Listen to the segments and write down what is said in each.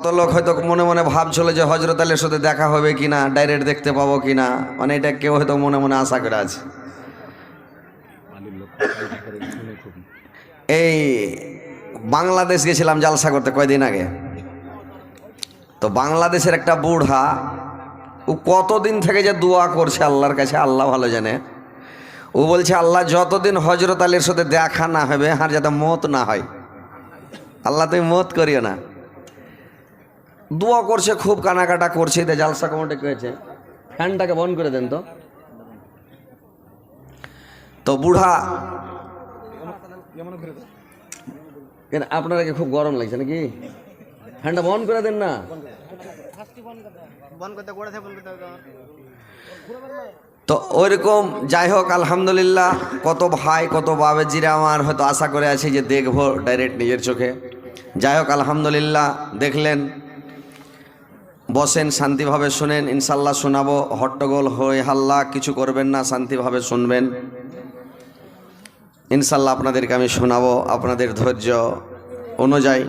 কত লোক হয়তো মনে মনে ভাবছিল যে হযরত আলীর সাথে দেখা হবে কিনা, ডাইরেক্ট দেখতে পাবো কিনা, মানে এটা কেউ হয়তো মনে মনে আশা করে আছে। এই বাংলাদেশ গেছিলাম জালসা করতে কয়দিন আগে। তো বাংলাদেশের একটা বুড়া, ও কতদিন থেকে যে দোয়া করছে আল্লাহর কাছে আল্লাহ ভালো জানে। ও বলছে, আল্লাহ যতদিন হযরত আলীর সাথে দেখা না হবে আর যাতে মত না হয়, আল্লাহ তুমি মত করিও না। দোয়া করছে, খুব কানাকাটা করছে। এটা জালসা কমিটি করেছে, ফ্যানটাকে বন্ধ করে দেন তো বুড়া, আপনারা কি খুব গরম লাগছে নাকি? ফ্যানটা বন্ধ করে দেন না। তো ওইরকম যাই হোক, আলহামদুলিল্লাহ কত ভাই কত বাবেজিরা আমার হয়তো আশা করে আছে যে দেখবো ডাইরেক্ট নিজের চোখে। যাই হোক আলহামদুলিল্লাহ দেখলেন। বসেন, শান্তিভাবে শুনেন, ইনশাল্লাহ শোনাবো। হট্টগোল হয়ে হাল্লা কিছু করবেন না, শান্তিভাবে শুনবেন। ইনশাল্লাহ আপনাদেরকে আমি শোনাবো আপনাদের ধৈর্য অনুযায়ী।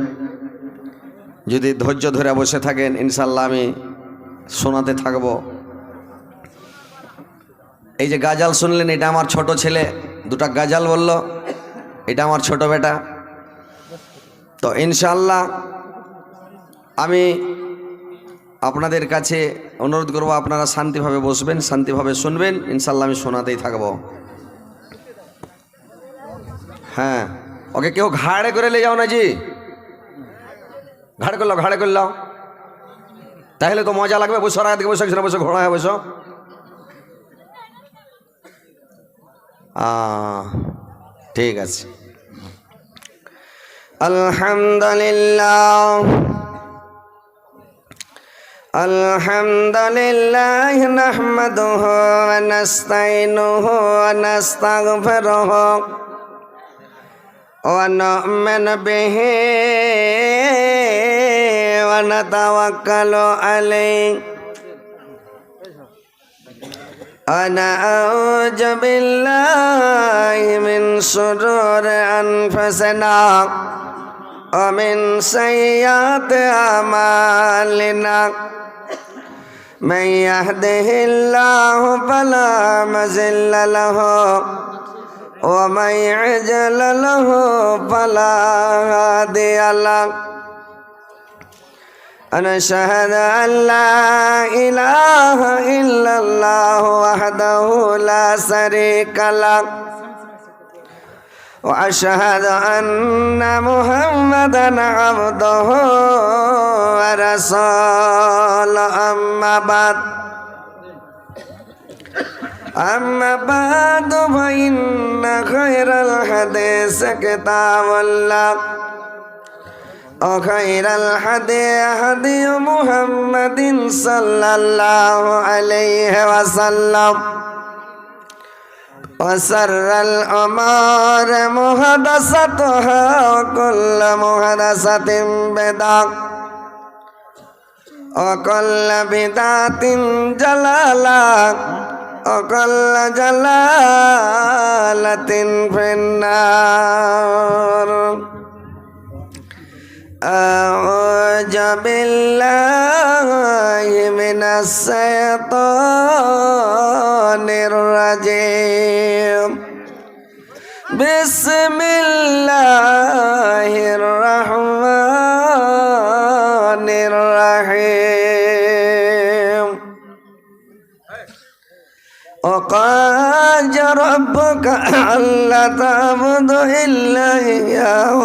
যদি ধৈর্য ধরে বসে থাকেন ইনশাল্লাহ আমি শোনাতে থাকব। এই যে গাজাল শুনলেন, এটা আমার ছোট ছেলে দুটা গাজাল বলল, এটা আমার ছোট বেটা। তো ইনশাল্লাহ আমি আপনাদের কাছে অনুরোধ করব, আপনারা শান্তিভাবে বসবেন, শান্তিভাবে শুনবেন। ইনশাল্লাহ আমি শোনাতেই থাকব। হ্যাঁ, ওকে কেউ ঘাড়ে করে নিয়ে যাও না জি, ঘাড়ে করলাও, ঘাড়ে করলাও, তাহলে তো মজা লাগবে। বসো, আর দিকে বসো, বসো ঘোড়া হয়ে বসো। ঠিক আছে। আলহামদুলিল্লাহ আলহামদুলিল্লাহ নাহমাদুহু ওয়া নাস্তাইনুহু ওয়া নাস্তাগফিরুহু ওয়া নু'মিনু বিহি ওয়া নাতাওয়াক্কালু আলাইহি ওয়া না'উযু বিল্লাহি মিন শুরুরি আনফুসিনা ওয়া মিন সাইয়্যাতি আমালিনা। من يهده الله فلا مضل له ومن يضلل فلا هادي له. أشهد أن لا إله إلا الله وحده لا شريك له وأشهد أن محمدا عبده ورسوله. أما بعد فإن خير الحديث كتاب الله وخير الهدي هدي محمد صلى الله عليه وسلم وشر الأمور محدثاتها وكل محدثة بدعة وكل بدعة ضلالة وكل ضلالة في النار. أعوذ بالله من الشيطان الرجيم. بسم الله الرحمن الرحيم. وقال ربك ألا تعبدوا إلا إياه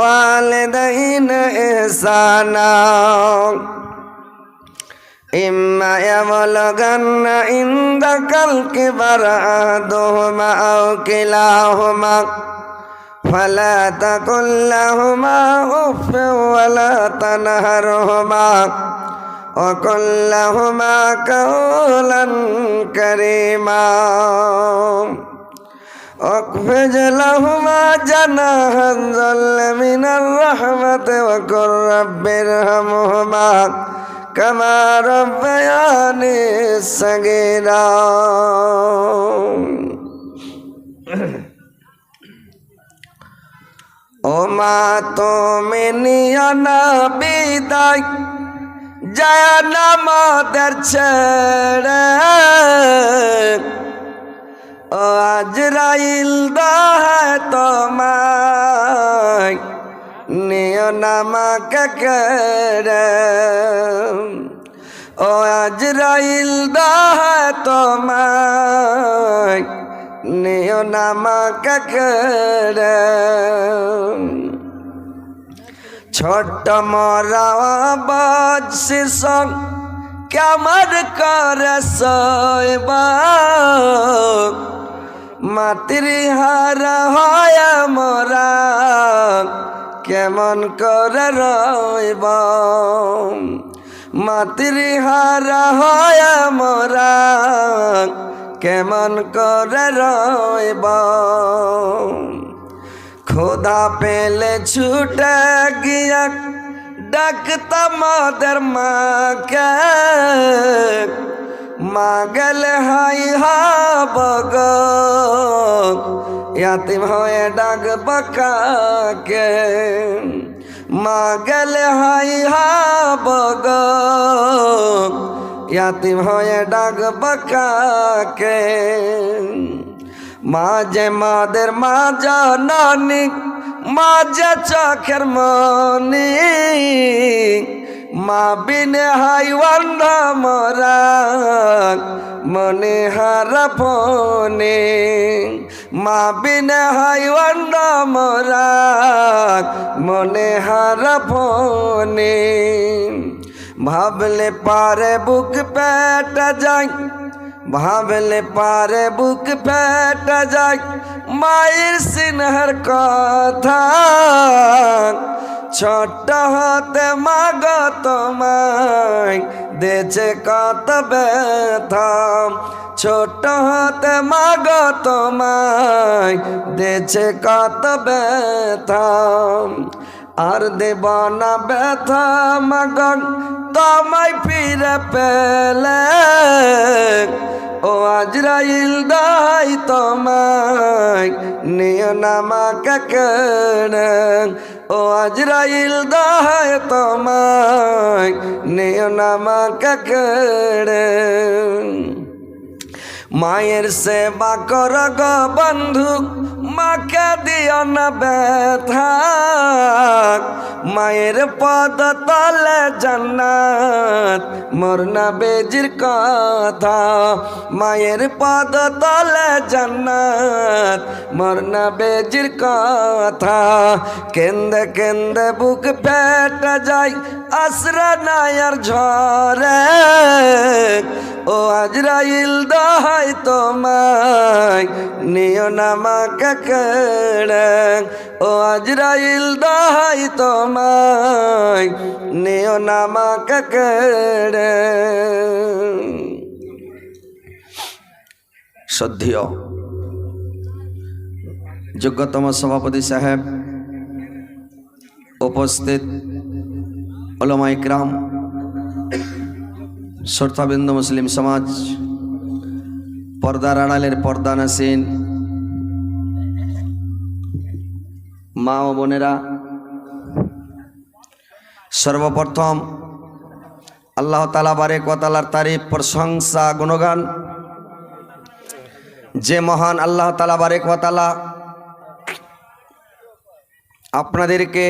وبالوالدين إحسانا إما يبلغن عندك الكبر أحدهما أو كلاهما فلا تقل لهما أف ولا تنهرهما وقل لهما قولا كريما واخفض لهما جناح الذل من الرحمة وقل رب ارحمهما كما ربياني صغيرا. ও মা তুমি নিও না বিদায় যায় না মাদের ছেড়ে, ও আজরাইল দাহে তোমায় নিও না মাকে কেড়ে, ও আজরাইল দাহে তোমায় নিও না মাকে কেড়ে। ছোট্ট মরা আবাজ শিশু কেমন করে সইবা, মাতৃহারা হয় মোরা কেমন করে রইব, মাতৃহারা হয় মোরা কেমন করে রইব। খোদা পেলে ছুটে গিয়া ডাকতাম মাদের মাকে, মা গেলে হাই হাব গো ইয়াতিম হয়ে ডাকব কাকে, মা গেলে হাই হাব গো ইয়াতিম হয়ে ডাকব কাকে। মাঝে মাদের মা জননী, মাঝে চোখের মনি, মা বিনে হাই অন্ধ মোরা মনে হারা ফোনে, মা বিনে হাই অন্ধ মোরা মনে হারা ফোনে। ভাবলে পারে বুক পেট যায়, ভাবলে পারে বুক পেট যায় মায়ের সিনহর কথা, ছোট্ট হাতে মাগ তোমায় দেছে কত ব্যথা, ছোট্ট হাতে মাগ তোমায় দেছে কত ব্যথা। আর দেব না ব্যথা মাগ তোমায় ফিরে পেলে, ও আজরাইল দাই তোমায় নিও না মাকে কেড়ে, ও আজরাইল দাই তোমায় নিও না মাকে কেড়ে। মায়ের সেবা কর গো বন্ধু, মাকে দিও না ব্যথা, মায়ের পদ তলে জান্নাত মোর নবীজির কথা, মায়ের পদ তলে জান্নাত মোর নবীজির কথা। কেন্দে কেন্দে বুক ফেটে যায় আশ্রা নায়ার ঝরে, ও আজরাইল দাই তোমায় নিও না মাকে কেড়ে, ও আজরাইল দাই তোমায় নিও না মাকে কেড়ে। শ্রদ্ধেয় যোগ্যতম সভাপতি সাহেব, উপস্থিত উলামা ইকরাম, শ্রোতাবৃন্দ, মুসলিম সমাজ, পর্দার আড়ালের পর্দানাসীন মা ও বোনেরা, সর্বপ্রথম আল্লাহ তাআলা বারেক ওয়া তাআলার তারিফ, প্রশংসা, গুণগান যে মহান আল্লাহ তাআলা বারেক ওয়া তাআলা আপনাদেরকে,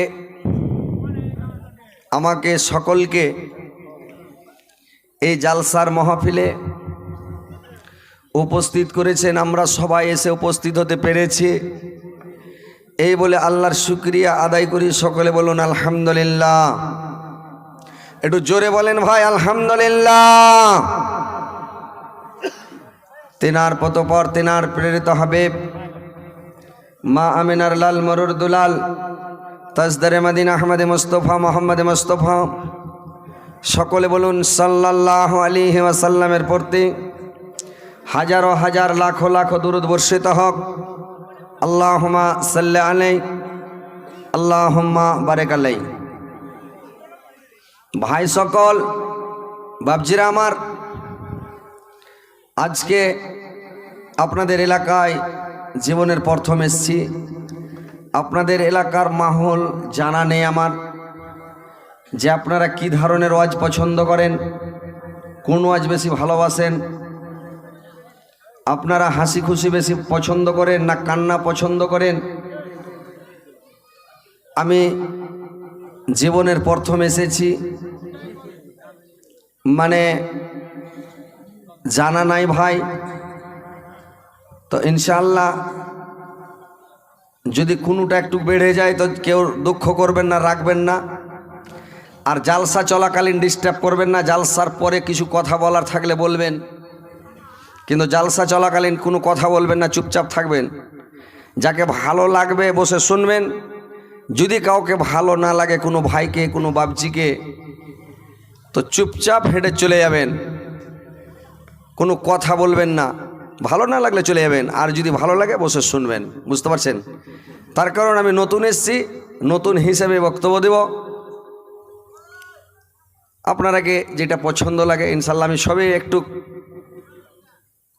আমাকে, সকলকে এই জালসার মাহফিলে উপস্থিত করেছেন। আমরা সবাই এসে উপস্থিত হতে পেরেছি, এই বলে আল্লাহর শুকরিয়া আদায় করি। সকলে বলুন আলহামদুলিল্লাহ। একটু জোরে বলেন ভাই আলহামদুলিল্লাহ। তিনার পতপর তিনার প্রেরিত হাবিব মা আমিনার লাল মরুর দুলাল তাজদারে মদিনা আহমদ মুস্তফা মোহাম্মদ মুস্তফা, সকলে বলুন সাল্লাল্লাহু আলাইহি ওয়াসাল্লামের প্রতি হাজারো হাজার লাখো লাখো দুরূদ বর্ষিত হোক। আল্লাহুম্মা সাল্লি আলাইহি, আল্লাহুম্মা বারিক আলাইহি। ভাই সকল, বাপজিরা আমার, আজকে আপনাদের এলাকায় জীবনের প্রথম এসেছি। আপনাদের এলাকার মাহল জানা নেই আমার, যে আপনারা কি ধরনের ওয়াজ পছন্দ করেন, কোন ওয়াজ বেশি ভালোবাসেন। আপনারা হাসি খুশি বেশি পছন্দ করেন না কান্না পছন্দ করেন। আমি জীবনের প্রথম এসেছি, মানে জানা নাই ভাই। তো ইনশাআল্লাহ যদি কোনোটা একটু বেড়ে যায় তো কেউ দুঃখ করবেন না, রাখবেন না। আর জালসা চলাকালীন ডিস্টার্ব করবেন না। জালসার পরে কিছু কথা বলার থাকলে বলবেন, কিন্তু জালসা চলাকালীন কোনো কথা বলবেন না, চুপচাপ থাকবেন। যাকে ভালো লাগবে বসে শুনবেন, যদি কাউকে ভালো না লাগে, কোনো ভাইকে কোনো বাপজিকে, তো চুপচাপ হেঁটে চলে যাবেন, কোনো কথা বলবেন না। ভালো না লাগলে চলে যাবেন, আর যদি ভালো লাগে বসে শুনবেন। বুঝতে পারছেন? তার কারণ আমি নতুন এসেছি, নতুন হিসেবে বক্তব্য দেব। আপনারাকে যেটা পছন্দ লাগে ইনশাল্লাহ আমি সবই একটু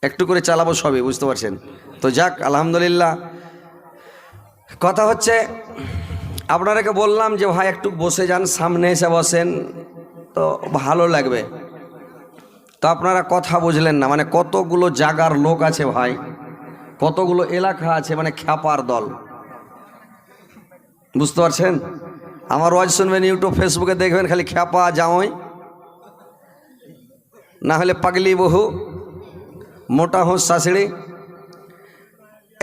একটু করে চালাবো সবই, বুঝতে পারছেন? তো যাক, আলহামদুলিল্লাহ। কথা হচ্ছে, আপনারাকে বললাম যে ভাই একটু বসে যান, সামনে এসে বসেন তো ভালো লাগবে। তো আপনারা কথা বুঝলেন না, মানে কতগুলো জায়গার লোক আছে ভাই, কতগুলো এলাকা আছে, মানে খ্যাপার দল। বুঝতে পারছেন? আমার ওয়াজ শুনবেন, ইউটিউব ফেসবুকে দেখবেন খালি খ্যাপা জামাই, না হলে পাগলি বহু, মোটা হোস শাশুড়ি,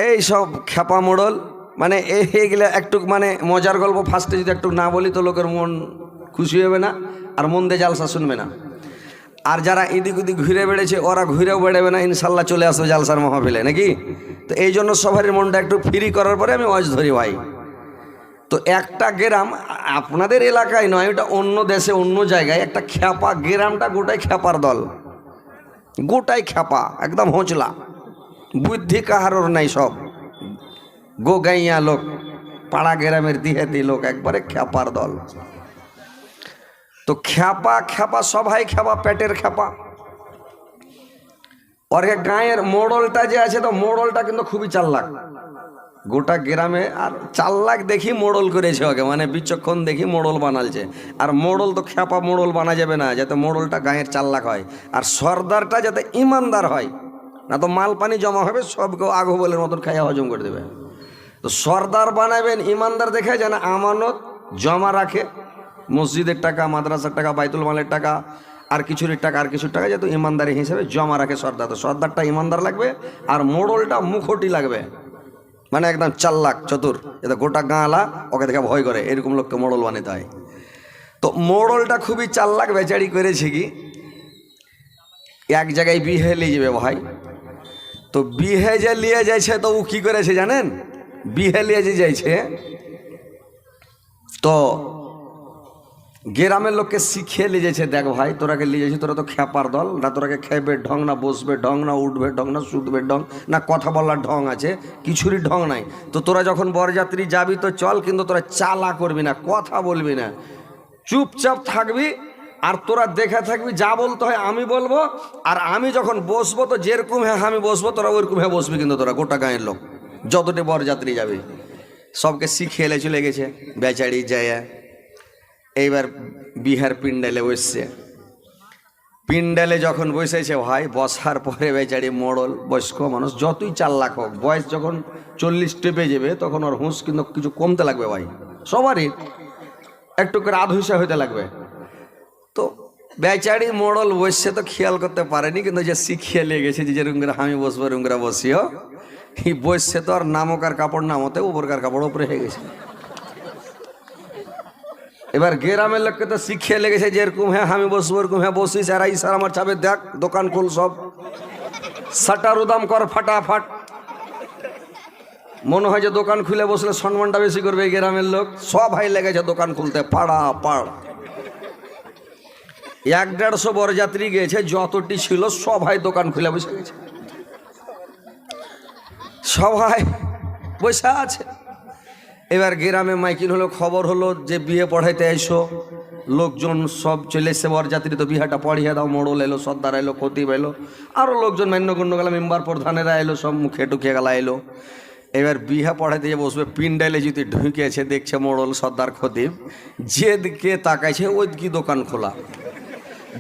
এই সব খ্যাপা মোড়ল। মানে এইগুলো একটু মানে মজার গল্প ফার্স্টে যদি একটু না বলি তো লোকের মন খুশি হবে না, আর মন দিয়ে জালসা শুনবে না। আর যারা এদিক ওদিক ঘুরে বেড়েছে ওরা ঘুরেও বেড়াবে না, ইনশাল্লাহ চলে আসবে জালসার মাহফিলে, নাকি? তো এই জন্য সবার মনটা একটু ফ্রি করার পরে আমি ওয়াজ ধরি ভাই। তো একটা গ্রাম আপনাদের এলাকায় নয়, ওটা অন্য দেশে অন্য জায়গায়, একটা খ্যাপা গ্রামটা গোটাই খ্যাপার দল, গোটাই খ্যাপা, একদম হোঁচলা, বুদ্ধি কাহারোর নাই, সব গোগাইয়া লোক, পাড়া গ্রামের দিহেতি লোক, একবারে খ্যাপার দল। তো খ্যাপা খ্যাপা সবাই খ্যাপা, পেটের খ্যাপা। ওর গাঁয়ের মোড়লটা যে আছে, তো মোড়লটা কিন্তু খুবই চাল্লাক, গোটা গ্রামে। আর চাল্লাক দেখি মোড়ল করেছে ওকে, মানে বিচক্ষণ দেখি মোড়ল বানালছে। আর মোড়ল তো খ্যাপা মোড়ল বানা যাবে না, যাতে মোড়লটা গাঁয়ের চাল্লাক হয়, আর সর্দারটা যাতে ইমানদার হয়, না তো মাল পানি জমা হবে, সবকেও আগো বলের মতন খাইয়া হজম করে দেবে। তো সর্দার বানাবেন ইমানদার দেখে, যেন আমানত জমা রাখে, মসজিদের টাকা, মাদ্রাসার টাকা, বাইতুল মালের টাকা, আর কিছুর টাকা, আর কিছুর টাকা যাতে ইমানদারি হিসেবে জমা রাখে সর্দার। তো সর্দারটা ইমানদার লাগবে, আর মোড়লটা মুখোটি লাগবে, মানে একদম চাল্লাক চতুর, যাতে গোটা গাঁলা ওকে দেখে ভয় করে, এরকম লোককে মোড়ল বানাতে হয়। তো মোড়লটা খুবই চাল্লাক, বেচারি করেছে কি, এক জায়গায় বিহে নিয়ে যাবে ভাই। তো বিহে যে নিয়ে যাইছে, তো ও কি করেছে জানেন? বিহে নিয়ে যে যাইছে, তো গ্রামের লোককে শিখিয়ে নিয়ে যাচ্ছে, দেখ ভাই তোরাকে নিয়ে যাচ্ছি, তোরা তো খ্যাপার দল না, তোরাকে খেবে ঢং না, বসবে ঢং না, উঠবে ঢং না, শুধবে ঢং না, কথা বলার ঢং আছে, কিছুরই ঢং নাই। তো তোরা যখন বরযাত্রী যাবি তো চল, কিন্তু তোরা চালা করবি না, কথা বলবি না, চুপচাপ থাকবি। আর তোরা দেখে থাকবি, যা বলতে হয় আমি বলবো, আর আমি যখন বসবো তো যেরকম হ্যাঁ আমি বসবো, তোরা ওইরকম হ্যাঁ বসবি। কিন্তু তোরা গোটা গাঁয়ের লোক যতটি বরযাত্রী যাবে সবকে শিখিয়ে এলে চলে গেছে বেচারি যায়। এইবার বিহার পিন্ডালে বসছে, পিন্ডালে যখন বসেছে ভাই, বসার পরে বেচারি মোড়ল, বয়স্ক মানুষ, যতই চাল্লাক হোক, বয়স যখন 40 টেপে যাবে তখন ওর হুঁশ কিন্তু কিছু কমতে লাগবে ভাই, সবারই একটু করে আধুসা হইতে লাগবে। তো বেচারি মোড়ল বসছে, তো খেয়াল করতে পারেনি, কিন্তু যে শিখিয়ে নিয়ে গেছে যে যেরকম করে আমি বসবো এরকম করে বসিও, এই বসছে তো আর নামকার কাপড় নামতে উপরকার কাপড় উপরে হয়ে গেছে। এবার গ্রামের লোককে তো শিখিয়ে লেগেছে যে এরকম হ্যাঁ আমি বসবো, এরকম হ্যাঁ বসিস, আর এই স্যার আমার চাপে দেখ, দোকান খুল, সব শাটার উদাম কর ফাটাফাট। মনে হয় যে দোকান খুলে বসলে সম্মানটা বেশি করবে এই গ্রামের লোক, সব ভাই লেগেছে দোকান খুলতে, পাড়া পাড়। 150 বরযাত্রী গিয়েছে, যতটি ছিল সবাই দোকান খুলে বসে গেছে, সবাই বসে আছে। এবার গ্রামে মাইকিং হলো, খবর হলো যে বিয়ে পড়াইতে আইসো, লোকজন সব চলে এসে বরযাত্রী, তো বিহাটা পড়িয়ে দাও। মোড়ল এলো, সর্দার এলো, খতিব এলো, আরও লোকজন মান্যগণ্য গেল, মেম্বার প্রধানেরা এলো, সব মুখে টুকিয়ে গেলা এলো। এবার বিহা পড়াইতে যে বসবে পিন্ডালে যদি ঢুকেছে দেখছে মোড়ল সর্দার খতিব, যেদিকে তাকাইছে ওই দিকে দোকান খোলা,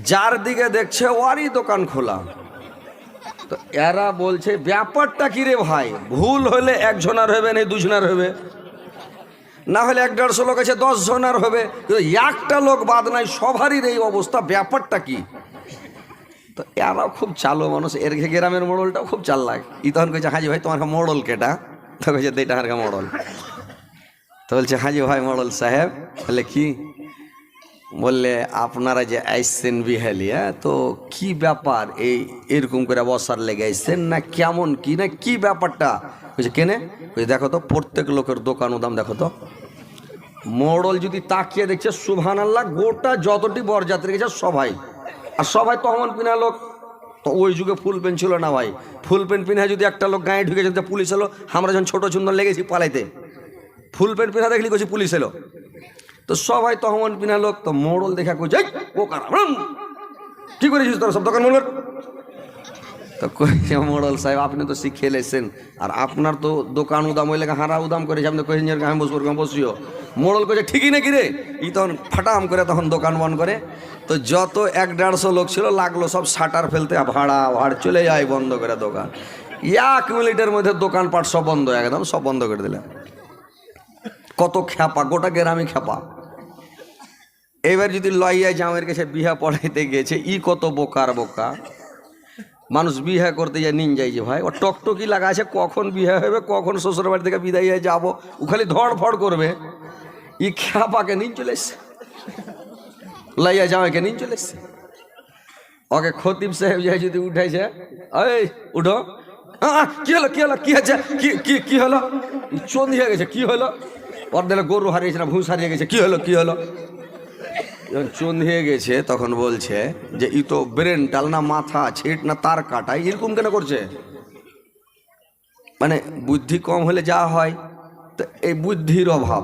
যার দিকে দেখছে ওরই দোকান খোলা। তো এরা বলছে ব্যাপারটা কি রে ভাই, ভুল হলে একজনার হবে না দুজনার হবে, না হলে 1-150 লোক আছে 10 জনার হবে, কিন্তু একটা লোক বাদ নাই, সবারই এই অবস্থা, ব্যাপারটা কি? তো এরাও খুব চালু মানুষ, এর গ্রামের মোড়লটাও খুব চাল লাগে। ই তখন কইছে হাজি ভাই তোমার মোড়ল কেটা? তো কইছে দেটা হারকা মোড়ল। তো বলছে হাজি ভাই মোড়ল সাহেব, বলে কি? বললে আপনারা যে আইসছেন বিহালিয়া, তো কি ব্যাপার, এরকম করে বসার লেগে আইসছেন না কেমন কি, না কি ব্যাপারটা? বলছে কেনে? দেখো তো প্রত্যেক লোকের দোকান উদাম দেখো তো। মোড়ল যদি তাকিয়ে দেখছে সুবহানাল্লাহ, গোটা যতটি বরযাত্রী গেছে সবাই, আর সবাই তহমন পিনা লোক। তো ওই যুগে ফুল প্যান্ট ছিল না ভাই, ফুল প্যান্ট পিনা যদি একটা লোক গায়ে ঢুকে যেত পুলিশ এলো। আমরা যখন ছোটো সুন্দর লেগেছি পালাইতে, ফুল প্যান্ট পিনা দেখলি কছি পুলিশ এলো, তো সবাই তহমন পিনা লোক। তো মোড়ল দেখা কই যাই ও কারণ কি করেছিস তোর সব দোকান মোড়ল? তো কইছে মোড়ল সাহেব আপনি তো শিখে এলেছেন, আর আপনার তো দোকান উদাম হইলে হারা উদাম করেছে, আপনি কইছেন আমি বসবো বসিও। মোড়ল কইছে ঠিকই নাকি রে? ই তখন ফাটাম করে তখন দোকান বন্ধ করে। তো যত 1-150 লোক ছিল লাগলো সব শাটার ফেলতে, ভাড় চলে যায় বন্ধ করে দোকান। 1 মিনিটের মধ্যে দোকানপাট সব বন্ধ, একদম সব বন্ধ করে দিলেন। কত খ্যাপা, গোটা গ্রামে খ্যাপা। এবার যদি লইয়া জামের কাছে বিহা পড়াইতে গেছে, ই কত বোকার বোকা মানুষ, বিহা করতে যায় নিন যাই যে ভাই ও টকটকি লাগা আছে, কখন বিহা হবে, কখন শ্বশুর বাড়ি থেকে বিদায় হয়ে যাবো, খালি ধড়ফড় করবে। ই খ্যাপাকে নিন চলে এসছে, লইয়া জামাইকে নিন চলে এসছে। ওকে খতিব সাহেব যাই যদি উঠাইছে, এই উঠো, কি হলো কি হলো কি আছে, কি হলো? চন্দি হয়ে গেছে, কি হলো? ওর দিলে গরু হারিয়েছে না ভুষ হারিয়ে গেছে, কি হলো কি হলো? যখন চন্দি হয়ে গেছে তখন বলছে যে ই তো ব্রেন টাল না মাথা ছিট না তার কাটাই, এরকম কেন করছে? মানে বুদ্ধি কম হলে যা হয়, তো এই বুদ্ধির অভাব।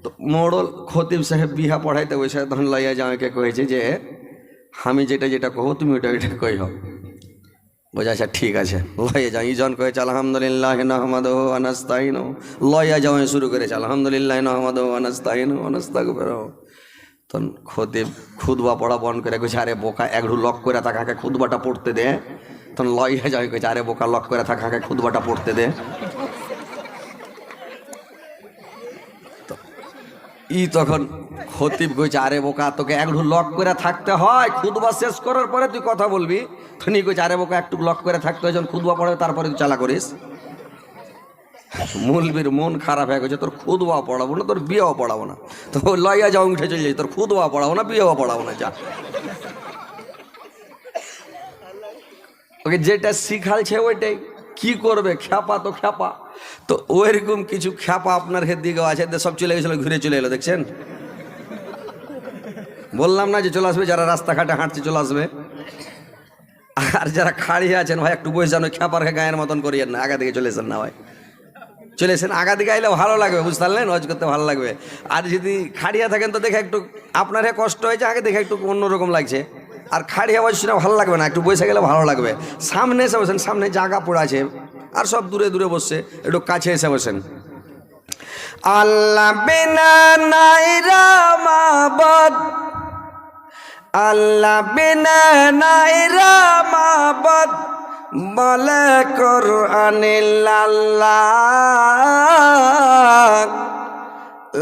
তো মোড়ল খতিব সাহেব বিহা পড়াইতে বসে তখন লইয়া জামাইকে কয়েছে যে আমি যেটা যেটা কহো তুমি ওটা ওইটা কই হোক। বোঝা আচ্ছা ঠিক আছে, লইয়া যাও। ইজন কয়েছে আলহামদুলিল্লাহ নাহমাদুহু ওয়া নাস্তাইনুহু, লইয়া জামাই শুরু করেছে আলহামদুলিল্লাহ নাহমাদুহু ওয়া নাস্তাইনুহু ওয়া নাস্তাগফিরুহু। তখন খতিব খুতবা পড়া বন্ধ করে কইছে আরে বোকা একটু লক করে থাকাকে খুতবাটা পড়তে দে। তখন লইয়া যাই কইছে আরে বোকা লক করে থাকাকে খুতবাটা পড়তে দে। ই তখন খতিব কইছে আরে বোকা তোকে একটু লক করে থাকতে হয়, খুতবা শেষ করার পরে তুই কথা বলবি। তখন ই কইছে আরে বোকা একটু লক করে থাকতে হয়, যখন খুতবা পড়ে তারপরে তুই চালা করিস। মুলবির মন খারাপ হয়ে গেছে, তোর খুদবা পড়াবো না, তোর বিয়েও পড়াবো না। তো লইয়া যাও উঠে চলে যাই, তোর খুদবা পড়াবো না, বিয়েও পড়াবো না, যা। ওকে যেটা শিখালছে ওইটাই কি করবে, খ্যাপা তো খ্যাপা। তো ওইরকম কিছু খ্যাপা আপনার হের দিকেও আছে, সব চলে গেছিল, ঘুরে চলে এলো, দেখছেন? বললাম না যে চলে আসবে, যারা রাস্তাঘাটে হাঁটছে চলে আসবে, আর যারা খাড়িয়ে আছেন ভাই একটু বসে যান, ওই খ্যাপার গায়ের মতন করিয়েন না, আগা দিকে চলেছেন না ভাই, চলেছেন আগা দিকে আইলে ভালো লাগবে, বুঝতে পারলেন? হজ করতে ভালো লাগবে। আর যদি খাড়িয়া থাকেন তো দেখে একটু আপনার কষ্ট হয়েছে, আগে দেখে একটু অন্যরকম লাগছে, আর খাড়িয়া বসে না ভালো লাগবে না, একটু বসে গেলে ভালো লাগবে। সামনে এসে বসেন, সামনে জায়গা পড়ে আছে, আর সব দূরে দূরে বসছে, একটু কাছে এসে বসেন। আল্লাহ বিনা নাই রামাবাদ, আল্লাহ বিনা নাই রামাবাদ, বলে কোরআনিল আল্লাহ,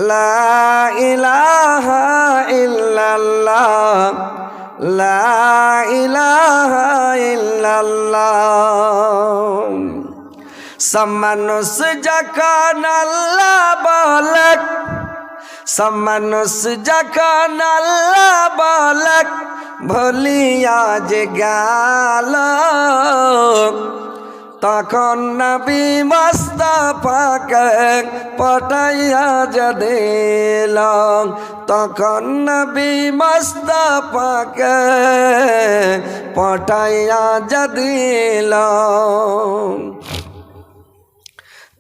লা ইলাহা ইল্লাল্লাহ, লা ইলাহা ইল্লাল্লাহ। সামানুস যখন আল্লাহ বলে, সামানুস যখন আল্লাহ বলে ভুলিয়া যে গেল, তখন নবী মুস্তাফাকে পটাইয়া যে দিল, তখন নবী মুস্তাফাকে পটাইয়া যে দিল।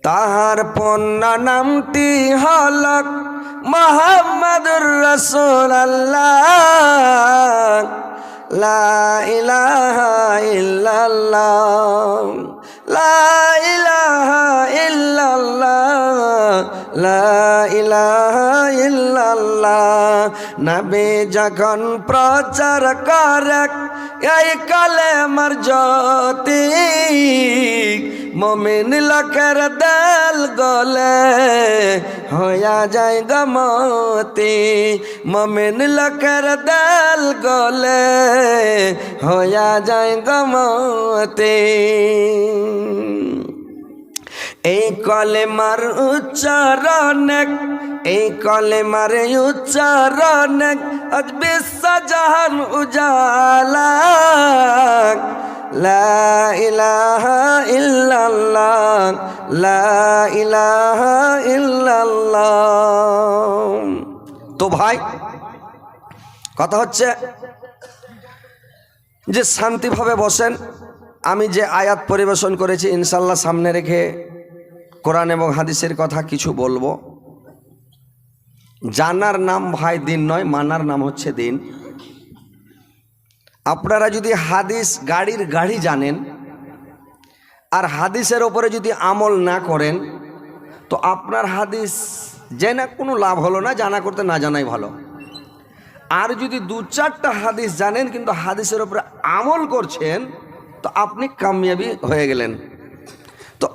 তাহার পূর্ণ নামটি হল মুহাম্মাদুর রাসূলুল্লাহ, লা ইলাহা ইল্লাল্লাহ, লা ইলাহা ইল্লাল্লাহ। ইল্লাল্লাহ। নবী যখন প্রচার করে এই কালেমার জ্যোতি, মুমিন লোকের দিল গলে হইয়া যায় গমতি, মুমিন লোকের দিল গলে হইয়া যায় গমতি। এই কলেমার উচ্চারণে, এই কলেমার উচ্চারণে আজ বিশ্ব জাহান উজালা। লা ইলাহা ইল্লাল্লাহ, লা ইলাহা ইল্লাল্লাহ। তো ভাই কথা হচ্ছে যে শান্তিভাবে বসেন। আমি যে আয়াত পরিবেশন করেছি ইনশাল্লাহ সামনে রেখে কোরআন এবং হাদিসের কথা কিছু বলবো। জানার নাম ভাই দিন নয়, মানার নাম হচ্ছে দিন। আপনারা যদি হাদিস গাড়ির গাড়ি জানেন আর হাদিসের ওপরে যদি আমল না করেন তো আপনার হাদিস জেনে কোনো লাভ হলো না, জানা করতে না জানাই ভালো। আর যদি দু চারটা হাদিস জানেন কিন্তু হাদিসের ওপরে আমল করছেন তো আপনি কামিয়াবি হয়ে গেলেন। তো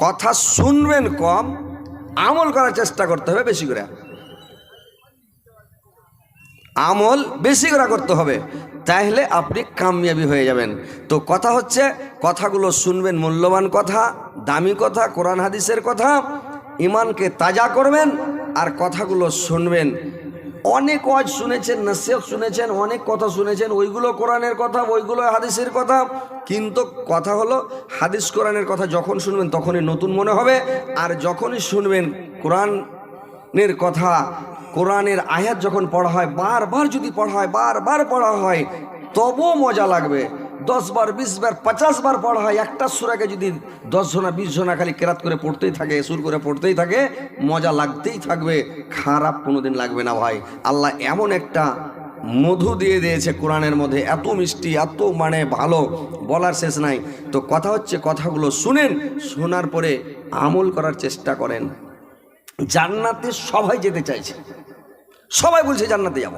কথা শুনবেন কম, আমল করার চেষ্টা করতে হবে বেশি করে, আমল বেশি করে করতে হবে, তাহলে আপনি কামিয়াবি হয়ে যাবেন। তো কথা হচ্ছে কথাগুলো শুনবেন, মূল্যবান কথা, দামি কথা, কোরআন হাদিসের কথা, ইমানকে তাজা করবেন আর কথাগুলো শুনবেন। অনেক ওয়াজ শুনেছেন, নসিহত শুনেছেন, অনেক কথা শুনেছেন, ওইগুলো কোরআনের কথা, ওইগুলো হাদিসের কথা। কিন্তু কথা হলো হাদিস কোরআনের কথা যখন শুনবেন তখনই নতুন মনে হবে, আর যখনই শুনবেন কোরআনের কথা, কোরআনের আয়াত যখন পড়া হয়, বারবার যদি পড়া হয়, বারবার পড়া হয় তবুও মজা লাগবে। 10 বার 20 বার 50 বার পড়া হয়, একটা সূরাকে যদি 10 জনা 20 জনা খালি কেরাত করে পড়তেই থাকে, সুর করে পড়তেই থাকে, মজা লাগতেই থাকবে, খারাপ কোনোদিন লাগবে না ভাই। আল্লাহ এমন একটা মধু দিয়ে দিয়েছে কোরআনের মধ্যে, এত মিষ্টি, এত মানে ভালো, বলার শেষ নাই। তো কথা হচ্ছে কথাগুলো শুনেন, শোনার পরে আমল করার চেষ্টা করেন। জান্নাতে সবাই যেতে চাইছে, সবাই বলছে জান্নাতে যাব।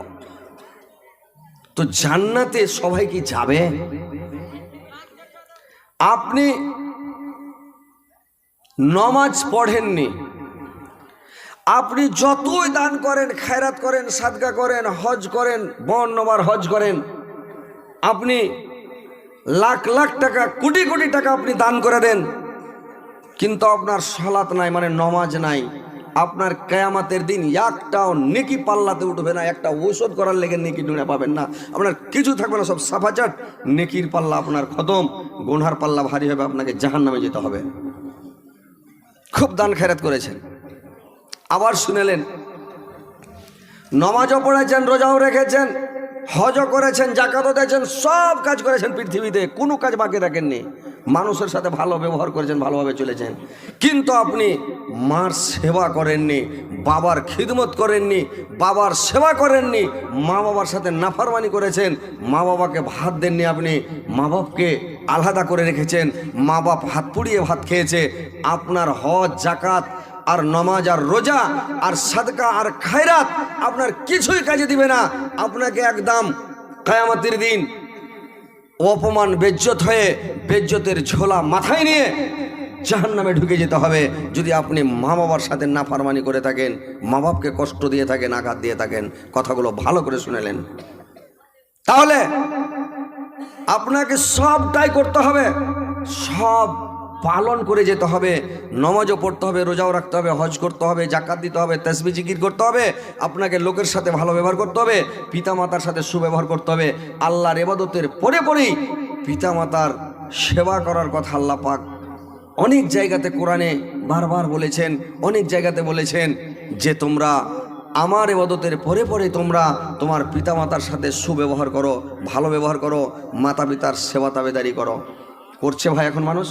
তো জান্নাতে সবাই কি যাবে? আপনি নমাজ পড়েননি, আপনি যতই দান করেন, খায়রাত করেন, সাদকা করেন, হজ করেন, 52 বার হজ করেন, আপনি লাখ লাখ টাকা, কোটি কোটি টাকা আপনি দান করে দেন, কিন্তু আপনার সালাত নাই, মানে নমাজ নাই, আপনার কিয়ামতের দিন একটাও নেকি পাল্লাতে উঠবে না, একটা ঔষধ করার লেগে নেকি ডুনে পাবেন না, আপনার কিছু থাকবে না, সব সাফাচাট, নেকির পাল্লা আপনার খতম, গুনহার পাল্লা ভারী হবে, আপনাকে জাহান্নামে যেতে হবে। খুব দান খেরাত করেছেন, আবার শুনেলেন, নমাজও পড়েছেন, রোজাও রেখেছেন, হজও করেছেন, জাকাতও দিয়েছেন, সব কাজ করেছেন, পৃথিবীতে কোনো কাজ বাকি রাখেননি, মানুষের সাথে ভালো ব্যবহার করেছেন, ভালোভাবে চলেছেন, কিন্তু আপনি মার সেবা করেননি, বাবার খিদমত করেননি, বাবার সেবা করেননি, মা বাবার সাথে নাফরমানি করেছেন, মা বাবাকে ভাত দেননি, আপনি মা বাপকে আলাদা করে রেখেছেন, মা বাপ হাত পুড়িয়ে ভাত খেয়েছে, আপনার হজ, জাকাত আর নমাজ আর রোজা আর সাদকা আর খায়রাত আপনার কিছুই কাজে দিবে না। আপনাকে একদম কিয়ামতের দিন অপমান, বেজ্জত হয়ে, বেজ্জতের ঝোলা মাথায় নিয়ে জাহান্নামে ঢুকে যেতে হবে, যদি আপনি মা বাবার সাথে নাফরমানি করে থাকেন, মা বাপকে কষ্ট দিয়ে থাকেন, আঘাত দিয়ে থাকেন। কথাগুলো ভালো করে শুনেলেন, তাহলে আপনাকে সবটাই করতে হবে, সব পালন করে যেতে হবে, নমাজও পড়তে হবে, রোজাও রাখতে হবে, হজ করতে হবে, জাকাত দিতে হবে, তাসবিহ জিকির করতে হবে, আপনাকে লোকের সাথে ভালো ব্যবহার করতে হবে, পিতামাতার সাথে সুব্যবহার করতে হবে। আল্লাহর ইবাদতের পরে পরেই পিতামাতার সেবা করার কথা আল্লাহ পাক অনেক জায়গাতে কোরআনে বারবার বলেছেন, অনেক জায়গাতে বলেছেন যে তোমরা আমার ইবাদতের পরে পরে তোমরা তোমার পিতামাতার সাথে সুব্যবহার করো, ভালো ব্যবহার করো, মাতা পিতার সেবা তাবেদারি করো। করছে ভাই এখন মানুষ?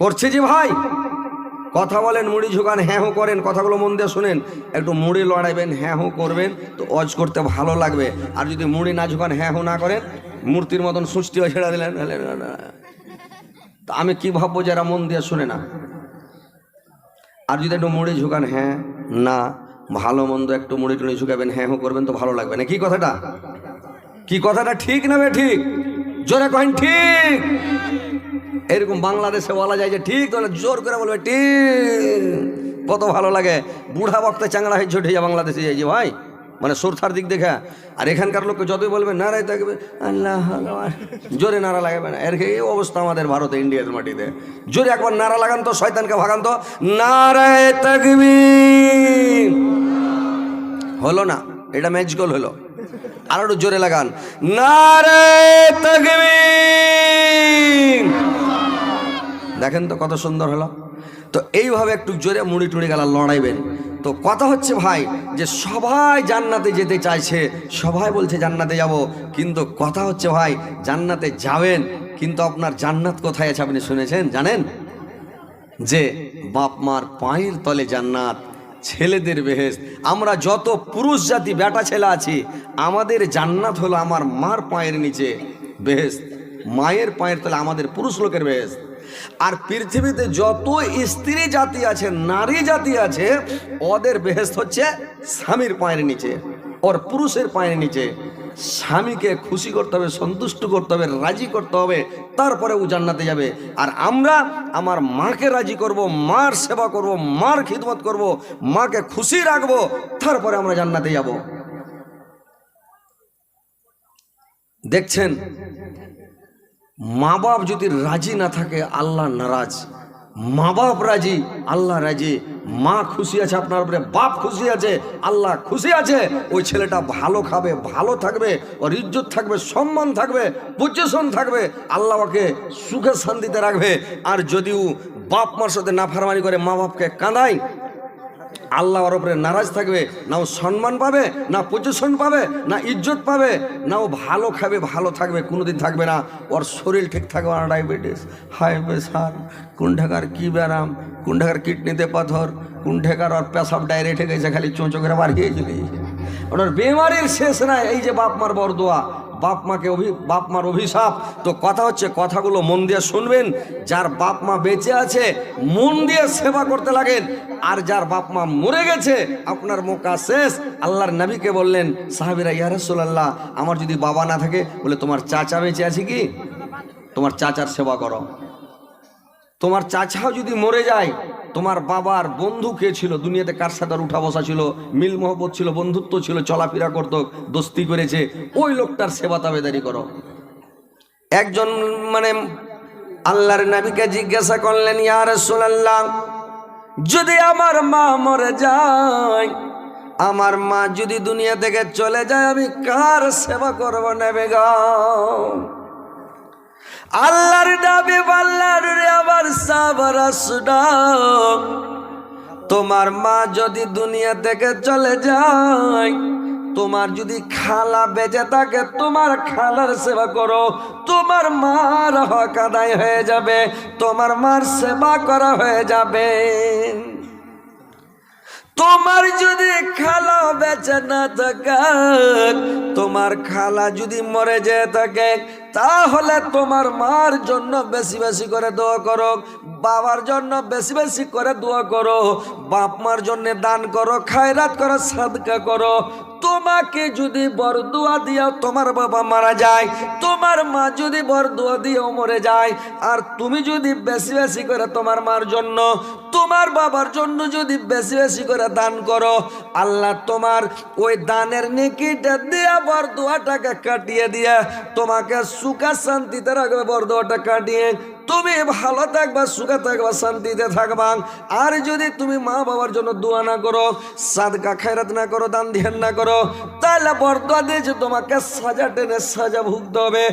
করছে যে ভাই? কথা বলেন, মুড়ি ঝুকান, হ্যাঁ হু করেন, কথাগুলো মন দিয়ে শুনেন, একটু মুড়ি লড়াইবেন, হ্যাঁ হু করবেন তো ওয়াজ করতে ভালো লাগবে। আর যদি মুড়ি না ঝুকান, হ্যাঁ হু না করেন, মূর্তির মতন সুষ্টি হয়ে ছেড়ে দিলেন, তা আমি কি ভাববো যারা মন দিয়ে শুনে না। আর যদি একটু মুড়ি ঝুকান, হ্যাঁ না, ভালো মন্দ একটু মুড়ি টুড়ি শুকাবেন, হ্যাঁ হ্যাঁ করবেন তো ভালো লাগবে না। কি কথাটা, কি কথাটা ঠিক না বে ঠিক? জোরে কহেন ঠিক। এরকম বাংলাদেশে বলা যায় যে ঠিক, তাহলে জোর করে বলবে ঠিক, কত ভালো লাগে। বুড়া বক্তা চাংড়া হয়ে ঝুটে যা বাংলাদেশে যাই যে ভাই, মানে সুরথার দিক দেখা। আর এখানকার লোককে যতই বলবে নারায় থাকবে আল্লাহ, জোরে নারা লাগাবে না। এর এই অবস্থা আমাদের ভারতে, ইন্ডিয়ার মাটিতে। জোরে একবার নারা লাগান তো, শয়তানকে ভাগান তো, নারায় তাকবীর। হলো না, এটা ম্যাজিক্যাল হলো। আর একটু জোরে লাগান, নারায় তাকবীর। দেখেন তো কত সুন্দর হলো। তো এইভাবে একটু জোরে মুড়ি টুড়ি গেলা লড়াইবেন। তো কথা হচ্ছে ভাই যে সবাই জান্নাতে যেতে চাইছে, সবাই বলছে জান্নাতে যাব, কিন্তু কথা হচ্ছে ভাই জান্নাতে যাবেন, কিন্তু আপনার জান্নাত কোথায় আছে আপনি শুনেছেন জানেন? যে বাপ মার পায়ের তলে জান্নাত, ছেলেদের বেহেশত। আমরা যত পুরুষ জাতি বেটা ছেলে আছি, আমাদের জান্নাত হলো আমার মার পায়ের নিচে বেহেশত, মায়ের পায়ের তলে আমাদের পুরুষ লোকের বেহেশত। আর পৃথিবীতে যত স্ত্রী জাতি আছে, নারী জাতি আছে, ওদের বেহেশত হচ্ছে স্বামীর পায়ের নিচে, ওর পুরুষের পায়ের নিচে। স্বামীকে খুশি করতে হবে, সন্তুষ্ট করতে হবে, রাজি করতে হবে, তারপরে ও জান্নাতে যাবে। আর আমরা আমার মাকে রাজি করব, মার সেবা করব, মার খিদমত করব, মাকে খুশি রাখবো, তারপরে আমরা জান্নাতে যাব। দেখছেন, মা বাপ যদি রাজি না থাকে আল্লাহ নারাজ। মা বাপ রাজি, আল্লাহ রাজি। মা খুশি আছে আপনার উপরে, বাপ খুশি আছে, আল্লাহ খুশি আছে। ওই ছেলেটা ভালো খাবে, ভালো থাকবে, ওর ইজ্জত থাকবে, সম্মান থাকবে, পজিশন থাকবে, আল্লাহ ওকে সুখে শান্তিতে রাখবে। আর যদিও বাপ মার সাথে নাফরমানি করে, মা বাপকে কাঁদায়, আল্লাহ ওর উপরে নারাজ থাকবে। না ও সম্মান পাবে, না পজিশন পাবে, না ইজ্জত পাবে, না ও ভালো খাবে, ভালো থাকবে, কোনোদিন থাকবে না। ওর শরীর ঠিক থাকবে না, ডায়াবেটিস, হাই প্রেশার, কোন ঢাকার কী ব্যারাম, কোন ঢাকার কিডনিতে পাথর, কোন ঢাকার ওর পেশাব ডাইরেক্ট হয়ে গেছে, খালি চোঁচো করে বাড়িয়ে চলে ওনার বেমারির শেষ নাই। এই যে বাপ মার বরদোয়া, বাপ মার অভিশাপ। তো কথা হচ্ছে, কথাগুলো মন দিয়ে শুনবেন। যার বাপ মা বেঁচে আছে মন দিয়ে সেবা করতে লাগেন, আর যার বাপ মা মরে গেছে আপনার মোকা শেষ। আল্লাহর নবীকে বললেন সাহাবীরা, ইয়া রাসূলুল্লাহ, আমার যদি বাবা না থাকে, বলে তোমার চাচা বেঁচে আছে কি, তোমার চাচার সেবা করো। তোমার চাচাও যদি মরে যায়, তোমার বাবার বন্ধু কে ছিল দুনিয়াতে, কার সাথে উঠা বসা ছিল, মিল মহব্বত ছিল, বন্ধুত্ব ছিল, চলাফেরা করতো, দোস্তি করেছে, ওই লোকটার সেবা তাবেদারি করো। একজন মানে আল্লাহর নবীকে জিজ্ঞাসা করলেন, ইয়া রাসূলুল্লাহ, যদি আমার মা মরে যায়, আমার মা যদি দুনিয়া থেকে চলে যায়, আমি কার সেবা করবো নেবে গো? আল্লাহর নবী বললেন, রে আমার সাহাবারা শুনো, তোমার মা যদি দুনিয়া থেকে চলে যায়, তোমার যদি খালা বেঁচে থাকে, তোমার খালার সেবা করো, তোমার মার হক আদায় হয়ে যাবে, তোমার মার সেবা করা হয়ে যাবে। তোমার যদি খালা বেঁচে না থাকে, তোমার খালা যদি মরে যেয়ে থাকে, তাহলে তোমার মার জন্য বেশি বেশি করে দোয়া করো, বাবার জন্য বেশি বেশি করে দোয়া করো, বাপ মার জন্য দান করো, খায়রাত করো, সাদকা করো। তোমাকে যদি বরদুয়া দিও তোমার বাবা মারা যায়, তোমার মা যদি বরদুয়া দিও মরে যায়, আর তুমি যদি বেশি বেশি করে তোমার মার জন্য, তোমার বাবার জন্য যদি বেশি বেশি করে দান করো, আল্লাহ তোমার ওই দানের নেকিটা দিয়া বরদুয়াটাকে কাটিয়ে দিয়ে তোমাকে সুখে শান্তিতে রাখবে। বরদুয়াটা কাটিয়ে তুমি ভালো থাকবা, সুখে থাকবা, শান্তিতে থাকবা। আর যদি তুমি মা বাবার জন্য দোয়া না করো, সাদকা খায়রাত না করো, দান ধ্যান না করো, তাহলে বরদুয়া দিয়েছে তোমাকে সাজা টেনে সাজা ভুগতে হবে,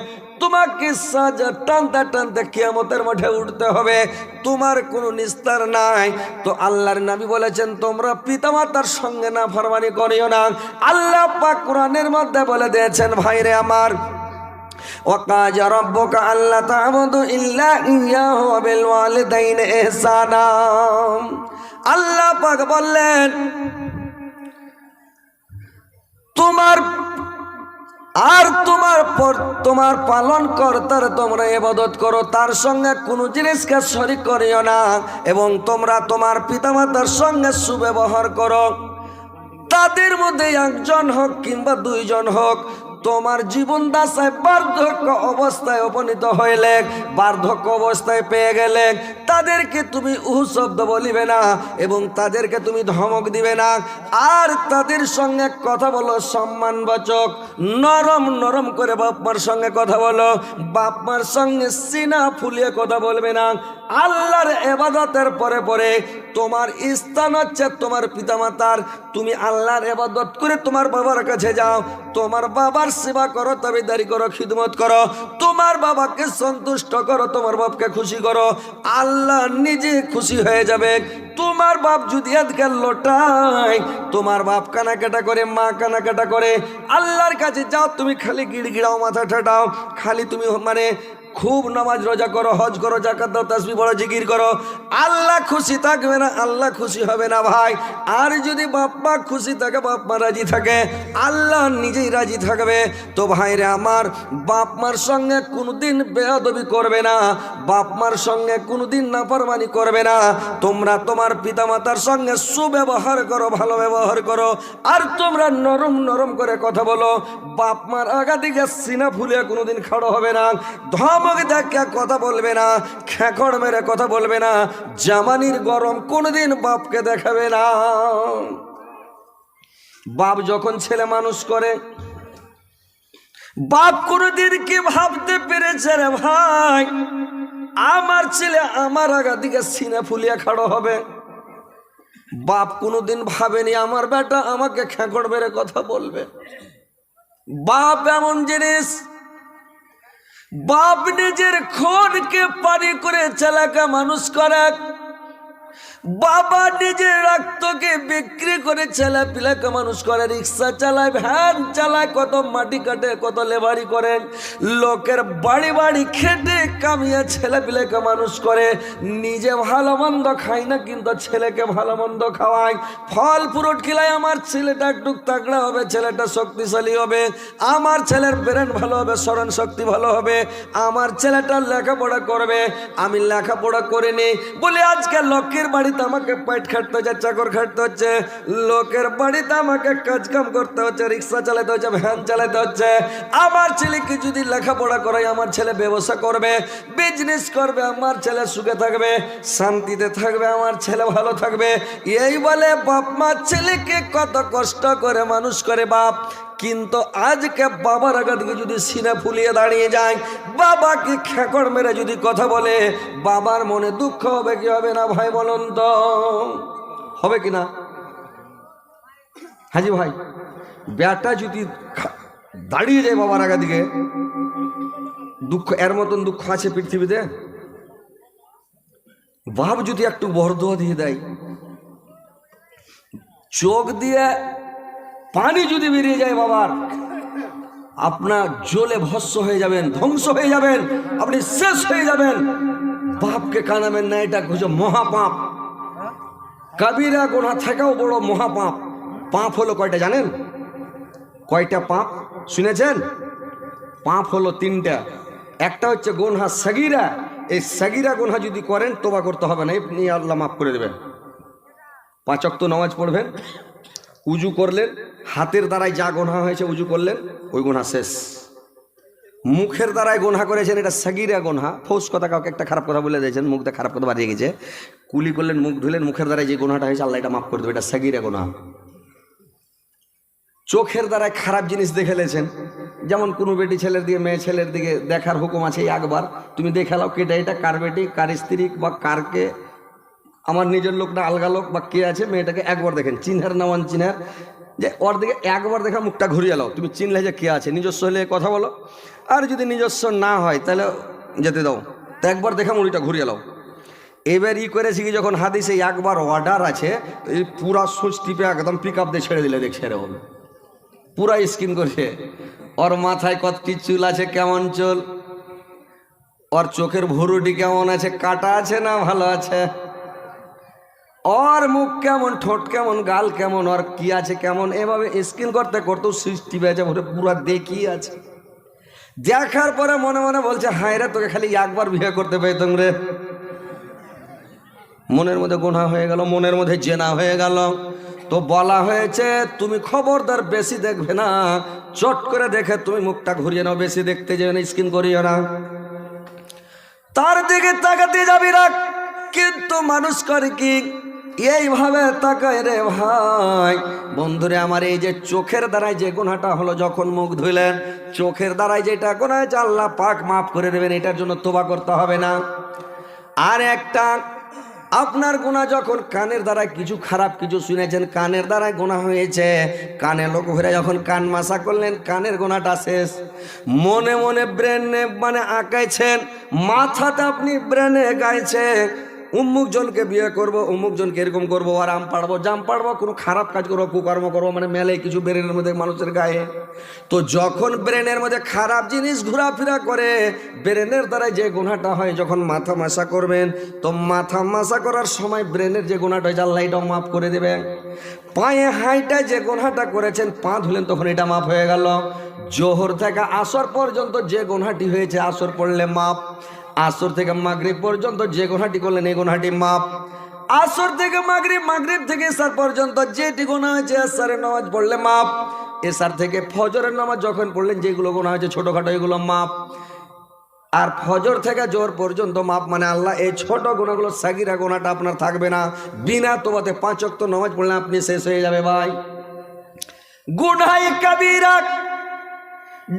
তোমাকে সাজা টানতে টানতে কিয়ামতের মাঠে উঠতে হবে, তোমার কোনো নিস্তার নাই। তো আল্লাহর নবী বলেছেন, তোমরা পিতামাতার সঙ্গে নাফরমানি করিও না। আল্লাহ পাক কোরআনের মধ্যে বলে দিয়েছেন, ভাইরে আমার, ওয়াকাজা রাব্বুকা আল্লা তা'বুদু ইল্লা ইয়্যাহু ওয়া বিল ওয়ালিদাইনি ইহসানা। আল্লাহ পাক বললেন, তোমার পালন কর্তার তোমরা ইবাদত করো, তার সঙ্গে কোনো জিনিসকে শরীক করিও না, এবং তোমরা তোমার পিতামাতার সঙ্গে সুব্যবহার করো। তাদের মধ্যে একজন হোক কিংবা দুইজন হোক, তোমার জীবন দশায় বার্ধক্য অবস্থায় উপনীত হইলে, বার্ধক্য অবস্থায় পেয়ে গেলে, তাদেরকে তুমি শব্দ বলিবে না এবং তাদেরকে তুমি ধমক দিবে না। আর তাদের সঙ্গে কথা বলো সম্মানবাচক, নরম নরম করে বাপ মার সঙ্গে কথা বলো। বাপ মার সঙ্গে সিনা ফুলিয়ে কথা বলবে না। আল্লাহর ইবাদতের পরে পরে তোমার স্থান হচ্ছে তোমার পিতামাতার। তুমি আল্লাহর ইবাদত করে তোমার বাবার কাছে যাও, তোমার বাবার সেবা করো, তাবেদারি করো, খিদমত করো, তোমার বাবাকে সন্তুষ্ট করো, তোমার বাপকে খুশি করো, আল্লাহ নিজে খুশি হয়ে যাবে। তোমার বাপ যদি আজকাল লোটায়, তোমার বাপ কানাকাটা করে, মা কানাকাটা করে, আল্লাহর কাছে যাও, তুমি খালি গিড়গিড়াও, মাথা ঠাটাও, খালি তুমি খুব নামাজ রোজা করো, হজ করো, জাকাত দাও, তাসবিহ পড়ো, জিকির করো, আল্লাহ খুশি থাকবে না? আল্লাহ খুশি হবে না ভাই। আর যদি বাপ মা খুশি থাকে, বাপ মা রাজি থাকে, আল্লাহ নিজেই রাজি থাকবে। তো ভাইরে আমার, বাপ মার সঙ্গে কোনোদিন বেয়াদবি করবে না, বাপ মার সঙ্গে কোনোদিন নাফরমানি করবে না। তোমরা তোমার পিতামাতার সঙ্গে সুব্যবহার করো, ভালো ব্যবহার করো, আর তোমরা নরম নরম করে কথা বলো। বাপ মার আগাদিকে সিনা ফুলিয়ে কোনোদিন খাড়ো হবে না, ধমক দেখে কথা বলবে না, খেকড় মেরে কথা বলবে না, জামানির গরম কোনোদিন বাপকে দেখাবে না। বাপ যখন ছেলে মানুষ করে, বাপ কোনোদিন কি ভাবতে পেরেছে রে ভাই আমার ছেলে আমার আগাদিকে সিনা ফুলিয়ে খাড়ো হবে? বাপ কোনোদিন ভাবেনি আমার বেটা আমাকে খেকড় মেরে কথা বলবে। বাপ এমন জিনিস, বাপ নিজের খুনকে পানি করে ছেলেকে মানুষ করে, বাবা নিজের রক্তকে বিক্রি করে ছেলে পিলাকে মানুষ করে, রিক্সা চালায়, ভ্যান চালায়, কত মাটি কাটে, কত লেবারি করে, লোকের বাড়ি বাড়ি খেটে কামিয়ে ছেলে পিলাকে মানুষ করে। নিজে ভালো মন্দ খায় না, কিন্তু ছেলেকে ভালো মন্দ খাওয়ায়, ফল ফ্রুট খিলায়। আমার ছেলেটা একটু তাগড়া হবে, ছেলেটা শক্তিশালী হবে, আমার ছেলের ব্রেন ভালো হবে, স্মরণ শক্তি ভালো হবে, আমার ছেলেটা লেখাপড়া করবে। আমি লেখাপড়া করিনি বলে আজকে লোকের বাড়িতে আমাকে পেট খাটতে হচ্ছে, চাকর খাটতে হচ্ছে, লোকের বাড়িতে আমাকে কাজ কাম করতে হচ্ছে, রিক্সা চালাতে হচ্ছে, ভ্যান চালাতে হচ্ছে। আমার ছেলেকে যদি লেখাপড়া করাই, আমার ছেলে ব্যবসা করবে, বিজনেস করবে, আমার ছেলে সুখে থাকবে, শান্তিতে থাকবে, আমার ছেলে ভালো থাকবে। এই বলে বাপ মা ছেলেকে কত কষ্ট করে মানুষ করে বাপ। কিন্তু আজকে বাবার আগাদিকে যদি সিনা ফুলিয়ে দাঁড়িয়ে যায়, বাবাকে খেকড় মেরে যদি কথা বলে, বাবার মনে দুঃখ হবে কি হবে না ভাই বলুন তো? হবে কি না? হাজি ভাই, বেটা যদি দাঁড়িয়ে যায় বাবার আগাদিকে, দুঃখ এর মতন দুঃখ আছে পৃথিবীতে? বাপ যদি একটু বরদোয়া দিয়ে দেয়, চোখ দিয়ে পানি যদি বেরিয়ে যায় বাবার, আপনার জ্বলে ভস্ম হয়ে যাবেন, ধ্বংস হয়ে যাবেন, আপনি শেষ হয়ে যাবেন। বাপকে কানাবেন না, এটা হচ্ছে মহাপাপ। কবিরা গুনাহ থেকেও বড় মহাপাপ। পাপ হলো কয়টা জানেন? কয়টা পাপ শুনেছেন? পাপ হলো তিনটা। একটা হচ্ছে গুনাহ সগীরা। এই সগীরা গুনাহ যদি করেন তওবা করতে হবে না, আপনি আল্লাহ মাফ করে দেবেন। 5 ওয়াক্ত নামাজ পড়বেন, উজু করলেন, হাতের দ্বারাই যা গোনা হয়েছে উজু করলেন, ওই গোনা শেষ। মুখের দ্বারাই গোনা করেছেন, এটা সগীরা গোনা। ফৌস কথা, কাউকে একটা খারাপ কথা বলে দিয়েছেন, মুখটা খারাপ কথা বাড়িয়ে গেছে, কুলি করলেন, মুখ ধুলেন, মুখের দ্বারাই যে গোনাটা হয়েছে আল্লাহ এটা মাফ করে দেবে, এটা সগীরা গোনা। চোখের দ্বারাই খারাপ জিনিস দেখে লেছেন, যেমন কোনো বেটি ছেলের দিকে মেয়ে ছেলের দিকে দেখার হুকুম আছে, একবার তুমি দেখে নাও কেটা এটা কার বেটি, কার স্ত্রী বা কারকে, আমার নিজের লোক না আলগা লোক বা কে আছে, মেয়েটাকে একবার দেখেন, চিনহার না ওয়ান চিনহার, যে ওর দিকে একবার দেখা মুখটা ঘুরিয়ে নাও, তুমি চিনলে যে কে আছে। নিজস্ব হলে কথা বলো, আর যদি নিজস্ব না হয় তাহলে যেতে দাও, তো একবার দেখা মুড়িটা ঘুরিয়ে নাও। এবার করেছি কি, যখন হাদিসে একবার অর্ডার আছে, এই পুরা সুচ টিপে একদম পিক আপ দিয়ে ছেড়ে দিলে দেখ ছেড়ে হবে, পুরা স্কিন করছে। ওর মাথায় কতটি চুল আছে, কেমন চুল, ওর চোখের ভুরুটি কেমন আছে, কাটা আছে না ভালো আছে, ওর মুখ কেমন, ঠোঁট কেমন, গাল কেমন, ওর কি আছে কেমন, এভাবে স্কিন করতে করতেও সৃষ্টি বেজে ভরে পুরা দেখি আছে। দেখার পরে মনে মনে বলছে, হায় রে তোকে খালি একবার বিয়ে করতে পেতাম রে। মনের মধ্যে গুনাহ হয়ে গেল, মনের মধ্যে জেনা হয়ে গেল। তো বলা হয়েছে তুমি খবরদার বেশি দেখবে না, চট করে দেখে তুমি মুখটা ঘুরিয়ে নাও, বেশি দেখতে যাবে না, স্ক্রিন করিও না, তার দিকে তাকাতে যাবি না। কিন্তু মানুষ করে কি এইভাবে তাকায় রে ভাই। বন্ধুরে আমার, এই যে চোখের দ্বারাই যে গুনাহটা হলো, যখন মুখ ধুইলেন চোখের দ্বারাই যেটা গুনাহ হয়েছে আল্লাহ পাক মাফ করে দেবেন, এটার জন্য তওবা করতে হবে না। আর একটা আপনার গুনাহ যখন কানের দ্বারা কিছু খারাপ কিছু শুনেছেন, কানের দ্বারা গুনাহ হয়েছে, কানে লোক ঘুরে যখন কান মাসা করলেন, কানের গুনাহটা শেষ। মনে মনে ব্রেনে মানে আঁকাইছেন, মাথাতে আপনি ব্রেনে গাইছে অমুক জনকে বিয়ে করব, অমুক জনকে এরকম করবো, আরাম পাড়বো, জাম পাড়বো, কোনো খারাপ কাজ করবো, কুকর্ম করবো, মানে মেলে কিছু ব্রেনের মধ্যে মানুষের গায়ে। তো যখন ব্রেনের মধ্যে খারাপ জিনিস ঘোরাফেরা করে, ব্রেনের দ্বারা যে গুনাহটা হয়, যখন মাথা মাসা করবেন, তো মাথা মাসা করার সময় ব্রেনের যে গুনাহটা হয় আল্লাহ এটাও মাফ করে দেবেন। পায়ে হাইটায় যে গুনাহটা করেছেন, পা ধুলেন তখন এটা মাফ হয়ে গেল। জোহর থেকে আসর পর্যন্ত যে গুনাহটি হয়েছে, আসর পড়লে মাপ। আসর থেকে মাগরিব পর্যন্ত যে গুনাহটি করলেন, এই গুনাহটি মাপ। আসর থেকে মাগরিব, মাগরিব থেকে এশার পর্যন্ত যেটি গুনাহ হয়েছে, এশারের নামাজ পড়লে মাপ। এশার থেকে ফজরের নামাজ যখন পড়লেন, যেগুলো গুনাহ হয়েছে ছোটখাটো, এগুলো মাপ। আর ফজর থেকে জোহর পর্যন্ত মাপ, মানে আল্লাহ এই ছোট গুনাহগুলো, সাগিরা গুনাহটা আপনার থাকবে না। বিনা তওবাতে 5 ওয়াক্ত নামাজ পড়লে আপনি শেষ হয়ে যাবে ভাই। গুনাহ কাবীরা,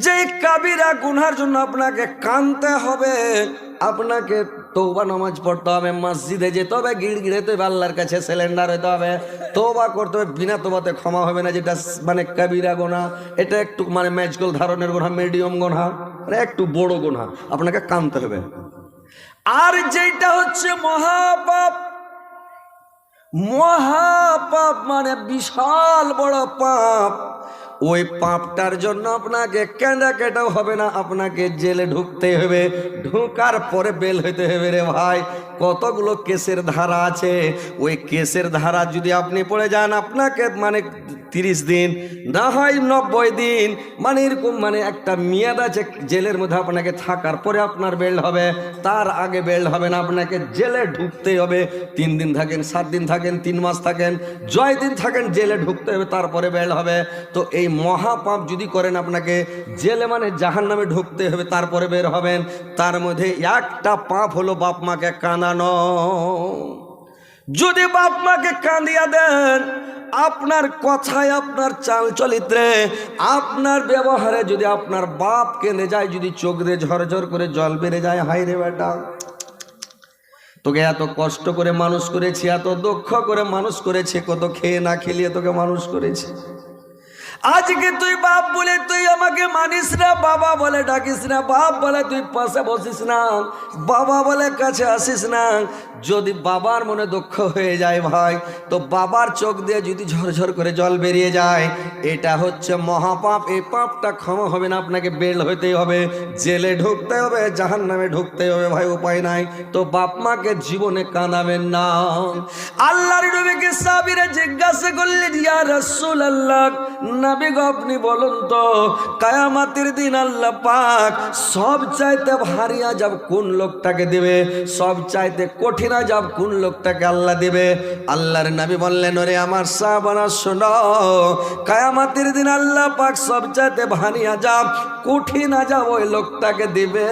যে কাবিরা গুনার জন্য আপনাকে কানতে হবে, আপনাকে তওবা নামাজ পড়তে হবে, মসজিদে যেতে হবে, গিড়গিড়ে তো আল্লাহর কাছে সিলিন্ডার হতে হবে, তওবা করতে হবে। বিনা তওবাতে ক্ষমা হবে না। যেটা মানে কাবিরা গুনাহ, এটা একটু মানে ম্যাজগোল ধরনের গুনাহ, মিডিয়াম গুনাহ, মানে একটু বড় গুনাহ, আপনাকে কানতে হবে। আর যেটা হচ্ছে মহাপাপ, মহাপাপ মানে বিশাল বড় পাপ, ওই পাপটার জন্য আপনাকে কেঁদা কেটাও হবে না, আপনাকে জেলে ঢুকতে হবে। ঢোকার পরে বেল হইতে হবে রে ভাই। কতগুলো কেসের ধারা আছে, ওই কেসের ধারা যদি আপনি পড়ে যান, আপনাকে মানে 30 দিন না হয় 90 দিন, মানে এরকম মানে একটা মেয়াদ আছে জেলের মধ্যে আপনাকে থাকার পরে আপনার বেল হবে, তার আগে বেল হবে না। আপনাকে জেলে ঢুকতেই হবে। 3 দিন থাকেন, 7 দিন থাকেন, 3 মাস থাকেন, জয় দিন থাকেন, জেলে ঢুকতে হবে, তারপরে বেল হবে। তো এই মহাপাপ যদি করেন, আপনাকে জেলে মানে জাহান্নামে ঢুকতে হবে, তারপরে বের হবেন। তার মধ্যে একটা পাপ হলো বাপ মাকে কাঁদানো। যদি বাপ মাকে কাঁদিয়া দেন, আপনার কথায়, আপনার চাল চরিত্রে, আপনার ব্যবহারে যদি আপনার বাপ কেঁদে যায়, যদি চোখ দিয়ে ঝরঝর করে জল বেড়ে যায়, হায় রে বেটা, তোকে এত কষ্ট করে মানুষ করেছি, এত দুঃখ করে মানুষ করেছে, কত খেয়ে না খেলিয়ে তোকে মানুষ করেছে, আজকে তুই বাপ বলে তুই আমাকে মানিস না, বাবা বলে ডাকিস না, বাপ বলে তুই পাশে বসিস না, বাবা বলে কাছে আসিস না। যদি বাবার মনে দুঃখ হয়ে যায় ভাই, তো বাবার চোখ দিয়ে যদি ঝরঝর করে জল বেরিয়ে যায়, এটা হচ্ছে মহাপাপ। এই পাপটা ক্ষমা হবে না, আপনাকে বেল হইতেই হবে, জেলে ঢুকতে হবে, জাহান্নামে ঢুকতে হবে ভাই, উপায় নাই। তো বাপ মাকে জীবনে কাঁদাবেন না। আল্লাহর নবীকে সাহাবীরা জিজ্ঞাসা করলেন, ইয়া রাসূলুল্লাহ, নবী গো আপনি বলুন তো, কিয়ামতের দিন আল্লাহ পাক সব চাইতে ভারী আযাব কোন লোকটাকে দেবে, সব চাইতে কঠিন আযাব কোন লোকটাকে আল্লাহ দেবে? আল্লাহর নবী বললেন, ওরে আমার সাহাবারা শোনো, কিয়ামতের দিন আল্লাহ পাক সব চাইতে ভারী আযাব, কঠিন আযাব ওই লোকটাকে দিবে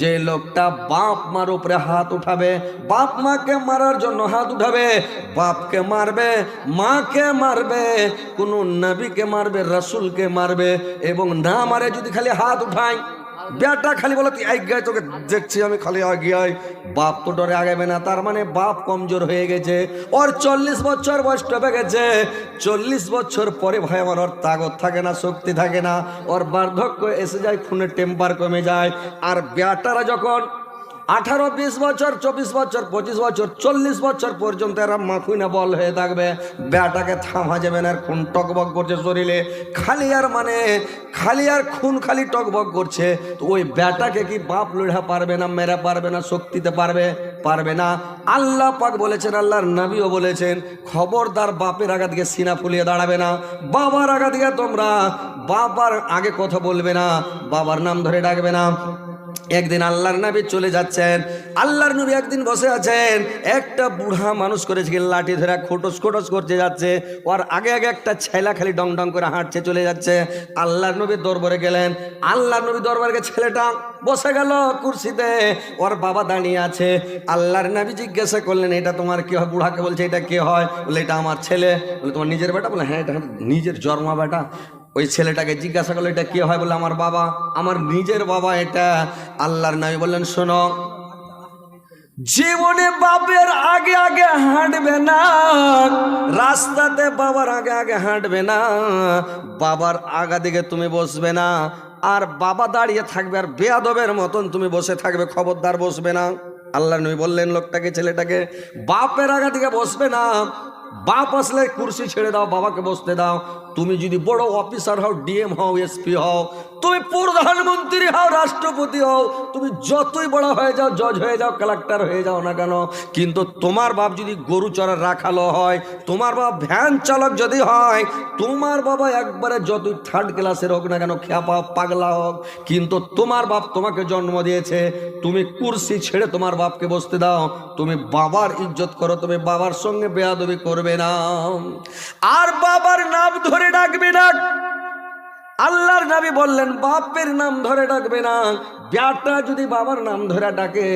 যে লোকটা বাপ মার উপরে হাত উঠাবে, বাপ মাকে মারার জন্য হাত উঠাবে, বাপকে মারবে, মাকে মারবে, কোন নবীকে মারবে, রাসূলকে মারবে, এবং না মারে যদি খালি হাত উঠায়, বেটা খালি বলে তুই আগে তোকে দেখছি আমি খালি আগে আয়, বাপ তো ডরে আগাবে না। তার মানে বাপ কমজোর হয়ে গেছে, ওর 40 বছর বয়স টপে গেছে। 40 বছর পরে ভাই আমার ওর তাগত থাকে না, শক্তি থাকে না, ওর বার্ধক্য এসে যায়, খুনের টেম্পার কমে যায়। আর বেটারা যখন 18, 20 বছর, 24 বছর, 25 বছর, 40 বছর পর্যন্ত এরা মাখুইনা বল হয়ে থাকবে, বেটাকে থামা যাবে না। খুন টকবক করছে শরীরে, খালি আর মানে খালি আর খুন খালি টকবক করছে। তো ওই বেটাকে কি বাপ লড়া পারবে না, মেরা পারবে না, শক্তিতে পারবে না। আল্লাহ পাক বলেছেন, আল্লাহর নবীও বলেছেন, খবরদার বাপের আগা দিকে সিনা ফুলিয়ে দাঁড়াবে না, বাবার আগা দিকে তোমরা বাবার আগে কথা বলবে না, বাবার নাম ধরে ডাকবে না। একদিন আল্লাহর নবী চলে যাচ্ছেন, আল্লাহর নবী একদিন বসে আছেন, একটা বুড়া মানুষ করেছে লাঠি ধরে খোটস খোটস করতে যাচ্ছে, ওর আগে আগে একটা ছেলা খালি ডং ডং করে হাঁটছে চলে যাচ্ছে। আল্লাহর নবীর দরবারে গেলেন, আল্লাহর নবী দরবারে ছেলেটা বসে গেল কুরসিতে, ওর বাবা দাঁড়িয়ে আছে। আল্লাহর নবী জিজ্ঞাসা করলেন, এটা তোমার কি হয়? বুড়াকে বলছে, এটা কে হয়? বলে, এটা আমার ছেলে। বলে, তোমার নিজের বেটা? বলে, হ্যাঁ, এটা নিজের জন্মা বেটা। ওই ছেলেটাকে জিজ্ঞাসা করলো, এটা কে হয়? বলে, আমার বাবা, আমার নিজের বাবা এটা। আল্লাহর নবী বললেন, শোনো, জীবনে বাপের আগে আগে হাঁটবে না, রাস্তাতে বাবার আগে আগে হাঁটবে না, বাবার আগা দিকে তুমি বসবে না, আর বাবা দাঁড়িয়ে থাকবে আর বেয়াদবের মতন তুমি বসে থাকবে, খবরদার বসবে না। আল্লাহর নবী বললেন লোকটাকে, ছেলেটাকে, বাপের আগা দিকে বসবে না, বাপ আসলে কুরসি ছেড়ে দাও, বাবাকে বসতে দাও। তুমি যদি বড় অফিসার হও, ডিএম হও, এসপি হও, তুমি প্রধানমন্ত্রী হও, রাষ্ট্রপতি হও, তুমি যতই বড় হয়ে যাও, জজ হয়ে যাও, কালেক্টর হয়ে যাও না কেন, কিন্তু তোমার বাপ যদি গরু চড়ার রাখালো হয়, তোমার বাপ ভ্যান চালক যদি হয়, তোমার বাবা একবারে যতই থার্ড ক্লাসের হোক না কেন, খ্যাপা পাগলা হোক, কিন্তু তোমার বাপ তোমাকে জন্ম দিয়েছে, তুমি কুরসি ছেড়ে তোমার বাপকে বসতে দাও, তুমি বাবার ইজ্জত করো, তুমি বাবার সঙ্গে বেয়াদবি করবে না, আর বাবার নাম ধরে ডাকবে না। আল্লাহর নবী বললেন, বাপের নাম ধরে ডাকবে না। বেটা যদি বাবার নাম ধরে ডাকে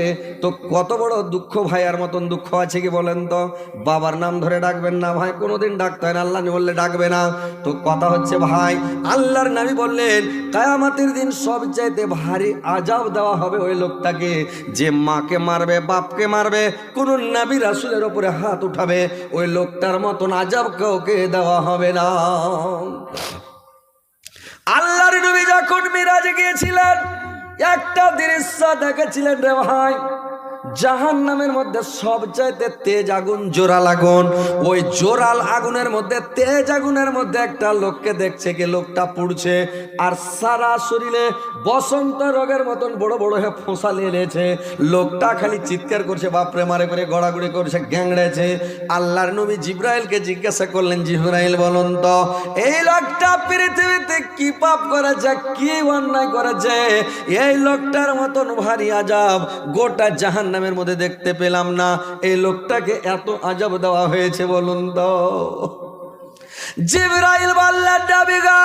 তো কত বড় দুঃখ, ভাইয়ার মতন দুঃখ আছে কি বলেন তো? বাবার নাম ধরে ডাকবেন না ভাই, কোনোদিন ডাকতে হয় না, আল্লাহ বললে ডাকবে না। তো কথা হচ্ছে ভাই, আল্লাহর নবী বললেন, কিয়ামতের দিন সবচাইতে ভারী আযাব দেওয়া হবে ওই লোকটাকে যে মাকে মারবে, বাপকে মারবে, কোন নবী রাসূলের উপরে হাত উঠাবে, ওই লোকটার মতন আযাব কাউকে দেওয়া হবে না। আল্লাহর নবী যখন মিরাজে গিয়েছিলেন, একটা দৃশ্য দেখেছিলেন রে ভাই, জাহান্নামের মধ্যে সবচাইতে তেজ আগুন, জোরাল আগুন, ওই জোরাল আগুনের মধ্যে, তেজ আগুনের মধ্যে একটা লোককে দেখছে, কি লোকটা পুড়ছে, আর সারা শরীরে বসন্ত রোগের মতন বড় বড় হয়ে ফোঁসা নিয়েছে, লোকটা খালি চিৎকার করছে, বাপরে মারে করে গড়াগড়ি করছে, গ্যাংড়েছে। আল্লাহর নবী জিব্রাইলকে জিজ্ঞাসা করলেন, জিব্রাইল বলুন তো, এই লোকটা পৃথিবীতে কি পাপ করেছে, কি অন্যায় করেছে, এই লোকটার মতন ভারী আযাব গোটা জাহান্নামের মধ্যে দেখতে পেলাম না, এই লোকটাকে এত আযাব দেওয়া হয়েছে বলুন তো? জিবরাইল বললেন, নবী গো,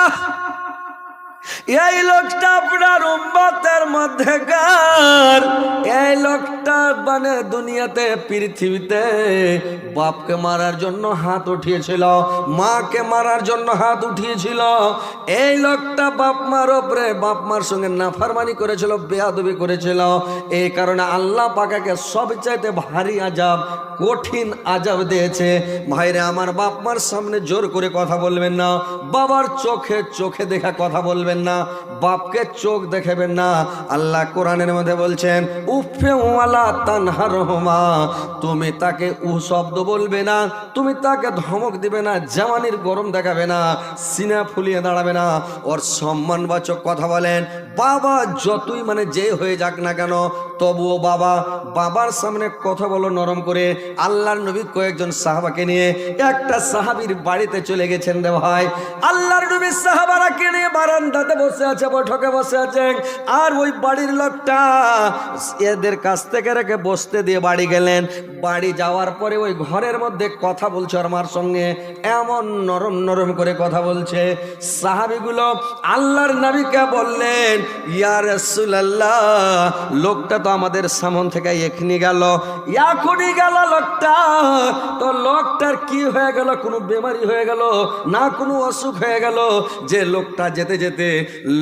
এই লোকটা আপনার উম্মতের মধ্যেকার, এই লোকটা মানে দুনিয়াতে পৃথিবীতে বাপকে মারার জন্য হাত উঠিয়েছিল, মাকে মারার জন্য হাত উঠিয়েছিল, এই লোকটা বাপ মার ওপরে, বাপ মার সঙ্গে নাফরমানি করেছিল, বেয়াদবি করেছিল, এই কারণে আল্লাহ পাককে সবচাইতে ভারী আযাব, কঠিন আযাব দিয়েছে। ভাইরে আমার, বাপ মার সামনে জোর করে কথা বলবেন না, বাবার চোখে চোখে দেখা কথা বলবেন না, বাপকে চোখ দেখাবেন না। আল্লাহ কোরআনের মধ্যে বলছেন, উফে ওয়ালা তানহারহুমা, তুমি তাকে উ শব্দ বলবে না, তুমি তাকে ধমক দিবে না, জামানির গরম দেখাবে না, সিনা ফুলিয়ে দাঁড়াবে না, ওর সম্মানবাচক কথা বলেন। বাবা যতই মানে যে হয়ে যাক না কেন, তবুও বাবার সামনে কথা বলো নরম করে। আল্লাহর নবী কয়েকজন সাহাবাকে নিয়ে একটা সাহাবীর বাড়িতে চলে গেছেন রে ভাই। আল্লাহর নবী সাহাবারাকে নিয়ে বারান্দাতে বসে আছে, বৈঠকে বসে আছেন, আর ওই বাড়ির লোকটা এদের কাছ থেকে রেখে বসতে দিয়ে বাড়ি গেলেন। বাড়ি যাওয়ার পরে ওই ঘরের মধ্যে কথা বলছে আমার সঙ্গে, এমন নরম নরম করে কথা বলছে। সাহাবীগুলো আল্লাহর নবীকে বললেন, ইয়া রাসূলুল্লাহ, লোকটা তো আমাদের সামন থেকে এখনই গেল, এখনই গেল লোকটা, তো লোকটার কি হয়ে গেল? কোনো বেমারি হয়ে গেল না কোনো অসুখ হয়ে গেল যে লোকটা যেতে যেতে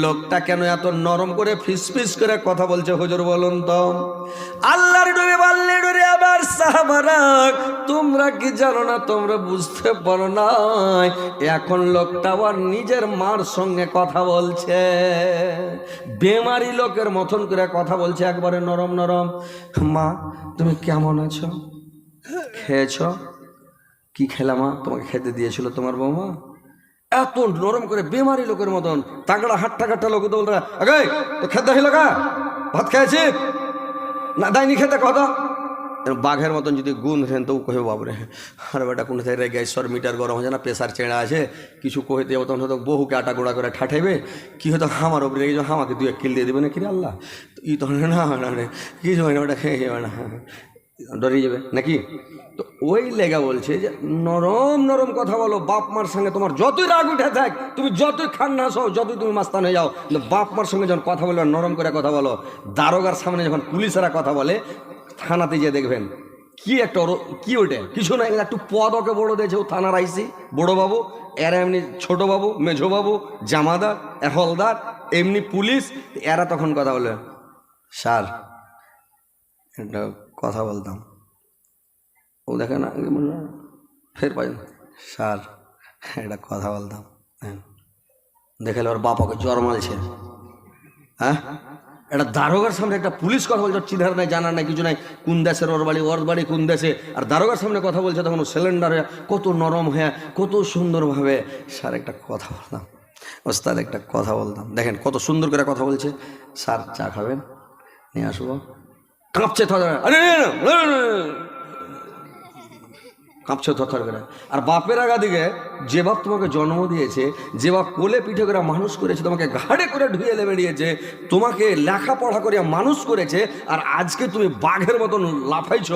লোকটা কেন এত নরম করে ফিসফিস করে কথা বলছে? হুজুর বলুন তো। আল্লাহর নবী বললেন, রে আমার সাহাবারা, তোমরা কি জানো না, তোমরা বুঝতে পারো না, এখন লোকটা আবার নিজের মার সঙ্গে কথা বলছে, বেমারি লোকের মতন করে কথা বলছে, একবারে নরম নরম। মা, তুমি কেমন আছো? খেয়েছ? কি খেলা মা? তোমাকে খেতে দিয়েছিল তোমার বৌমা? এত নরম করে বেমারি লোকের মতন, তাগড়া হাট্টা কাট্টা লোক তো বলতে, আগে তো খেতে হইল গা, ভাত খেয়েছি না, দায়নি খেতে, কথা বাঘের মতন যদি গুণ হেন তো কহে বাবরে আর বেটা কোনো থেকে গ্যাসর মিটার গরম হয়ে না, প্রেশার চেড়া আছে, কিছু কহিতে তখন হয়তো বহুকে আটা গোড়া করে ঠাঠাইবে, কী হয়তো আমার ওপরে রেগে আমাকে 2-1 কিল দিয়ে দেবে না কিরে আল্লাহ, ই তখন না কিছু হয় না, ওটা খেয়ে যাবে না, ডরিয়ে যাবে নাকি। তো ওই লেগা বলছে যে নরম নরম কথা বলো, বাপ মার সঙ্গে তোমার যতই রাগ উঠে থাক, তুমি যতই খান্না হও, যতই তুমি মাস্তান হয়ে যাও, কিন্তু বাপ মার সঙ্গে যখন কথা বলো নরম করে কথা বলো। দারোগার সামনে যখন পুলিশেরা কথা বলে, থানাতে গিয়ে দেখবেন কি একটা কি ওইটা কিছু না, একটু পদ ওকে বড় দিয়েছে, ও থানার আইসি বড় বাবু, এরা এমনি ছোট বাবু, মেঝো বাবু, জামাদার, হলদার, এমনি পুলিশ, এরা তখন কথা বলে, স্যার একটা কথা বলতাম, ও দেখে না ফের পাই, স্যার একটা কথা বলতাম, হ্যাঁ দেখে ওর বাপাকে জ্বর মালছে। হ্যাঁ, একটা দারোগার সামনে একটা পুলিশ কথা বলছে, চিনার নাই জানার নাই কিছু নাই, কোন দেশের ওর বাড়ি কোন দেশে, আর দারোগার সামনে কথা বলছে, তখন ও সিলিন্ডার হয়ে কত নরম হয়ে কত সুন্দরভাবে, স্যার একটা কথা বলতাম, ওস্তাদ একটা কথা বলতাম, দেখেন কত সুন্দর করে কথা বলছে, স্যার চা খাবেন নিয়ে আসবো, কাঁপছে কাঁপছে থরথর করে। আর বাপের আগা দিকে যে বাপ তোমাকে জন্ম দিয়েছে, যে বাপ কোলে পিঠে করে মানুষ করেছে, তোমাকে ঘাড়ে করে ঢুয়ে বেরিয়েছে, তোমাকে লেখাপড়া করে মানুষ করেছে, আর আজকে তুমি বাঘের মতন লাফাইছ,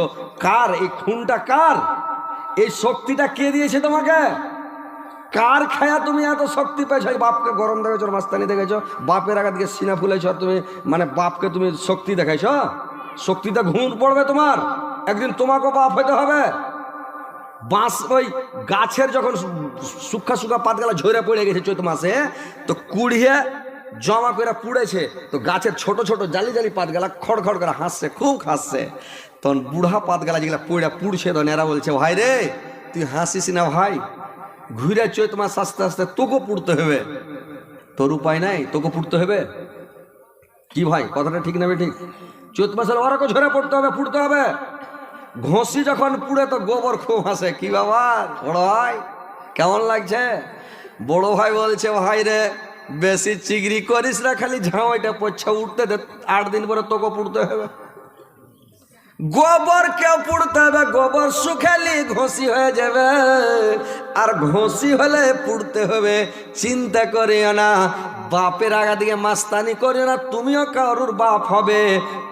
কার এই খুনটা, কার এই শক্তিটা কে দিয়েছে তোমাকে? কার খায়া তুমি এত শক্তি পেয়েছ? বাপকে গরম দেখেছ, মাস্তানি দেখেছ, বাপের আগা দিকে সিনা ফুলেছ, তুমি মানে বাপকে তুমি শক্তি দেখাইছ, শক্তিটা ঘুম পড়বে তোমার, একদিন তোমাকেও বাপ হইতে হবে। বাঁশ ওই গাছের যখন শুকা শুকা পাতগুলা ঝরে পড়ে গেছে চৈত মাসে, তো কুড়িয়ে জমা করে পুড়েছে, তো গাছের ছোট ছোট জালি জালি পাতগুলা খড়খড় করে হাসছে, খুব হাসছে, তখন বুড়া পাতগুলা যেগুলা পুড়ছে, তখন এরা বলছে, ভাই রে তুই হাসিস না ভাই, ঘুরে চৈত মাস আস্তে আস্তে তোকে পুড়তে হবে, তোর উপায় নাই, তোকে পুড়তে হবে। কি ভাই কথাটা ঠিক না? ঠিক, চৈত মাসের ওরাকে ঝরে পড়তে হবে, পুড়তে হবে। ঘষি যখন পুড়ে তো গোবর খুব হাসে। কি বাবা বড় ভাই কেমন লাগছে? বড় ভাই বলছে, ভাই রে বেশি চিগড়ি করিস না, খালি ঝাঁওয়াইটা পচ্ছা উঠতে দে, 8 দিন পরে তোকে পুড়তে হবে। গোবর কেউ পুড়তে হবে, গোবর শুকালি ঘষি হয়ে যাবে, আর ঘষি হলে পুড়তে হবে। চিন্তা করিও না, বাপের আগা দিকে মাস্তানি করিও না, তুমিও কারুর বাপ হবে,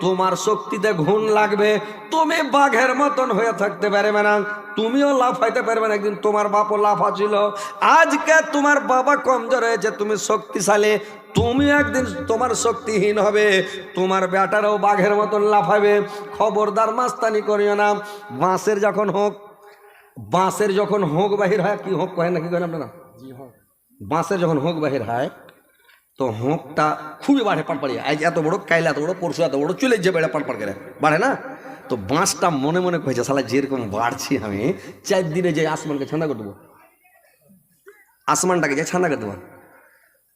তোমার শক্তিতে ঘুণ লাগবে, তুমি বাঘের মতন হয়ে থাকতে পারবে না, তুমিও লাফাইতে পারবে না, একদিন তোমার বাপও লাফা ছিল। আজকে তোমার বাবা কমজোর হয়েছে, তুমি শক্তিশালী, তুমি একদিন তোমার শক্তিহীন হবে, তোমার বেটারাও বাঘের মতন লাফাবে। খবরদার মাস্তানি করিও না। বাঁশের যখন হোক বাহির হয়, কি হোক কহেন না, কি কহেন আপনারা? বাঁশের যখন হোক বাহির হয়, তো হোঁকটা খুবই বাড়ে, পাড়পাড়িয়ে, আজ এত বড়, কাইলে এত বড়, পরশু এত বড়, চলে যে বেড়ে পাড়পাড় করে বাড়ে না। তো বাঁশটা মনে মনে কয়েছে, শালা যেরকম বাড়ছি আমি, 4 দিনে যে আসমানকে ছান্দা করে দেবো, আসমানটাকে যে ছান্দা করে দেবো।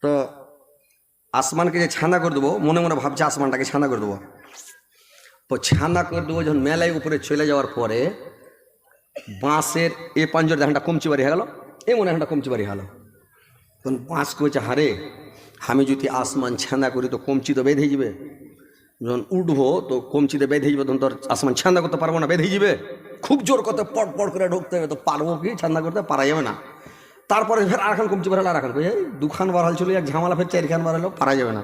তো আসমানকে যে ছান্দা করে দেবো, মনে মনে ভাবছে আসমানটাকে ছান্দা করে দেবো। তো ছান্দা করে দেবো যখন মেলায় উপরে চলে যাওয়ার পরে, বাঁশের এ পাঞ্জর দেখানটা কমচি বাড়ি হয়ে গেল, এ মনে একটা কমচি বাড়ি হলো, তখন বাঁশ করেছে, হারে আমি যদি আসমান ছান্দা করি তো কমচি তো বেঁধে যাবে, যখন উঠবো তো কমচিতে বেঁধে যাবে, তখন তোর আসমান ছান্দা করতে পারবো না, বেঁধে যাবে, খুব জোর করতে পট পট করে ঢুকতে হবে, তো পারবো কি ছান্দা করতে? পারা যাবে না। তারপরে ফের আর এখন কমচি বাড়ালো, আর এখন এই 2 খান বাড়াল চলে, এক ঝামেলা, ফের 4 খান বাড়ালো, পারা যাবে না।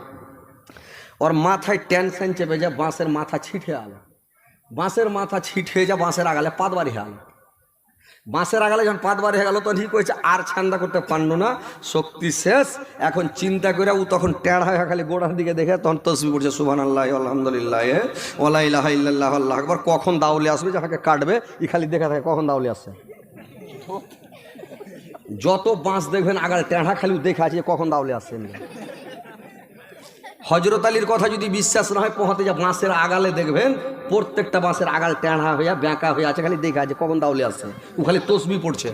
ওর মাথায় টেনশন চেপে যায়, বাঁশের মাথা ছিটে আলো, বাঁশের মাথা ছিটে যা, বাঁশের আগালে পাত বাড়ি আলো, বাঁশের আগালে যখন পাত বাড়ি হয়ে গেল, তখন ঠিক হয়েছে, আর ছান্দা করতে পারলো না, শক্তি শেষ। এখন চিন্তা করে ও তখন টেড়া হয়ে খালি গোড়ার দিকে দেখে তখন তসবিহ পড়ছে, সুবহানাল্লাহ আলহামদুলিল্লাহ ওয়ালা ইলাহা ইল্লাল্লাহ আল্লাহু আকবার। কখন দাউলি আসবে, যাকে কাটবে ই খালি দেখা থাকে কখন দাউলি আসছে। যত বাঁশ দেখবেন আগাল টেড়া, খালি দেখে আছে কখন দাউলি আসছে। হজরত আলীর কথা যদি বিশ্বাস না হয়, পোহাতে যা বাঁশের আগালে দেখবেন প্রত্যেকটা বাঁশের আগাল টেঁড়া হইয়া বেঁকা হয়ে আছে, খালি দেখা আছে কখন দাউলি আসছে, ও খালি তসবিহ পড়ছে।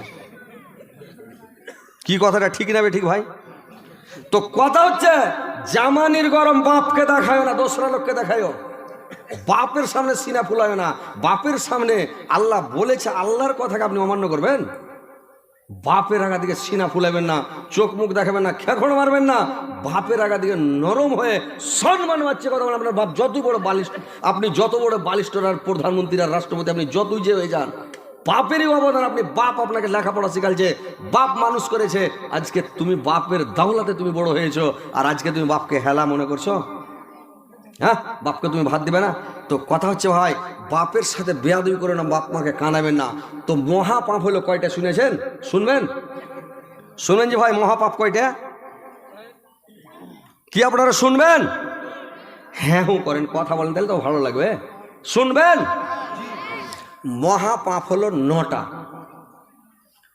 কি কথাটা ঠিক না? ঠিক ভাই। তো কথা হচ্ছে, জামানির গরম বাপকে দেখায় না, দোসরা লোককে দেখায়। বাপের সামনে সিনা ফুলায় না, বাপের সামনে আল্লাহ বলেছে, আল্লাহর কথাকে আপনি অমান্য করবেন? বাপের আগা দিকে সিনা ফুলাবেন না, চোখ মুখ দেখাবেন না, খেখড় মারবেন না। বাপের আগা দিকে নরম হয়ে সম্মান বাচ্চা কথা বলেন। আপনার বাপ যতই বড় বালিষ্ঠ, আপনি যত বড় বালিষ্ঠ আর প্রধানমন্ত্রী আর রাষ্ট্রপতি, আপনি যতই যে হয়ে যান, বাপেরই অবদান। আপনি বাপ আপনাকে লেখাপড়া শিখালছে, বাপ মানুষ করেছে। আজকে তুমি বাপের দাওলাতে তুমি বড় হয়েছো, আর আজকে তুমি বাপকে হেলা মনে করছো। হ্যাঁ, বাপকে তুমি ভাত দিবে না। তো কথা হচ্ছে ভাই, বাপের সাথে বেয়াদবি করে না, বাপ মাকে কানাবেন না। তো মহাপাপ হলো কয়টা শুনেছেন? শুনবেন যে ভাই মহাপাপ কয়টা, কি আপনারা শুনবেন? হ্যাঁ করেন, কথা বলেন, তাহলে তো ভালো লাগবে। শুনবেন, মহাপাপ হলো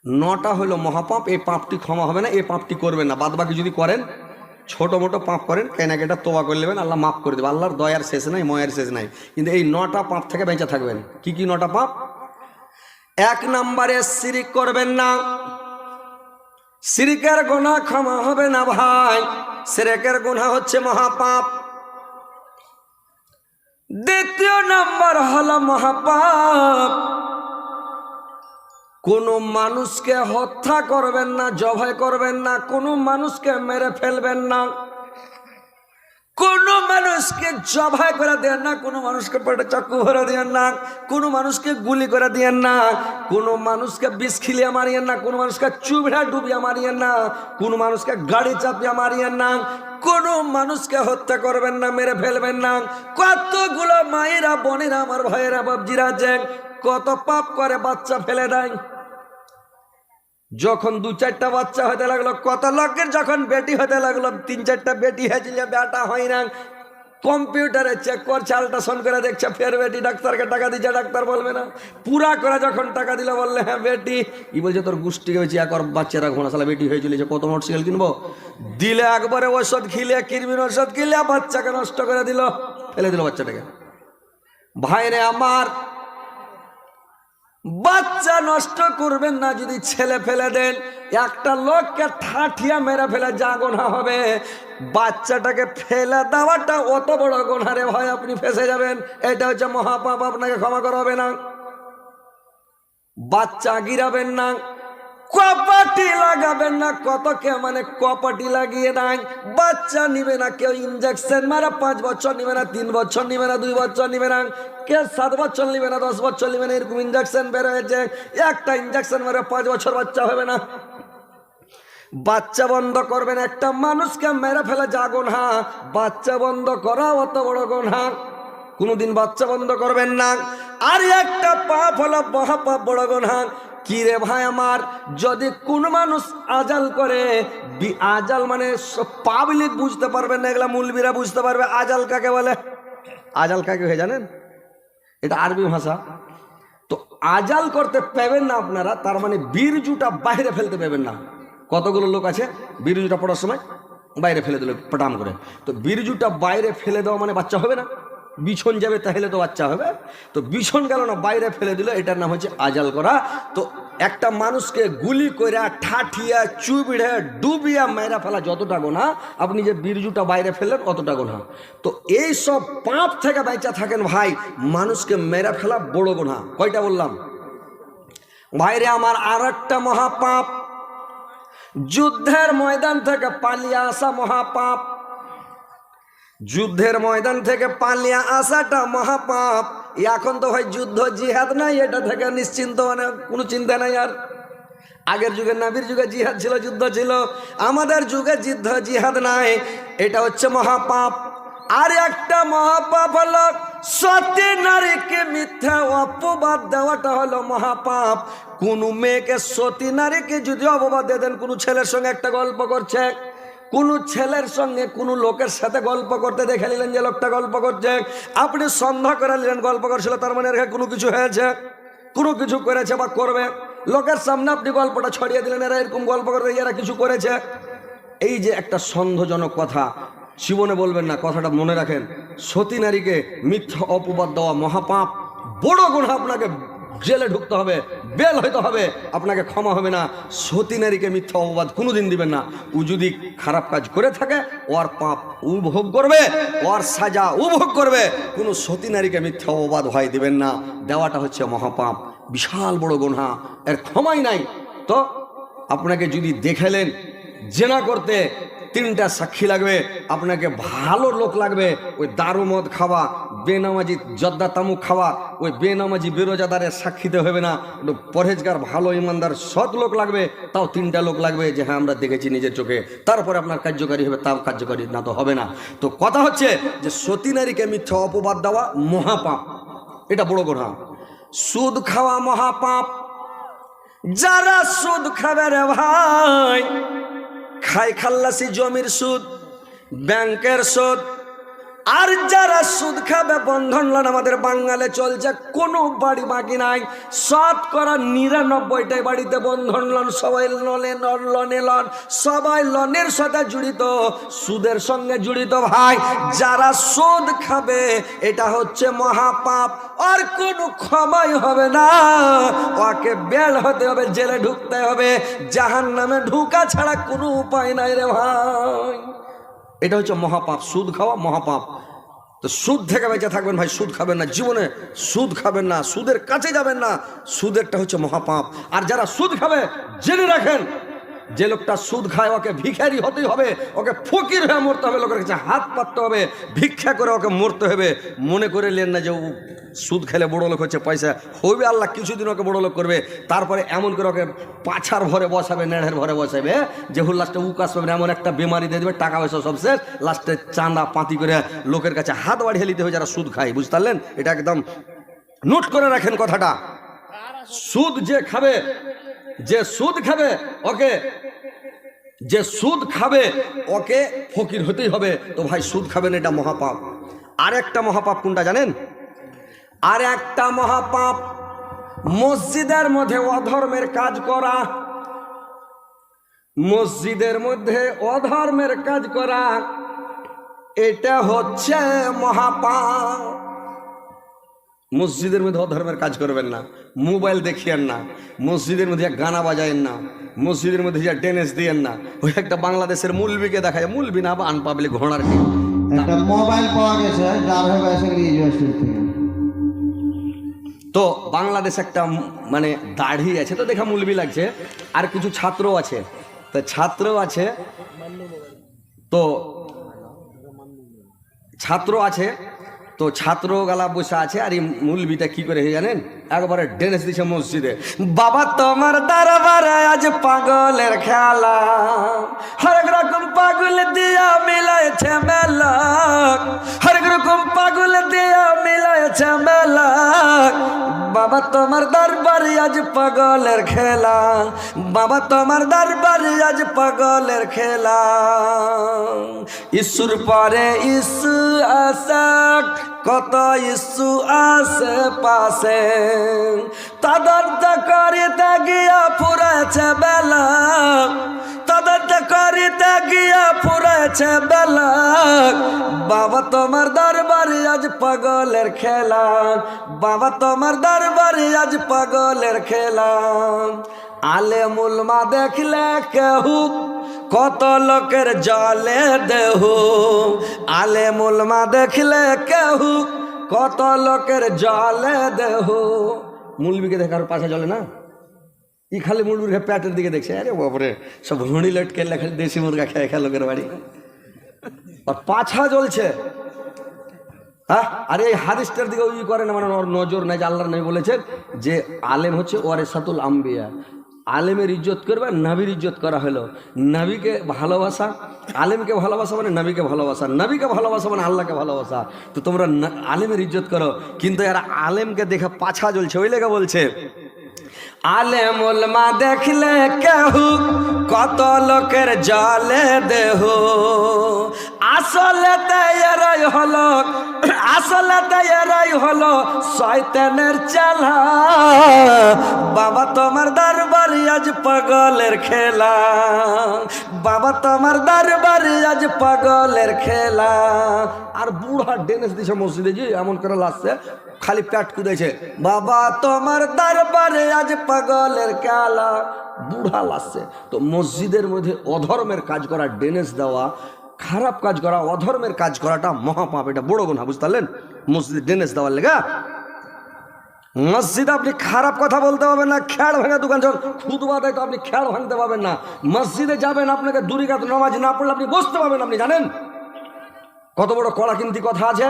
9টা হলো মহাপাপ। এই পাপটি ক্ষমা হবে না, এই পাপটি করবেন না। বাদ বাকি যদি করেন, ছোট মোটো পাপ করেন, কেনাকেটা তোবা করে নেবেন, আল্লাহ মাফ করে দেবে। আল্লাহর দয়ার শেষ নাই, ময়ের শেষ নাই। কিন্তু এই 9টা পাপ থেকে বেঁচে থাকবেন। কি 9টা পাপ? 1 নম্বরে শিরিক করবেন না। শিরিকের গুনাহ ক্ষমা হবে না ভাই, শিরিকের গুনাহ হচ্ছে মহাপাপ। 2 নম্বর হলো মহাপাপ, কোনো মানুষকে হত্যা করবেন না, জবাই করবেন না, কোনো মানুষকে মেরে ফেলবেন না, কোনো মানুষকে জবাই করে দেন না, কোনো মানুষকে পেটে চাকু ভরে দেন না, কোনো মানুষকে গুলি করে দেন না, কোনো মানুষকে বিষ খিলিয়ে মারিয়েন না, কোনো মানুষকে চুবড়া ডুবিয়ে মারিয়েন না, কোনো মানুষকে গাড়ি চাপিয়ে মারিয়েন না, কোনো মানুষকে হত্যা করবেন না, মেরে ফেলবেন না। কতগুলো মায়েরা, বোনেরা, আমার ভাইয়েরা, বাবজিরা যে কত পাপ করে বাচ্চা ফেলে দেয়। যখন 2-4টা বাচ্চা হতে লাগলো, কত লোকের যখন বেটি হতে লাগলো, 3-4টা বেটি হয়েছিল, বেটা হয় না, কম্পিউটারে চেক করছে, আল্ট্রাসাউন্ড করে দেখছে, ফের বেটি। ডাক্তারকে টাকা দিচ্ছে, ডাক্তার বলবে না। পুরা করে যখন টাকা দিলে বললে হ্যাঁ বেটি, ই বলছে তোর গোষ্ঠীকে হয়েছে একর বাচ্চারা ঘোড়াশালা বেটি হয়ে চলেছে, কত মোটরসাইকেল কিনবো। দিলে একবারে ওষুধ খিলে, কৃমির ওষুধ খিলে বাচ্চাকে নষ্ট করে দিল, ফেলে দিল বাচ্চাটাকে। ভাইরে আমার, বাচ্চা নষ্ট করবেন না। যদি ছেলে ফেলে দেন, একটা লোককে ঠাঠিয়া মেরে ফেলে যা গুনাহ হবে, বাচ্চাটাকে ফেলে দেওয়াটা অত বড় গুনাহ রে ভাই, আপনি ফেসে যাবেন। এটা হচ্ছে মহাপাপ, আপনাকে ক্ষমা করা হবে না। বাচ্চা গিরাবেন না, কপাটি লাগাবেন না। কতকে মানে কপাটি লাগিয়ে দেয়, বাচ্চা নিবে না কেউ। ইঞ্জেকশন মারা 5 বছর নিবে না, 3 বছর নিবে না, 2 বছর নিবে না, কে 7 বছর নিবে না, 10 বছর নিবে না। এরকম ইঞ্জেকশন বের হয়েছে, একটা ইঞ্জেকশন মারা 5 বছর বাচ্চা হবে না। বাচ্চা বন্ধ করবেন। একটা মানুষকে মেরে ফেলে যা গুনাহ, বাচ্চা বন্ধ করা অত বড় গুনাহ, কোনোদিন বাচ্চা বন্ধ করবেন না। আর একটা পাপ হলো মহাপাপ, বড় গুনাহ। কি রে ভাই আমার, যদি কোন মানুষ আজাল করে, আজাল মানে পাবলিক বুঝতে পারবেন না, এগুলা মুলবিরা বুঝতে পারবে। আজাল কাকে বলে? আজাল কাকে হয়ে জানেন? এটা আরবি ভাষা। তো আজাল করতে পাবেন না আপনারা, তার মানে বীরজুটা বাইরে ফেলতে পাবেন না। কতগুলো লোক আছে বীরজুটা পড়ার সময় বাইরে ফেলে দিল পটাম করে। তো বীরজুটা বাইরে ফেলে দেওয়া মানে বাচ্চা হবে না, বিছন যাবে, তাহলে তো বাচ্চা হবে। তো বিছন গেল না, বাইরে ফেলে দিল, এটার নাম হচ্ছে আজাল করা। তো একটা মানুষকে গুলি করে, ঠাঠিয়া, চুবিড়ে, ডুবিয়া মেরা ফেলা যতটা গোনা, আপনি যে বীরজুটা বাইরে ফেললেন অতটা গোনা। তো এই সব পাপ থেকে বাঁচা থাকেন ভাই। মানুষকে মেরা ফেলা বড় গোনা। কয়টা বললাম ভাইরে আমার? আর একটা মহাপাপ, যুদ্ধের ময়দান থেকে পালিয়ে আসা মহাপাপ। যুদ্ধের ময়দান থেকে পালিয়ে আসাটা মহাপাপ। এখন তো ভাই যুদ্ধ জিহাদ নাই, এটা থেকে নিশ্চিন্ত, মানে কোনো চিন্তা নাই আর। আগের যুগে, নবীর যুগে জিহাদ ছিল, যুদ্ধ ছিল। আমাদের যুগে যুদ্ধ জিহাদ নাই, এটা হচ্ছে মহাপাপ। আর একটা মহাপাপ হলো সতী নারীকে মিথ্যা অপবাদ দেওয়াটা হলো মহাপাপ। কোনো মেয়েকে, সতী নারীকে যদি অপবাদ দিয়ে দেন, কোনো ছেলের সঙ্গে একটা গল্প করছে, কোনো ছেলের সঙ্গে কোনো লোকের সাথে গল্প করতে দেখে নিলেন যে লোকটা গল্প করছে, আপনি সন্দেহ করে নিলেন গল্প করছিল, তার মানে এর কোনো কিছু হয়েছে, কোনো কিছু করেছে বা করবে। লোকের সামনে আপনি গল্পটা ছড়িয়ে দিলেন, এরা এরকম গল্প করতে, এরা কিছু করেছে। এই যে একটা সন্দেহজনক কথা, জীবনে বলবেন না, কথাটা মনে রাখেন। সতী নারীকে মিথ্যা অপবাদ দেওয়া মহাপাপ, বড় গুনাহ। আপনাকে জেলে ঢুকতে হবে, বেল হইতে হবে, আপনাকে ক্ষমা হবে না। সতী নারীকে মিথ্যা অপবাদ কোনোদিন দিবেন না। ও যদি খারাপ কাজ করে থাকে, ওর পাপ ও ভোগ করবে, ওর সাজা ও ভোগ করবে। কোনো সতী নারীকে মিথ্যা অপবাদ ভয় দিবেন না। দেওয়াটা হচ্ছে মহাপাপ, বিশাল বড় গুনাহ, এর ক্ষমাই নাই। তো আপনাকে যদি দেখালেন জেনা করতে, 3টা সাক্ষী লাগবে, আপনাকে ভালো লোক লাগবে, ওই দারু মদ খাওয়া, বেনামাজি জর্দা তামুক খাওয়া, ওই বেনামাজি বেরোজাদারের সাক্ষীতে হবে না, পরহেজগার ভালো ইমানদার সৎ লোক লাগবে, তাও 3টা লোক লাগবে যে হ্যাঁ আমরা দেখেছি নিজের চোখে, তারপরে আপনার কার্যকারী হবে, তাও কার্যকারী না তো হবে না। তো কথা হচ্ছে যে সতী নারীকে মিথ্যা অপবাদ দেওয়া মহাপাপ, এটা বড় গুনাহ। সুদ খাওয়া মহাপাপ। যারা সুদ খাবে রে ভাই, খাই খাল্লাসি জমির সুদ, ব্যাংকের সুদ, আর যারা সুদ খাবে বন্ধন লোন, আমাদের বাঙালে চলছে, কোনো বাড়ি বাকি নাই, শতকরা 99টাই বাড়িতে বন্ধন লোন, সবাই লোন, সবাই লোনের সাথে জড়িত, সুদের সঙ্গে জড়িত। ভাই যারা সুদ খাবে এটা হচ্ছে মহাপাপ, আর কোনো ক্ষমাই হবে না, ওকে বের হতে হবে, জেলে ঢুকতে হবে, জাহান্নামে ঢুকা ছাড়া কোনো উপায় নাই রে ভাই। এটা হচ্ছে মহাপাপ, সুদ খাওয়া মহাপাপ। তো সুদ থেকে বেঁচে থাকবেন ভাই, সুদ খাবেন না, জীবনে সুদ খাবেন না, সুদের কাছে যাবেন না, সুদেরটা হচ্ছে মহাপাপ। আর যারা সুদ খাবে জেনে রাখেন, যে লোকটা সুদ খায় ওকে ভিখারি হতেই হবে, ওকে ফকির হয়ে মরতে হবে, লোকের কাছে হাত পাততে হবে, ভিক্ষা করে ওকে মরতে হবে। মনে করে নেন না যে ও সুদ খেলে বড় লোক হচ্ছে, পয়সা হবে, আল্লাহ কিছুদিন ওকে বড় লোক করবে, তারপরে এমন করে ওকে পাছার ভরে বসাবে, নেড়ের ভরে বসাবে, যে হুল লাস্টে উকাশ পাবে, এমন একটা বেমারি দিয়ে দেবে, টাকা পয়সা সব শেষ, লাস্টে চাঁদা পাতি করে লোকের কাছে হাত বাড়িয়ে নিতে হবে যারা সুদ খায়, বুঝতে পারলেন? এটা একদম নোট করে রাখেন কথাটা। সুদ যে খাবে, যে সুদ খাবে ওকে, যে সুদ খাবে ওকে ফকির হতেই হবে। তো ভাই সুদ খাবেন, এটা মহাপাপ। আর একটা মহাপাপ কোনটা জানেন? আর একটা মহাপাপ মসজিদের মধ্যে অধর্মের কাজ করা, মসজিদের মধ্যে অধর্মের কাজ করা, এটা হচ্ছে মহাপাপ। মসজিদের মধ্যে অধর্মের কাজ করবেন না, মোবাইল দেখিয়েন না, মসজিদের মধ্যে গানা বাজায়েন না, মসজিদের মধ্যে যা ডেনেস দিয়েন না। ওই একটা বাংলাদেশের মুলবিকে দেখায়, মুলবি না বা আনপাবলিক ঘোড়ার কি একটা মোবাইল পাওয়া গেছে যার থেকে। তো বাংলাদেশ একটা মানে দাড়ি আছে তো দেখা মুলবি লাগছে, আর কিছু ছাত্র আছে, তো ছাত্র আছে, তো ছাত্র আছে, তো ছাত্র গালা বসে আছে, আর এই মুলবিটা কি করে জানেন? একবারে ডেনেস দিছে মসজিদে, বাবা তোমার দরবারে আজ পাগলের খেলা, হরেক রকম পাগল দিয়া মিলাইছে মেলা, হরেক রকম পাগল দিয়া মিলাইছে মেলা, বাবা তোমার দরবারে আজ পাগলের খেলা, বাবা তোমার দরবারে আজ পাগলের খেলা। ইসুর পরে ইসু আসক, কত ইসু আসে পাশে, তদন্ত করিতে গিয়া ফুরেছে বেলা, তদন্ত করিতে গিয়া ফুরেছে বেলা, বাবা তোমার দরবারে আজ পাগলের খেলা, বাবা তোমার দরবারে আজ পাগলের খেলা। আলে মুলমা দেখলে কেহু কত লোকের জলে দেহু, আলে মুলমা দেখলে কেহু কত লোকের জলে দেহু। মুলবিকে দেখার পাশে জলে না, ই খালি মুলবির পেটের দিকে দেখছে, আরে বাপরে সব হুঁড়ি লটকে খালি দেশি মুরগা খেয়ে খেয়ে লোকের বাড়ি, আর পাছা জ্বলছে। হ্যাঁ, আর এই হাদিসটার দিকে ওই করে না, মানে ওর নজর নাই, যে আল্লাহর নবী বলেছেন যে আলেম হচ্ছে ওয়ারিসাতুল আম্বিয়া, আলেমের ইজ্জত করবে, নবীর ইজ্জত করা হলো। নবীকে ভালোবাসা, আলেমকে ভালোবাসা মানে নবীকে ভালোবাসা, নবীকে ভালোবাসা মানে আল্লাহকে ভালোবাসা। তো তোমরা আলেমের ইজ্জত করো, কিন্তু এরা আলেমকে দেখে পাছা জ্বলছে, ওই লেগে বলছে আলেম উলমা দেখলে কেহু কত লোকের জলে দেহ, আসলে এরাই হলো, আসলে এরাই হলো শয়তানের চালা, বাবা তোমার দরবারে আজ পাগলের খেলা, বাবা তোমার দরবারে আজ পাগলের খেলা। আর বুড়া ডেনেস দিছে মসজিদে, যে এমন করে লাগছে খালি পেট কুদেছে, বাবা তোমার দরবারে আজ পাগলের খেলা, বুড়া লাগছে। তো মসজিদের মধ্যে অধর্মের কাজ করা, ডেনেস দেওয়া, খারাপ কাজ করা, অধর্মের কাজ করাটা মহাপাপ, এটা বড় গুনাহ, বুঝতে পারলেন? মসজিদে ডেনেস দেওয়ার লেগা। মসজিদে আপনি খারাপ কথা বলতে পারবেন না, খেয়াল ভাঙা দোকান যখন খুতবা দেয় তো আপনি খেয়াল ভাঙতে পারবেন না। মসজিদে যাবেন, আপনাকে দুই রাকাত নামাজ না পড়লে আপনি বসতে পারবেন, আপনি জানেন কত বড় কড়া কিনতি কথা আছে।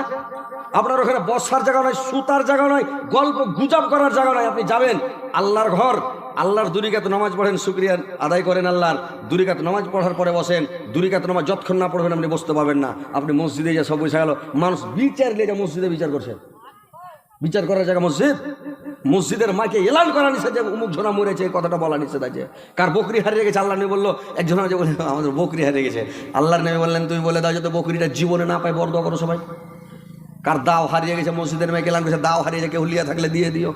আপনার ওখানে বসার জায়গা নয়, সুতার জায়গা নয়, গল্প গুজব করার জায়গা নয়। আপনি যাবেন আল্লাহর ঘর, আল্লাহর দুই রাকাত নামাজ পড়েন, শুকরিয়া আদায় করেন আল্লাহর। দুই রাকাত নামাজ পড়ার পরে বসেন, দুই রাকাত নামাজ যতক্ষণ না পড়বেন আপনি বসতে পারবেন না। আপনি মসজিদে যা সব বসে গেল, মানুষ বিচার নিয়ে যা মসজিদে বিচার করছেন, বিচার করার জায়গা মসজিদ। মসজিদের মাকে এলান করা নিষেধ যে অমুক ঝোনা মরেছে, এই কথাটা বলা নিষেধ আছে। কার বকরি হারিয়ে গেছে, আল্লাহ নবী বললো একজন যে বলে আমাদের বকরি হারিয়ে গেছে, আল্লাহর নবী বললেন তুমি বলে দাও যাতে বকরিটা জীবনে না পায়, বরদোয়া করো সবাই। কার দাও হারিয়ে গেছে, মসজিদের মাইকে এলান করেছে, দাও হারিয়ে গেছে, কেউ লিয়া থাকলে দিয়ে দিও।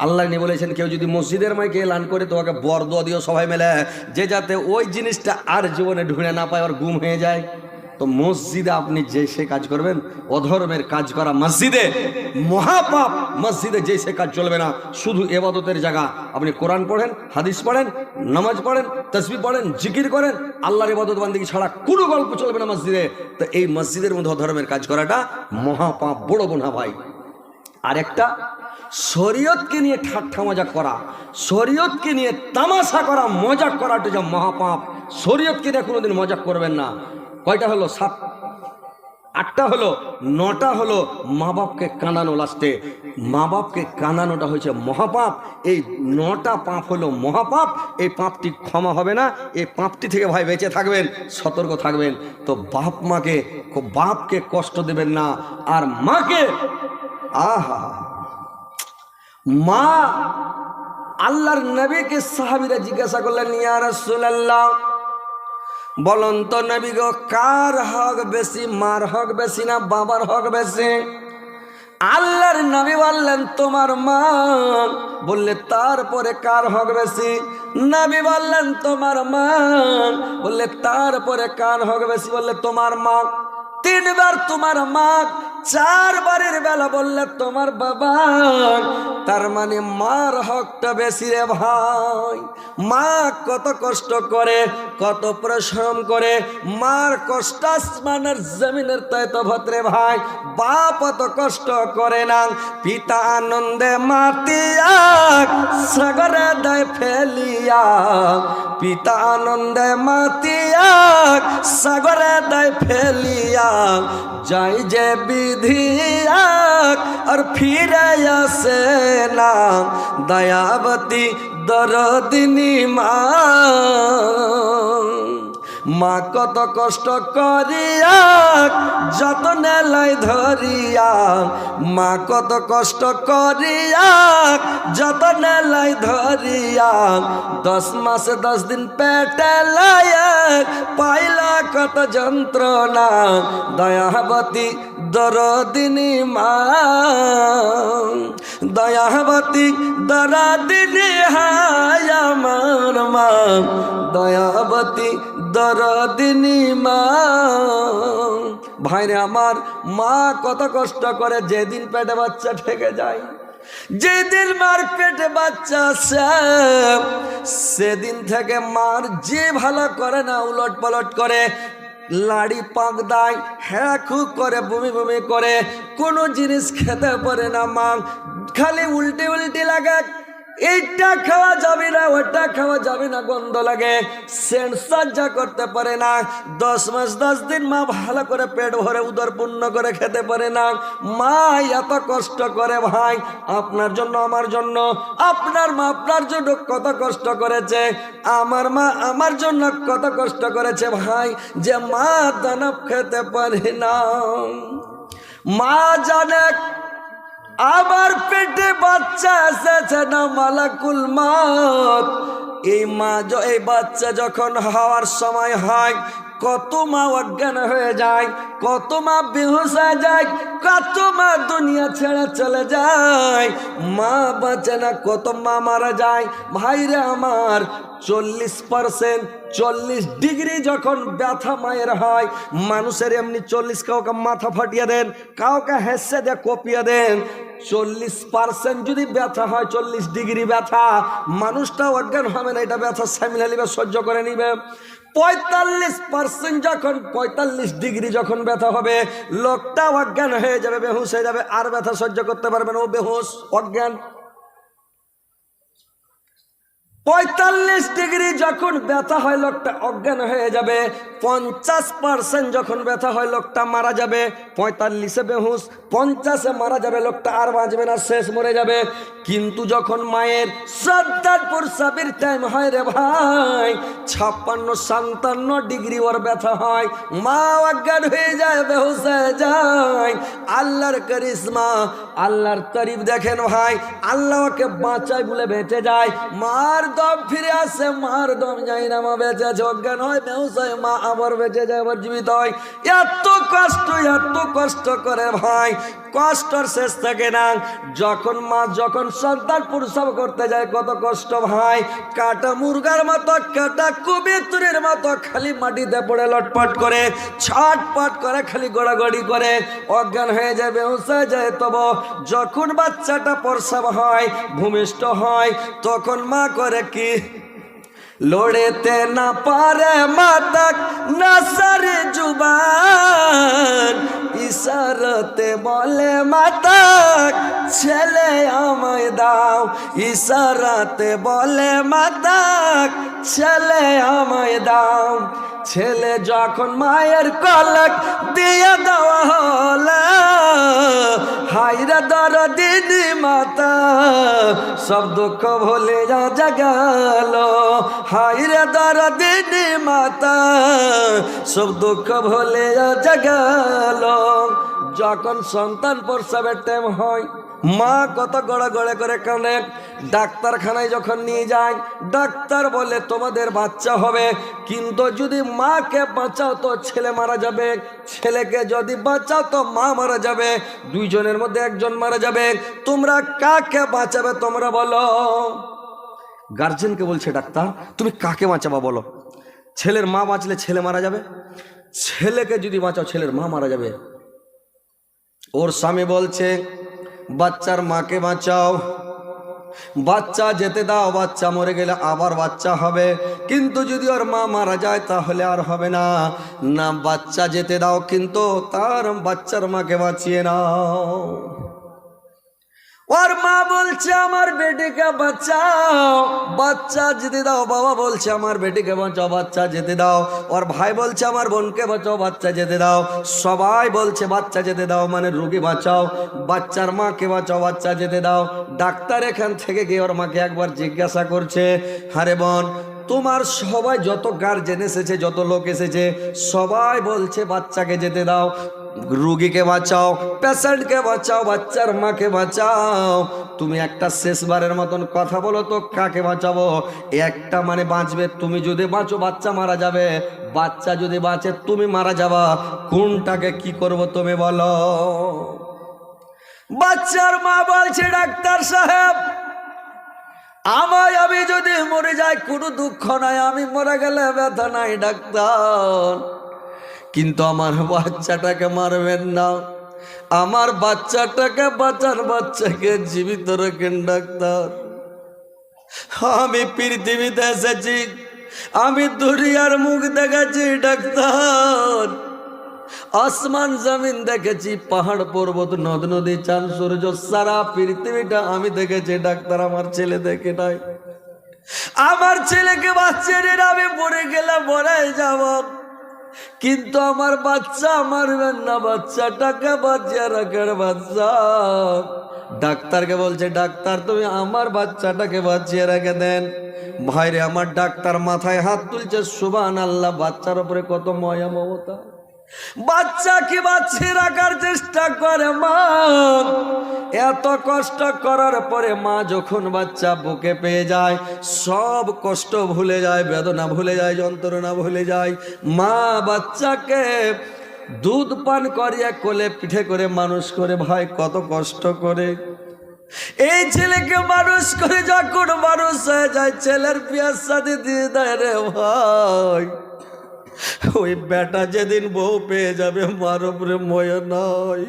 আল্লাহ নিয়ে বলেছেন কেউ যদি মসজিদের মাইকে এলান করে তোমাকে বরদোয়া দিও সবাই মিলে, যে যাতে ওই জিনিসটা আর জীবনে ঢুকে না পায়, আর গুম হয়ে যায়। তো মসজিদে আপনি যে সে কাজ করবেন, অধর্মের কাজ করা মসজিদে মহাপাপ। মসজিদে যে সে কাজ চলবে না, শুধু এবাদতের জায়গা। আপনি কোরআন পড়েন, হাদিস পড়েন, নামাজ পড়েন, তাসবিহ পড়েন, জিকির করেন, আল্লাহর ইবাদত বান্দিগি ছাড়া কোনো গল্প চলবে না মসজিদে। তো এই মসজিদের মধ্যে অধর্মের কাজ করাটা মহাপাপ, বড় গুনাহ ভাই। আর একটা শরীয়তকে নিয়ে ঠাট্টা মজা করা, শরীয়তকে নিয়ে তামাশা করা, মজাক করাটা যা মহাপাপ। শরীয়তকে নিয়ে কোনোদিন মজাক করবেন না। কয়টা হলো? 7, 8টা হলো, 9টা হলো মা বাপকে কাঁদানো। লাস্টে মা বাপকে কাঁদানোটা হয়েছে মহাপাপ। এই 9টা পাপ হলো মহাপাপ। এই পাপটি ক্ষমা হবে না। এই পাপটি থেকে ভাই বেঁচে থাকবেন, সতর্ক থাকবেন। তো বাপকে কষ্ট দেবেন না। আর মাকে, আহা, মা, আল্লাহর নবীকে সাহাবীরা জিজ্ঞাসা করলেন ইয়া রাসূলুল্লাহ, বলুন তো নবী গো, কার হক বেশি, মার হক বেশি না বাবার হক বেশি? আল্লাহর নবী বললেন তোমার মা। বললে তারপরে কার হক বেশি? নবী বললেন তোমার মা। বললে তারপরে কার হক বেশি? বললে তোমার মা। 3 বার তোমার মা, 4 বারের বেলা বললে তোমার বাবা। তার মানে মার হকটা বেশি রে ভাই। মা কত কষ্ট করে, কত পরিশ্রম করে, মার কষ্ট আসমানের জমিনের তাই তো ভদ্রে ভাই। বাপ অত কষ্ট করে না। পিতা আনন্দে মাতিয়া সাগরে দেয় ফেলিয়া, পিতা আনন্দে মাতিয়া সাগরে দেয় ফেলিয়া, যাই যে বিধিয়াক আর ফিরে আসে না, দয়াবতী দরদিনী মা। মা কত কষ্ট করিয়া যতনে লাই ধরিয়া, মা কত কষ্ট করিয়া যতনে লাই ধরিয়া, 10 মাসে 10 দিন পেটে লায় পাইলা কত যন্ত্রণা, দয়াবতী দরদিনী মা। দয়াবতী দরদিনী হায় আমার মা, দয়াবতী দরদিনী মা। ভাইরে আমার, মা কত কষ্ট করে। যেদিন পেটে বাচ্চা ঠেকে যায়, যেদিন মার পেটে বাচ্চা আসে, সেদিন থেকে মার যে ভালো করে না, উলট পালট করে, লাড়ি পাক দেয়, হ্যাঁ খুব করে, বমি বমি করে, কোনো জিনিস খেতে পারে না মা। খালি উল্টি উল্টি লাগে, এইটা খাওয়া যাবে না, ওটা খাওয়া যাবে না, গন্ধ লাগে, সেন্ট সহ্য করতে পারে না। 10 মাস 10 দিন মা ভালো করে পেট ভরে উদর পূর্ণ করে খেতে পারে না। মা এত কষ্ট করে ভাই, আপনার জন্য, আমার জন্য। আপনার মা আপনার জন্য কত কষ্ট করেছে, আমার মা আমার জন্য কত কষ্ট করেছে ভাই, যে মা দানব খেতে পারে না। মা জানে আমার পেটে বাচ্চা এসেছে না, মালাকুল মউত। এই মা, এই বাচ্চা যখন হওয়ার সময় হয়, কত মা অজ্ঞান হয়ে যায়, কত মা বেহুশ হয়ে যায়, কত মা দুনিয়া ছেড়ে চলে যায়, মা বাঁচে না, কত মা মারা যায়। ভাইরে আমার, 40%, 40 ডিগ্রি যখন ব্যথা মায়ের হয়, মানুষের এমনি 40, কাউকে মাথা ফাটিয়ে দেন, কাউকে হেসে দিয়ে কপিয়ে দেন। 40% যদি ব্যথা হয়, 40 ডিগ্রি ব্যথা, মানুষটা অজ্ঞান হবে না, এটা ব্যথা সামলে নিবে, সহ্য করে নিবে। 45% যখন 45 ডিগ্রি যখন ব্যথা হবে, লোকটা অজ্ঞান হয়ে যাবে, বেহুশ হয়ে যাবে, আর ব্যথা সহ্য করতে পারবে না, ও বেহুশ অজ্ঞান। 45 ডিগ্রি যখন ব্যথা হয় লোকটা অজ্ঞান হয়ে যাবে। 50% যখন ব্যথা হয় লোকটা মারা যাবে। 45-এ বেহুশ, 50-এ মারা যাবে, লোকটা আর বাঁচবে না, শেষ মরে যাবে। কিন্তু যখন মায়ের শ্রদ্ধার প্রসাবের টাইম হয় রে ভাই, 56-57 ডিগ্রি ওর ব্যথা হয়, মা অজ্ঞান হয়ে যায়, বেহুশ হয়ে যায়। আল্লাহর করিশ্মা, আল্লাহর তারিফ দেখেন ভাই, আল্লাহ ওকে বাঁচায় বলে বেঁচে যায়, মার দম ফিরে আসে, মার দম যায় না, মা বেঁচে আছে, অজ্ঞান হয়, বেহুশ হয়, মা আবার বেঁচে যায়, আবার জীবিত হয়। এত কষ্ট করে ভাই, কষ্টর শেষ থাকে না। যখন মা যখন সন্তান প্রসব করতে যায়, কত কষ্ট ভাই, কাটা মুরগার মতো, কাটা কবিতরের মতো খালি মাটিতে পড়ে লটপট করে, ছটপট করে, খালি গড়াগড়ি করে, অজ্ঞান হয়ে যায়, বেহুশ হয়ে যায়। তবে যখন বাচ্চাটা প্রসব হয়, ভূমিষ্ঠ হয়, তখন মা করে কি, লড়েতে না পারে মাতাক না সারে জুবান, ইশারাতে বলে মাতাক ছেলে আমায় দাও, ইশারাতে বলে মাতাক ছেলে আমায় দাও। ছেলে যখন মায়ের কলক দিয়ে দেওয়া হলো, হাইরা দরদিনী মাতা সব দুঃখ ভুলে যা জাগাল, হাইরা দরদিনী মাতা সব দুঃখ ভুলে যা জাগাল। যখন সন্তান প্রসবের টাইম হয়, মা কত গড়াগড়ে করে কাঁদে। ডাক্তারখানায় যখন নিয়ে যায়, ডাক্তার বলে তোমাদের বাচ্চা হবে, কিন্তু যদি মাকে বাঁচাও তো ছেলে মারা যাবে, ছেলেকে যদি বাঁচাও তো মা মারা যাবে, দুইজনের মধ্যে একজন মারা যাবে, তোমরা কাকে বাঁচাবে তোমরা বলো। গার্জেনকে বলছে ডাক্তার, তুমি কাকে বাঁচাবা বলো। ছেলের মা বাঁচলে ছেলে মারা যাবে, ছেলেকে যদি বাঁচাও ছেলের মা মারা যাবে। ওর স্বামী বলছে বাচ্চার মাকে বাঁচাও, বাচ্চা যেতে দাও, বাচ্চা মরে গেলে আবার বাচ্চা হবে, কিন্তু যদি ওর মা মারা যায় তাহলে আর হবে না, না বাচ্চা যেতে দাও, কিন্তু তার বাচ্চার মাকে বাঁচিয়ে নাও। ওর মা বলছে আমার বেটিকে বাঁচাও, বাচ্চা যেতে দাও। বাবা বলছে আমার বেটিকে বাঁচাও, বাচ্চা যেতে দাও। ওর ভাই বলছে আমার বোনকে বাঁচাও, বাচ্চা যেতে দাও। সবাই বলছে বাচ্চা যেতে দাও, মানে রোগী বাঁচাও, বাচ্চার মাকে বাঁচাও, বাচ্চা যেতে দাও। ডাক্তার এখান থেকে গিয়ে ওর মাকে একবার জিজ্ঞাসা করছে, হারে বোন, তোমার সবাই যত গার্জেন এসেছে, যত লোক এসেছে, সবাই বলছে বাচ্চাকে যেতে দাও, রুগীকে বাঁচাও, পেশেন্টকে বাঁচাও, বাচ্চার মাকে বাঁচাও, তুমি একটা শেষবারের মতন কথা বলো তো কাকে বাঁচাবো। একটা মানে বাঁচবে, তুমি যদি বাঁচো বাচ্চা মারা যাবে, বাচ্চা যদি বাঁচে তুমি মারা যাবা, কোনটাকে কি করব তুমি বলো। বাচ্চার মা বলছে ডাক্তার সাহেব, আমি যদি মরে যাই কোনো দুঃখ নাই, আমি মরে গেলে ব্যথা নাই ডাক্তার, কিন্তু আমার বাচ্চাটাকে মারবেন না, আমার বাচ্চাটাকে বাঁচান, বাচ্চাকে জীবিত রাখেন ডাক্তার। আমি পৃথিবীতে এসেছি, আমি দুনিয়ার মুখ দেখেছি ডাক্তার, আসমান জমিন দেখেছি, পাহাড় পর্বত নদ নদী চাঁদ সূর্য, সারা পৃথিবীটা আমি দেখেছি ডাক্তার, আমার ছেলে দেখে নাই। আমার ছেলেকে বাচ্চাদের আমি মরে গেলে মরে যাব, কিন্তু আমার বাচ্চা মারবেন না, বাচ্চাটাকে বাঁচিয়ে রাখার বাচ্চা। ডাক্তারকে বলছে ডাক্তার তুমি আমার বাচ্চাটাকে বাঁচিয়ে রেখে দেন। ভাইরে আমার ডাক্তার মাথায় হাত তুলছে, সুবহানাল্লাহ, বাচ্চার উপরে কত মায়া মমতা। বাচ্চাকে বাঁচিয়ে রাখার চেষ্টা করে মা, এত কষ্ট করার পরে মা যখন বাচ্চা বুকে পেয়ে যায়, সব কষ্ট ভুলে যায়, বেদনা ভুলে যায়, যন্ত্রণা ভুলে যায়। মা বাচ্চাকে দুধ পান করিয়া কোলে পিঠে করে মানুষ করে, ভাই কত কষ্ট করে। এই ছেলেকে মানুষ করে যখন মানুষ হয়ে যায়, ছেলের বিয়ার শাদী দিয়ে দেয় রে ভাই, ওই বেটা যেদিন বউ পেয়ে যাবে, মার উপরে ময়া নাই,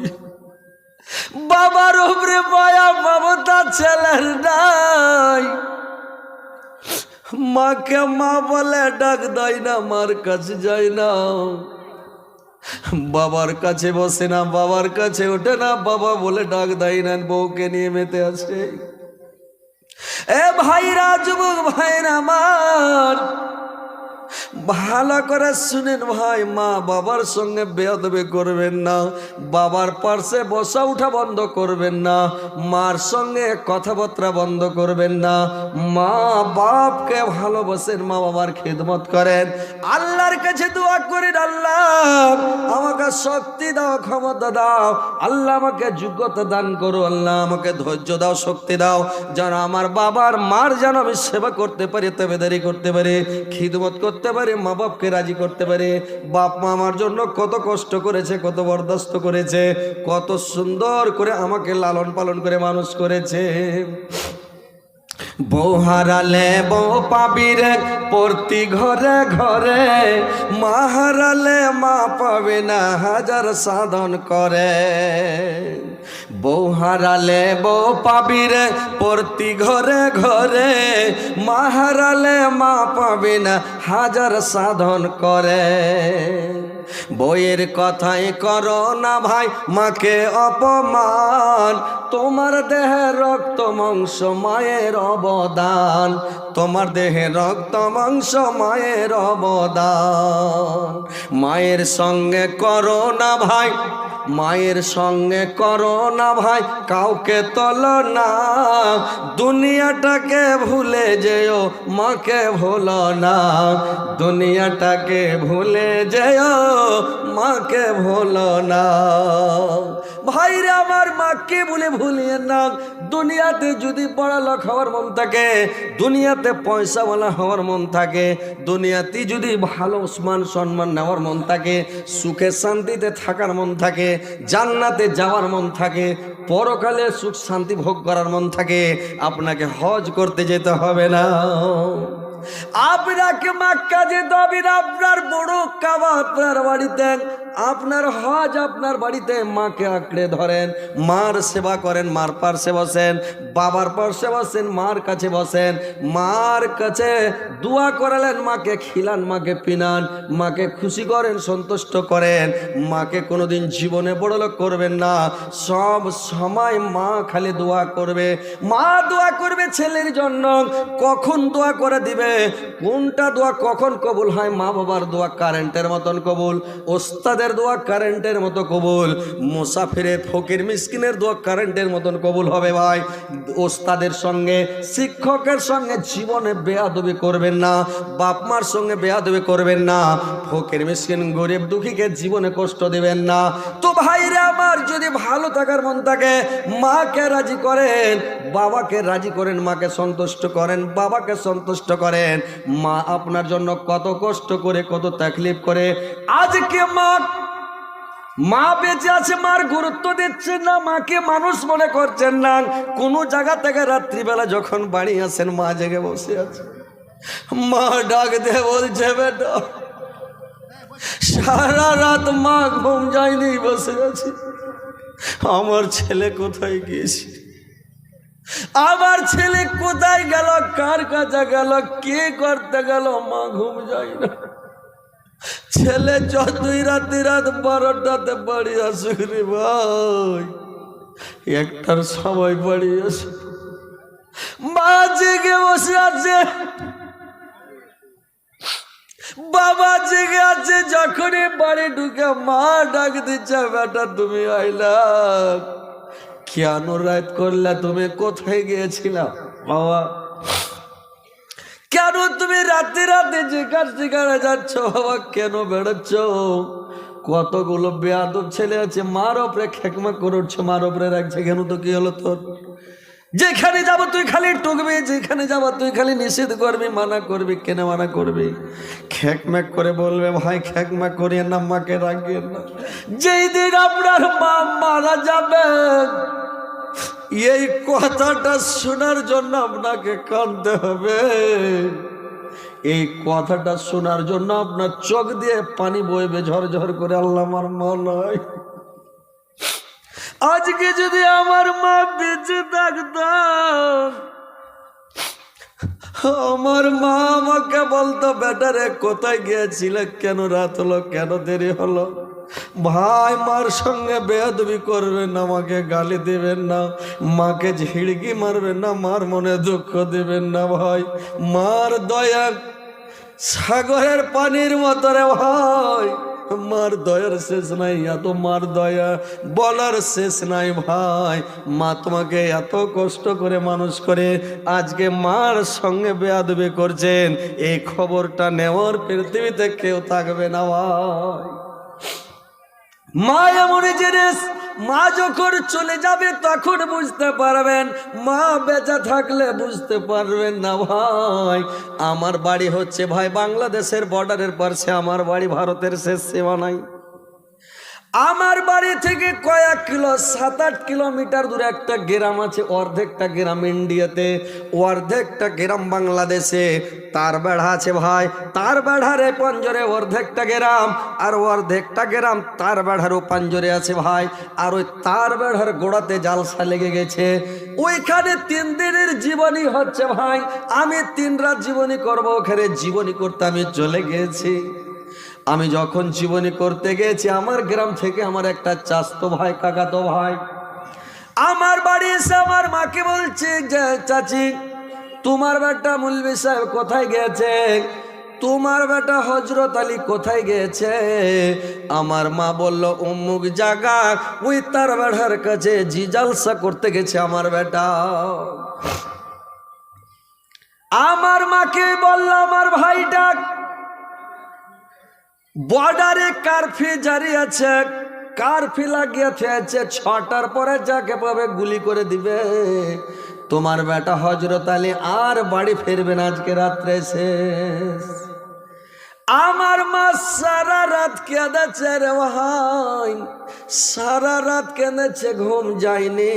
বাবার উপরে মায়া মমতা ছেলের নাই। মাকে মা বলে ডাক দেয় না, মার কাছে যায় না, বাবার কাছে বসে না, বাবার কাছে ওঠে না, বাবা বলে ডাক দেয় না, বউকে নিয়ে মেতে আসে। এ ভাইরা, যুবক ভাইরা আমার, ভালো করে শুনেন ভাই, মা বাবার সঙ্গে বেয়াদবি করবেন না, বাবার পাশে বসা উঠা বন্ধ করবেন না, মার সঙ্গে কথাবার্তা বন্ধ করবেন না। মা বাপকে ভালোবাসেন, মা বাবার খিদমত করেন, আল্লাহর কাছে দোয়া করেন, আল্লাহ আমাকে শক্তি দাও, ক্ষমতা দাও, আল্লাহ আমাকে যোগ্যতা দান করো, আল্লাহ আমাকে ধৈর্য দাও, শক্তি দাও, যেন আমার বাবার মার যেন আমি সেবা করতে পারি, তাবেদারি করতে পারি, খিদমত করতে পারি, মা বাপকে রাজি করতে পারে। বাপ মা আমার জন্য কত কষ্ট করেছে, কত বরদাস্ত করেছে, কত সুন্দর করে আমাকে লালন পালন করে মানুষ করেছে। বউ হারালে বউ পাবি রে প্রতি ঘরে ঘরে, মা হারালে মা পাবে না হাজার সাধন করে। বউ হারালে বউ পাবি রে প্রতি ঘরে ঘরে, মা হারালে মা পাবে না হাজার সাধন করে। বইয়ের কথাই করো না ভাই মাকে অপমান, তোমার দেহে রক্ত মাংস মায়ের অবদান, তোমার দেহে রক্ত মাংস মায়ের অবদান। মায়ের সঙ্গে করো না ভাই, মায়ের সঙ্গে করো না ভাই কাউকে তলো না, দুনিয়াটাকে ভুলে যেও মাকে ভুলো না, দুনিয়াটাকে ভুলে যেও মাকে ভুলো না। ভাইরে আমার, মাকে বলে ভুলিয়ে না। দুনিয়াতে যদি বড়লোক হওয়ার মন থাকে, দুনিয়াতে পয়সাওয়ালা হওয়ার মন থাকে, দুনিয়াতে যদি ভালো মান সম্মান নেওয়ার মন থাকে, সুখে শান্তিতে থাকার মন থাকে, জান্নাতে যাওয়ার মন থাকে, পরকালে সুখ শান্তি ভোগ করার মন থাকে, আপনাকে হজ করতে যেতে হবে না, আপনাকে মক্কা যেতে হবে না। আপনার বড় কাবা আপনার বাড়িতে, আপনার হজ আপনার বাড়িতে। মাকে আঁকড়ে ধরেন, মার সেবা করেন, মার পাশে বসেন, বাবার পাশে বসেন, মার কাছে বসেন, মার কাছে দোয়া করালেন, মাকে খিলান, মাকে পিনান, মাকে খুশি করেন, সন্তুষ্ট করেন। মাকে কোনোদিন জীবনে বড়লোক করবেন না, সব সময় মা খালি দোয়া করবে। মা দোয়া করবে ছেলের জন্য, কখন দোয়া করে দিবে, কোনটা দোয়া কখন কবুল হয়। মা বাবার দোয়া কারেন্টের মতন কবুল, ওস্তাদের দোয়া কারেন্টের মতো কবুল, মুসাফিরের ফকির মিসকিনের দোয়া কারেন্টের মতন কবুল হবে। ভাই, ওস্তাদের সঙ্গে শিক্ষকের সঙ্গে জীবনে বেয়াদবি করবেন না, বাপ মার সঙ্গে বেয়াদবি করবেন না, ফকির মিসকিন গরিব দুঃখীকে জীবনে কষ্ট দিবেন না। তো ভাইরা আমার, যদি ভালো থাকার মন থাকে, মাকে রাজি করেন, বাবাকে রাজি করেন, মাকে সন্তুষ্ট করেন, বাবাকে সন্তুষ্ট করেন। মা আপনার জন্য কত কষ্ট করে, কত তাকলিফ করে। আজকে মা বেঁচে আছে, মার গুরুত্ব দিচ্ছেন না, মাকে মানুষ মনে করছেন না। কোনো জায়গা থেকে রাত্রিবেলা যখন বাড়ি আসেন, মা জেগে বসে আছে, মা ডাক দিয়ে বলছে, বেটা সারা রাত মা ঘুম যায়নি, বসে আছি, আমার ছেলে কোথায় গিয়েছে, আমার ছেলে কোথায় গেল, কার কাছে গেল, কে করতে গেল, মা ঘুম যায় না। ছেলে যতই রাত 12টাতে বাড়ি আসুক রে ভাই, একটার সময় বাড়ি আসে, মা জেগে বসে আছে, বাবা জেগে আছে। যখনই বাড়ি ঢুকে মা ডাক দিচ্ছে, বেটা তুমি আইলা, কেন রাত করলা, তুমি কোথায় গিয়েছিলাম বাবা, কেন তুমি রাতে রাতে যেখানে যাচ্ছ বাবা, কেন বেড়াচ্ছ? কতগুলো বেয়াদব ছেলে আছে, মার ওপরে খেকমা করে উঠছে, মার ওপরে রাখছে, কেন তো কি হলো তোর? যেখানে যাবো তুই খালি টুকবি, যেখানে যাবো তুই খালি নিষেধ করবি, মানা করবি, কেন মানা করবি? খেকম্যাক করে বলবে, ভাই খেকম্যাক করিয়ে না, মাকে রাখিয়েন না। যেই দিন আপনার মা মারা যাবে, এই কথাটা শোনার জন্য আপনাকে কাঁদতে হবে। এই কথাটা শোনার জন্য আপনার চোখ দিয়ে পানি বইবে ঝরঝর করে। আল্লাহ, আমার মা নয়, আজকে যদি আমার মা বেঁচে থাকতাম, আমার মা আমাকে বলতো, বেটারে কোথায় গিয়েছিলে, কেন রাত হলো, কেন দেরি হলো? ভাই, মার সঙ্গে বেয়াদবি করবেন না, আমাকে গালি দিবেন না, মাকে ঝিড়কি মারবেন না, মার মনে দুঃখ দিবেন না ভাই। মার দয়া সাগরের পানির মতো রে ভাই, মার দয়ার শেষ নাই, এত মার দয়া বলার শেষ নাই ভাই। মা তোমাকে এত কষ্ট করে মানুষ করে আজকে মার সঙ্গে বেয়াদবি করছেন, এই খবরটা নেওয়ার পৃথিবীতে কেউ থাকবে না ভাই। মা এমন জিনিস, মা যখন চলে যাবে তখন বুঝতে পারবেন, মা বেঁচে থাকলে বুঝতে পারবেন না ভাই। আমার বাড়ি হচ্ছে ভাই বাংলাদেশের বর্ডারের পাশে, আমার বাড়ি ভারতের শেষ সীমানায়। আমার বাড়ি থেকে কয়েক কিলো, 7-8 কিলোমিটার দূরে একটা গ্রাম আছে, অর্ধেকটা গ্রাম ইন্ডিয়াতে, অর্ধেকটা গ্রাম বাংলাদেশে। তার বেড়া আছে ভাই, তার বেড়ার এই পঞ্জরে অর্ধেকটা গ্রাম, আর অর্ধেকটা গ্রাম তার বেড়ারও পাঞ্জরে আছে ভাই। আর ওই তার বেড়ার গোড়াতে জালসা লেগে গেছে, ওইখানে 3 দিনের জীবনী হচ্ছে ভাই। আমি 3 রাত জীবনী করবো, ওখানে জীবনী করতে আমি চলে গেছি। আমি যখন জীবনী করতে গেছি, আমার গ্রাম থেকে আমার একটা চাচতো ভাই, কাকাতো ভাই আমার বাড়ি এসে আমার মাকে বলছে যে, চাচি তোমার বেটা মৌলভী সাহেব কোথায় গেছে, তোমার বেটা হযরত আলী কোথায় গেছে? আমার মা বলল, অমুক জায়গা, ওই তার বেড়ার কাছে জি জালসা করতে গেছে আমার বেটা। আমার মাকে বলল, আমার ভাইটা বর্ডারে কারফিউ জারি আছে, কারফিউ লাগিয়েছে, 6টার পরে যাকে পাবে গুলি করে দিবে। তোমার বেটা হযরত আলী আর বাড়ি ফিরবে না, আজকে রাত্রে শেষ। আমার মা সারা রাত কেঁদেছে রে ভাই, সারা রাত কেঁদেছে, ঘুম যায়নি।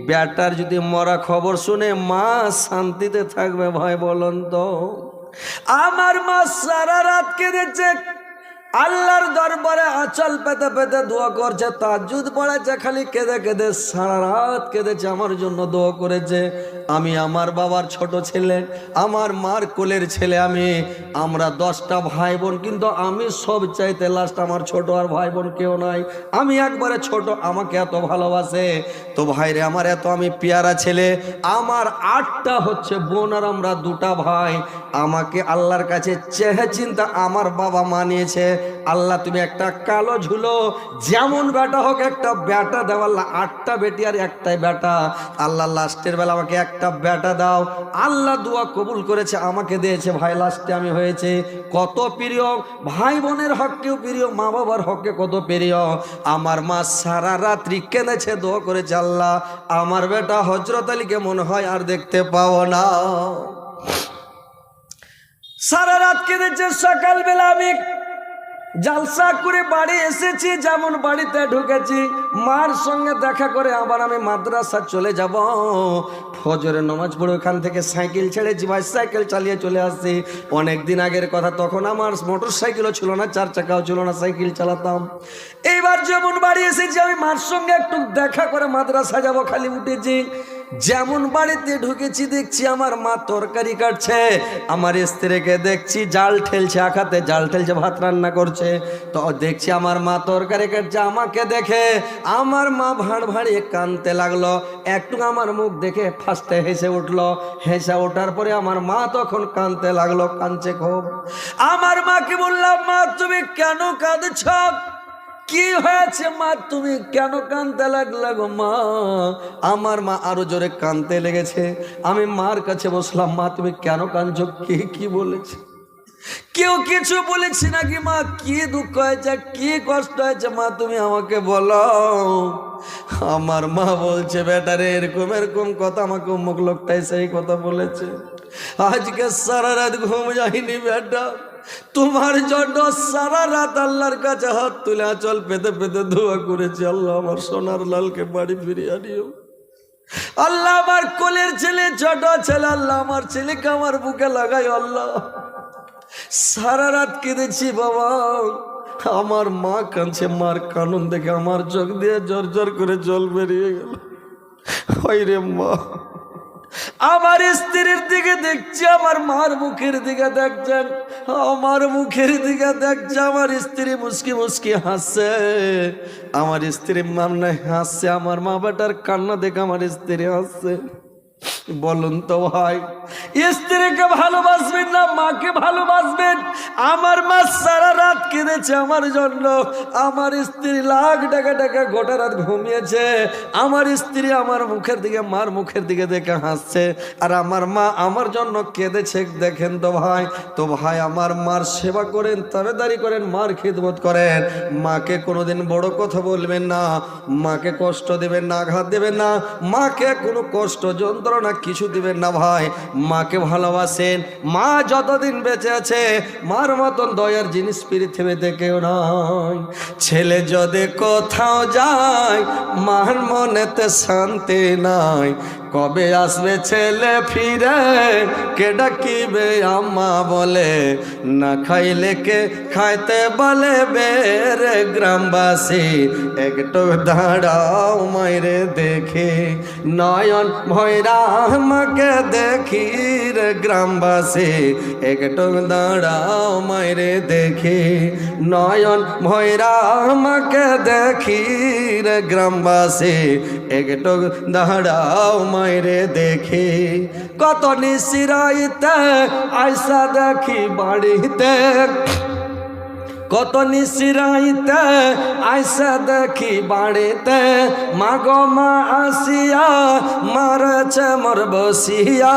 বেটার যদি মরা খবর শুনে মা শান্তিতে থাকবে ভাই বলুন তো? আমার মা সারা রাত কেঁদেছে, আল্লাহর দরবারে আঁচল পেতে পেতে দোয়া করছে, তাহাজ্জুদ পড়েছে, খালি কেঁদে কেঁদে সারা রাত কেঁদেছে, আমার জন্য দোয়া করেছে। আমি আমার বাবার ছোট ছেলে, আমার মার কোলের ছেলে আমি। আমরা 10টা ভাই বোন, কিন্তু আমি সব চাইতে লাস্ট, আমার ছোট আর ভাই বোন কেউ নাই, আমি একবারে ছোট। আমাকে এত ভালোবাসে তো ভাইরে, আমার এত আমি পেয়ারা ছেলে। আমার 8টা হচ্ছে বোন আর আমরা 2টা ভাই। আমাকে আল্লাহর কাছে চেহে চিন্তা আমার বাবা মানিয়েছে, আল্লাহ তুমি একটা কালো ঝুলো, যেমন বেটা হোক একটা বেটা দাও আল্লাহ। 8টা বেটি আর একটাই বেটা, আল্লাহ লাস্টের বেলা আমাকে একটা বেটা দাও। আল্লাহ দোয়া কবুল করেছে, আমাকে দিয়েছে ভাই। লাস্টে আমি হয়েছে কত প্রিয়, ভাই বোনের হককেও প্রিয়, মা বাবার হককে কত প্রিয়। আমার মা সারা রাত্রি কেঁদেছে, দোয়া করেছে, আল্লাহ আমার বেটা হযরত আলীকে মনে হয় আর দেখতে পাবো না। সারা রাত কেঁদেছে। সকালবেলা আমি জালসা করে বাড়ি এসেছি, যেমন বাড়িতে ঢুকেছি মার সঙ্গে দেখা করে আবার আমি মাদ্রাসা চলে যাব। ফজরের নামাজ পড়ে ওখান থেকে সাইকেল ছেড়েছি ভাই, সাইকেল চালিয়ে চলে আসছি। অনেক দিন আগের কথা, তখন আমার মোটর সাইকেলও ছিল না, 4 চাকাও ছিল না, সাইকেল চালাতাম। এইবার যেমন বাড়ি এসেছি, আমি মার সঙ্গে একটু দেখা করে মাদ্রাসা যাব, খালি উঠেছি। যেমন বাড়িতে ঢুকেছি দেখছি আমার মা তরকারি কাটছে, আমার স্ত্রীকে দেখছি জাল ঠেলছে, আখাতে জাল ঠেলছে, ভাত রান্না করছে। তো দেখছি আমার মা তরকারি কাটছে, আমাকে দেখে আমার মা ভাঁড় ভাঁড়িয়ে কাঁদতে লাগলো। একটু আমার মুখ দেখে ফার্স্টে হেসে উঠলো, হেসে ওঠার পরে আমার মা তখন কাঁদতে লাগলো, কাঁদছে খুব। আমার মাকে বললাম, মা তুমি কেন কাঁদছ? কি হয়েছে মা, তুমি কেন কাঁদতে লাগলা গো মা? আমার মা আরো জোরে কাঁদতে লেগেছে। আমি মার কাছে বসলাম, মা তুমি কেন কাঁদছো? কে কি বলেছে? কেউ কিছু বলেছি নাকি মা? কি দুঃখ হয়েছে, কি কষ্ট হয়েছে মা, তুমি আমাকে বলো। আমার মা বলছে, বেটারে এরকম এরকম কথা আমাকে অমুক লোকটাই সেই কথা বলেছে, আজকে সারা রাত ঘুম যায়নি বেটা, তোমার জন্য সারা রাত আল্লাহর কাছে হাত তুলে আঁচল পেতে পেতে দোয়া করেছি, আল্লাহ আমার সোনার লালকে বাড়ি ফিরিয়ে আনিও। আল্লাহ আমার কোলের ছেলে, ছোট ছেলে, আল্লাহ আমার ছেলেকে আমার বুকে লাগাই। আল্লাহ সারা রাত কেঁদেছি বাবা। আমার মা কাঁদছে, মার কানন দেখে আমার চোখ দিয়ে জর জর করে জল বেরিয়ে গেল। হয় রে মা, আমার স্ত্রীর দিকে দেখছি, আমার মার মুখের দিকে দেখছেন, আমার মুখের দিকে দেখছে। আমার স্ত্রী মুস্কি মুস্কি হাসছে, আমার স্ত্রী মামনা হাসছে, আমার মা বেটার কান্না দেখে আমার স্ত্রী হাসছে। বলুন তো ভাই, স্ত্রীকে ভালোবাসবেন না মাকে ভালোবাসবেন? আমার মা সারা রাত কেঁদেছে আমার জন্য, আমার স্ত্রী লাখ টাকা টাকা গোটা রাত ঘুমিয়েছে, আমার স্ত্রী আমার মুখের দিকে মার মুখের দিকে দেখে হাসছে, আর আমার মা আমার জন্য কেঁদেছে। দেখেন তো ভাই, আমার মার সেবা করেন, তাবেদারি করেন, মার খিদমত করেন, মাকে কোনোদিন বড় কথা বলবেন না, মাকে কষ্ট দেবেন না, আঘাত দেবেন না, মাকে কোনো কষ্ট যন্ত্রণা কিছু দিবেন না ভাই। মাকে ভালোবাসেন, মা যতদিন বেঁচে আছে মার মতন দয়ার জিনিস পৃথিবীতে কেউ নাই। ছেলে যদি কোথাও যায় মার মনেতে শান্তি নাই, কবে আসবে ছেলে ফিরে কে ডাকিবে আম্মা বলে, না খাইলে কে খাইতে বলে বেরে গ্রামবাসী একটু দাঁড়াও মাইরে দেখে, নয়ন ভৈরা আমাকে দেখি রে গ্রামবাসী একটু দাঁড়াও মাইরে দেখি, নয়ন ভৈরা আমাকে দেখি রে গ্রামবাসী একটু দাঁড়াও মাইরে দেখি। কত নিশিরাইতে আইসা দেখি বাড়িতে, কত নিশিরাইতে আইসা দেখি বাড়িতে, মাগো মা আসিয়া মারছে মোর বসিয়া,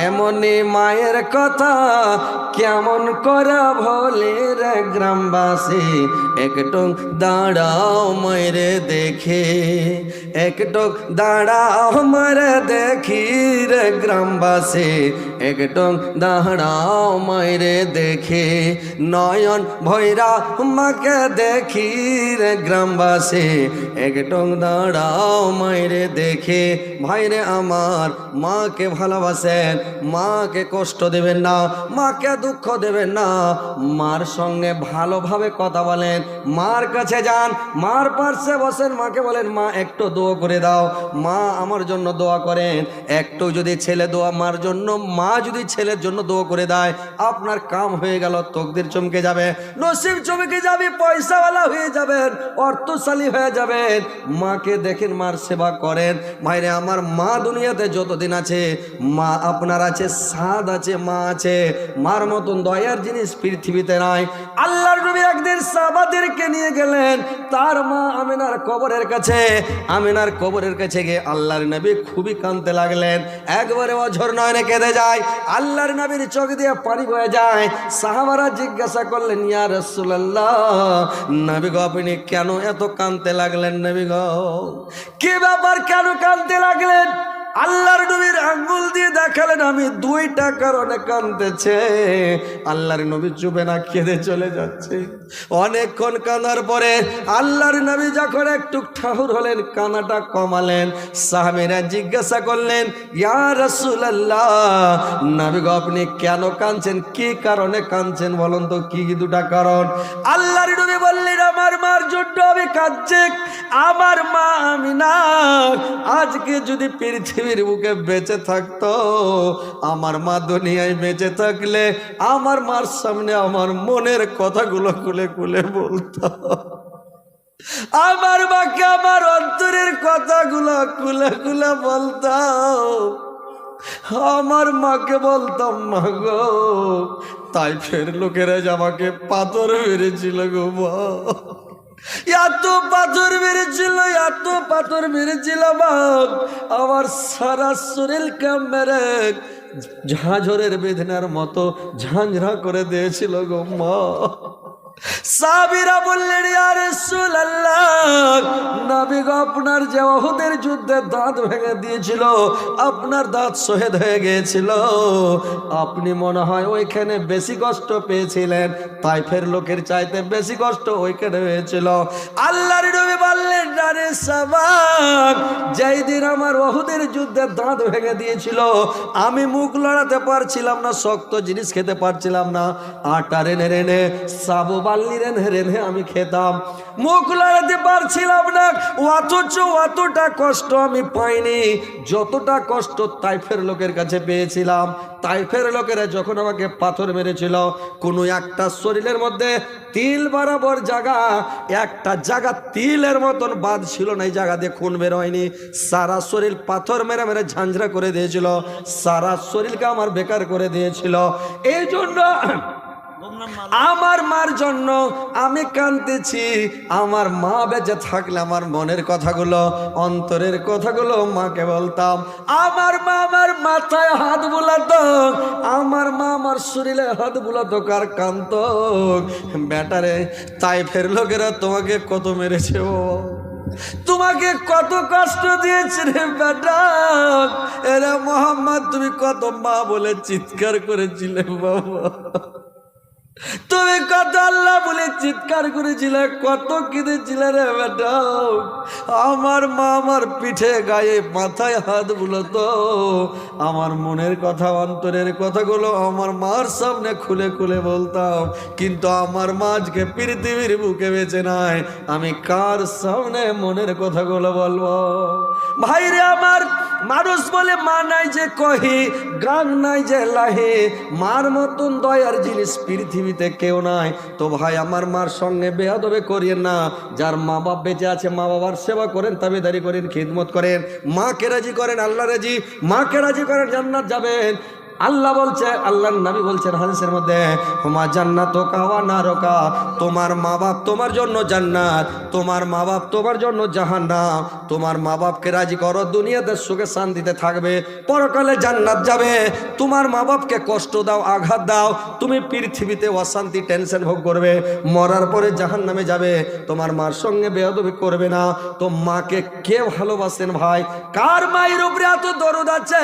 এমনি মায়ের কথা কেমন করে ভোলে রে গ্রামবাসী একটু দাঁড়াও মাইরে দেখে, একটু দাঁড়াও মাইরে দেখি রে গ্রামবাসী একটু দাঁড়াও মাইরে দেখে, নয়ন ভৈরা মাকে দেখি রে গ্রামবাসী একটু দাঁড়াও মাইরে দেখে। ভাইরে আমার, মাকে ভালোবাসেন, মাকে কষ্ট দেবেন না, মাকে দুঃখ দেবেন না, মার সঙ্গে ভালোভাবে কথা বলেন, মার কাছে যান, মার পাশে বসেন, মাকে বলেন মা একটু দোয়া করে দাও, মা আমার জন্য দোয়া করেন। একটু যদি ছেলে দোয়া মার জন্য, মা যদি ছেলের জন্য দোয়া করে দেয়, আপনার কাম হয়ে গেল, তকদির চমকে যাবে, নসিব চমকে যাবে, পয়সাওয়ালা হয়ে যাবেন, অর্থশালী হয়ে যাবেন। মাকে দেখেন, মার সেবা করেন। ভাইরে আমার, মা দুনিয়াতে যতদিন আছে, মা আপনার আছে, সাদ আছে, মা আছে, মার মতন দয়ার জিনিস পৃথিবীতে নাই। আল্লাহর নবী একদিন সাহাবাদেরকে নিয়ে গেলেন তার মা আমিনার কবরের কাছে। আমিনার কবরের কাছে গিয়ে আল্লাহর নবী খুবই কাঁদতে লাগলেন, একবারে অঝর নয়নে কেঁদে যায়, আল্লাহর নবীর চোখ দিয়ে পানি বয়ে যায়। সাহাবারা জিজ্ঞাসা করলেন, ইয়া রাসূলুল্লাহ, নবী গো আপনি কেন এত কাঁদতে লাগলেন? নবী গো কি ব্যাপার, কেন কাঁদতে লাগলেন? আল্লাহর নবীর আঙ্গুল দিয়ে দেখালেন, আমি 2টা কারণে কাঁদতেছে। আল্লাহর নবী চুপে না কেঁদে চলে যাচ্ছে। অনেকক্ষণ কাঁদার পরে আল্লাহর নবী যখন একটু ঠাহুর হলেন, কান্নাটা কমালেন। সাহাবীরা জিজ্ঞাসা করলেন, ইয়া রাসূলুল্লাহ, নবী গো আপনি কেন কাঁদছেন? কি কারণে কাঁদছেন বলুন তো, কি 2টা কারণ? আল্লাহর নবী বললেন, আমার মার জন্য আমি কাঁদছি। আমার মা আমিনা আজকে যদি পৃথিবীর বুকে বেঁচে থাকতো, আমার মা দুনিয়ায় বেঁচে থাকলে আমার মার সামনে আমার মনের কথাগুলো খুলে খুলে বলতো, আমার মাকে আমার অন্তরের কথাগুলো খুলে খুলে বলতাম। আমার মাকে বলতাম, মা গো, তাই ফের লোকেরা যে আমাকে পাথর মেরেছিল গো মা, এত পাথর মেরেছিল, এত পাথর মেরেছিল বাপ, আমার সারা শরীরকে মেরে ঝাঁঝরের বেদনার মতো ঝাঁঝরা করে দিয়েছিল গো মা। সাহাবীরা বললেন, ইয়া রাসূলুল্লাহ, নবী গো আপনার যে উহুদের যুদ্ধে দাঁত ভেঙে দিয়েছিল, আপনার দাঁত শহীদ হয়ে গিয়েছিল, আপনি মনে হয় ওইখানে বেশি কষ্ট পেয়েছিলেন, তাইফের লোকের চাইতে বেশি কষ্ট ওইখানে হয়েছিল। আল্লাহর নবী বললেন, আরে সাবাক, যেই দিন আমার উহুদের যুদ্ধে দাঁত ভেঙে দিয়েছিল, আমি মুখ লড়াতে পারছিলাম না, শক্ত জিনিস খেতে পারছিলাম না, আটা রেনে রেনে সাবু বাল্লি রেঁধে রেঁধে আমি খেতাম, মুখ লড়াতে পারছিলাম না। অথচ অতটা কষ্ট আমি পাইনি যতটা কষ্ট তাইফের লোকের কাছে পেয়েছিলাম। তাইফের লোকেরা যখন আমাকে পাথর মেরেছিল, কোনো একটা শরীরের মধ্যে তিল বরাবর জায়গা, একটা জায়গা তিলের মতন বাদ ছিল না, এই জায়গা দিয়ে খুন বের হয়নি। সারা শরীর পাথর মেরে মেরে ঝাঁঝরা করে দিয়েছিল, সারা শরীরকে আমার বেকার করে দিয়েছিল। এই জন্য আমার মার জন্য আমি কাঁদতেছি। আমার মা বেঁচে থাকলে আমার মনের কথাগুলো, অন্তরের কথাগুলো মাকে বলতাম। আমার মা আমার মাথায় হাত বুলাতো, আমার মা আমার শরীরে হাত বুলাতো, কার কান্ত ব্যাটারে তাইফের লোকেরা তোমাকে কত মেরেছে, ও তোমাকে কত কষ্ট দিয়েছে রে বেটা। এরা মোহাম্মদ তুমি কত মা বলে চিৎকার করেছিলে বাবা, তুমি কত আল্লাহ বলে চিৎকার করেছিলে, কত কেঁদেছিলে রে বেটা। আমার মা আমার পিঠে গায়ে মাথায় হাত বুলাতো, আমার মনের কথা অন্তরের কথাগুলো আমার মার সামনে খুলে খুলে বলতাম। কিন্তু আমার মা আজকে পৃথিবীর বুকে বেঁচে নাই, আমি কার সামনে মনের কথাগুলো বলবো? ভাইরে আমার, মানুষ বলে মা নাই যে কহি, গান নাই যে লাহে, মার মতন দয়ার জিনিস পৃথিবীতে কেউ নাই। তো ভাই আমার মার সঙ্গে বেয়াদবি করিয়েন না। যার মা বাপ বেঁচে আছে মা বাবার সেবা করেন, তাবেদারি করেন, খিদমত করেন, মাকে রাজি করেন, আল্লাহ রাজি, মাকে রাজি করেন, জান্নাত যাবেন। আল্লাহ বলছে, আল্লাহর নবী বলছেন হাদিসের মধ্যে, হুমা জান্নাত কাওয়া নারকা, তোমার মা বাপ তোমার জন্য জান্নাত, তোমার মা বাপ তোমার জন্য জাহান্নাম। তোমার মা বাপকে রাজি করো, দুনিয়াতে সুখে শান্তিতে থাকবে, পরকালে জান্নাত যাবে। তোমার মা বাপকে কষ্ট দাও, আঘাত দাও, তুমি পৃথিবীতে অশান্তি টেনশন ভোগ করবে, মরার পরে জাহান্নামে যাবে। তোমার মার সঙ্গে বেয়াদবি করবে না। তো মাকে কে ভালোবাসেন ভাই? কার মায়ের উপরে এত দরদ আছে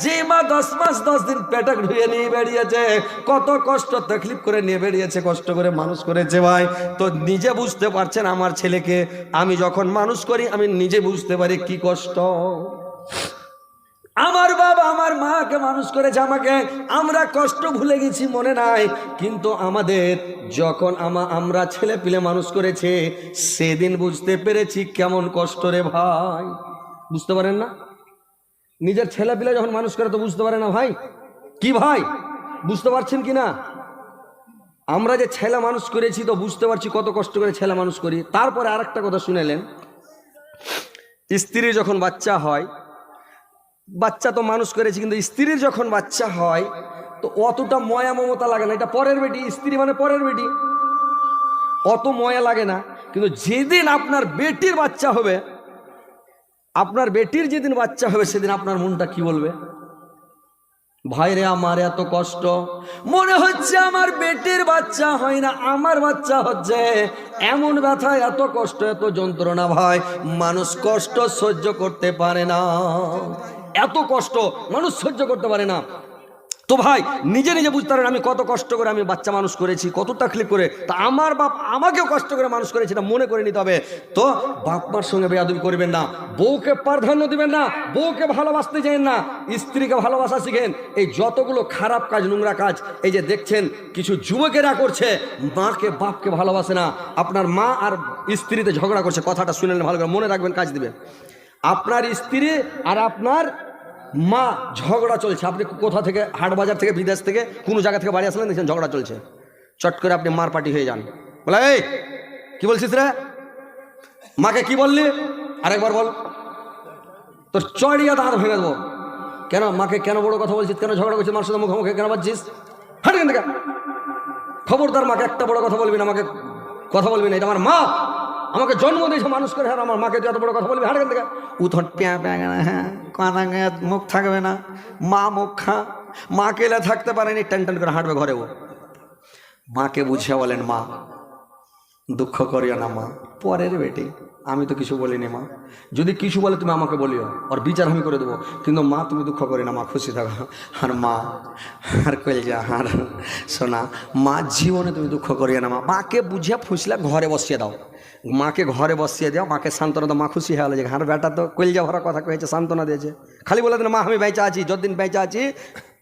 যে মা 10 মাস 10 দিন পেটা ধুয়ে নিয়ে বেরিয়েছে, কত কষ্ট তকলিফ করে নিয়ে বেরিয়েছে, কষ্ট করে মানুষ করেছে ভাই। তো নিজে বুঝতে পারছেন আমার ছেলেকে আমি যখন মানুষ করি আমি নিজে বুঝতে পারি কি কষ্ট। আমার বাবা আমার মাকে মানুষ করেছে আমাকে, আমরা কষ্ট ভুলে গেছি মনে নাই। কিন্তু আমাদের যখন আমরা ছেলে পিলে মানুষ করেছে সেদিন বুঝতে পেরেছি কেমন কষ্ট রে ভাই। বুঝতে পারেন না? নিজের ছেলে পিলে যখন মানুষ করে তো বুঝতে পারে না ভাই। কি ভাই বুঝতে পারছেন কি না? আমরা যে ছেলে মানুষ করেছি তো বুঝতে পারছি কত কষ্ট করে ছেলে মানুষ করি। তারপরে আরেকটা কথা শুনেলেন, স্ত্রীর যখন বাচ্চা হয়, বাচ্চা তো মানুষ করেছি, কিন্তু স্ত্রীর যখন বাচ্চা হয় তো অতটা ময়া মমতা লাগে না। এটা পরের বেটি, স্ত্রী মানে পরের বেটি, অত ময়া লাগে না। কিন্তু যেদিন আপনার বেটির বাচ্চা হবে, আপনার বেটির যেদিন বাচ্চা হবে সেদিন আপনার মনটা কি বলবে? ভাইরে আমার এত কষ্ট, মনে হচ্ছে আমার বেটির বাচ্চা হয় না আমার বাচ্চা হচ্ছে। এমন ব্যথা, এত কষ্ট, এত যন্ত্রণা ভাই, মানুষ কষ্ট সহ্য করতে পারে না। এত কষ্ট মানুষ সহ্য করতে পারে না। তো ভাই নিজে নিজে বুঝতে পারেন আমি কত কষ্ট করে আমি বাচ্চা মানুষ করেছি, কত তাকলিফ করে। তা আমার বাপ আমাকেও কষ্ট করে মানুষ করেছে, এটা মনে করে নিতে হবে। তো বাপ মার সঙ্গে বেয়াদবি করবেন না, বউকে প্রাধান্য দিবেন না, বউকে ভালোবাসতে চান না, স্ত্রীকে ভালোবাসা শিখেন। এই যতগুলো খারাপ কাজ, নোংরা কাজ এই যে দেখছেন কিছু যুবকেরা করছে, মাকে বাপকে ভালোবাসে না, আপনার মা আর স্ত্রীতে ঝগড়া করছে, কথাটা শুনেন ভালো করে মনে রাখবেন, কাজ দিবেন। আপনার স্ত্রী আর আপনার মা ঝগড়া চলছে, আপনি কোথা থেকে, হাট বাজার থেকে, বিদেশ থেকে, কোনো জায়গা থেকে বাড়ি আসলেন, দেখছেন ঝগড়া চলছে, চট করে আপনি মার পাটি হয়ে যান, বলে এই কি বলছিস রে, মাকে কি বললি, আরেকবার বল, তোর চড়িয়া দাঁত ভেঙে দেবো। কেন মাকে কেন বড় কথা বলছিস, কেন ঝগড়া করছিস, মার সাথে মুখোমুখি কেন বাজছিস, হাট এখান থেকে। খবরদার মাকে একটা বড় কথা বলবি না, আমাকে কথা বলবি না, এটা আমার মা, আমাকে জন্ম দিয়েছে মানুষ করে, হ্যাঁ আমার মাকে তুই এত বড় কথা বলবি, হাট এখান থেকে। উঠোন প্যাঁ প্যাঁ, হ্যাঁ কাঁদা মুখ থাকবে না, মা মুখ খা, মা কেলে থাকতে পারেনি, টান টান করে হাঁটবে ঘরে। ও মাকে বুঝিয়ে বলেন, মা দুঃখ করিও না মা, পরের বেটি, আমি তো কিছু বলিনি মা, যদি কিছু বলে তুমি আমাকে বলিও, ওর বিচার আমি করে দেবো, কিন্তু মা তুমি দুঃখ করি না, মা খুশি থাকো। আর মা আর কইলজা আর শোনা, মা জীবনে তুমি দুঃখ করিও না মা, মাকে বুঝিয়ে ফুসলে ঘরে বসিয়ে দাও, মাকে ঘরে বসিয়ে দাও, মাকে সান্ত্বনা দাও, মা খুশি হয়ে গেল যে হার বেটা তো কইলজা ভরা কথা কয়েছে, সান্ত্বনা দিয়েছে। খালি বলে দেন মা আমি বেঁচে আছি, যতদিন বেঁচে আছি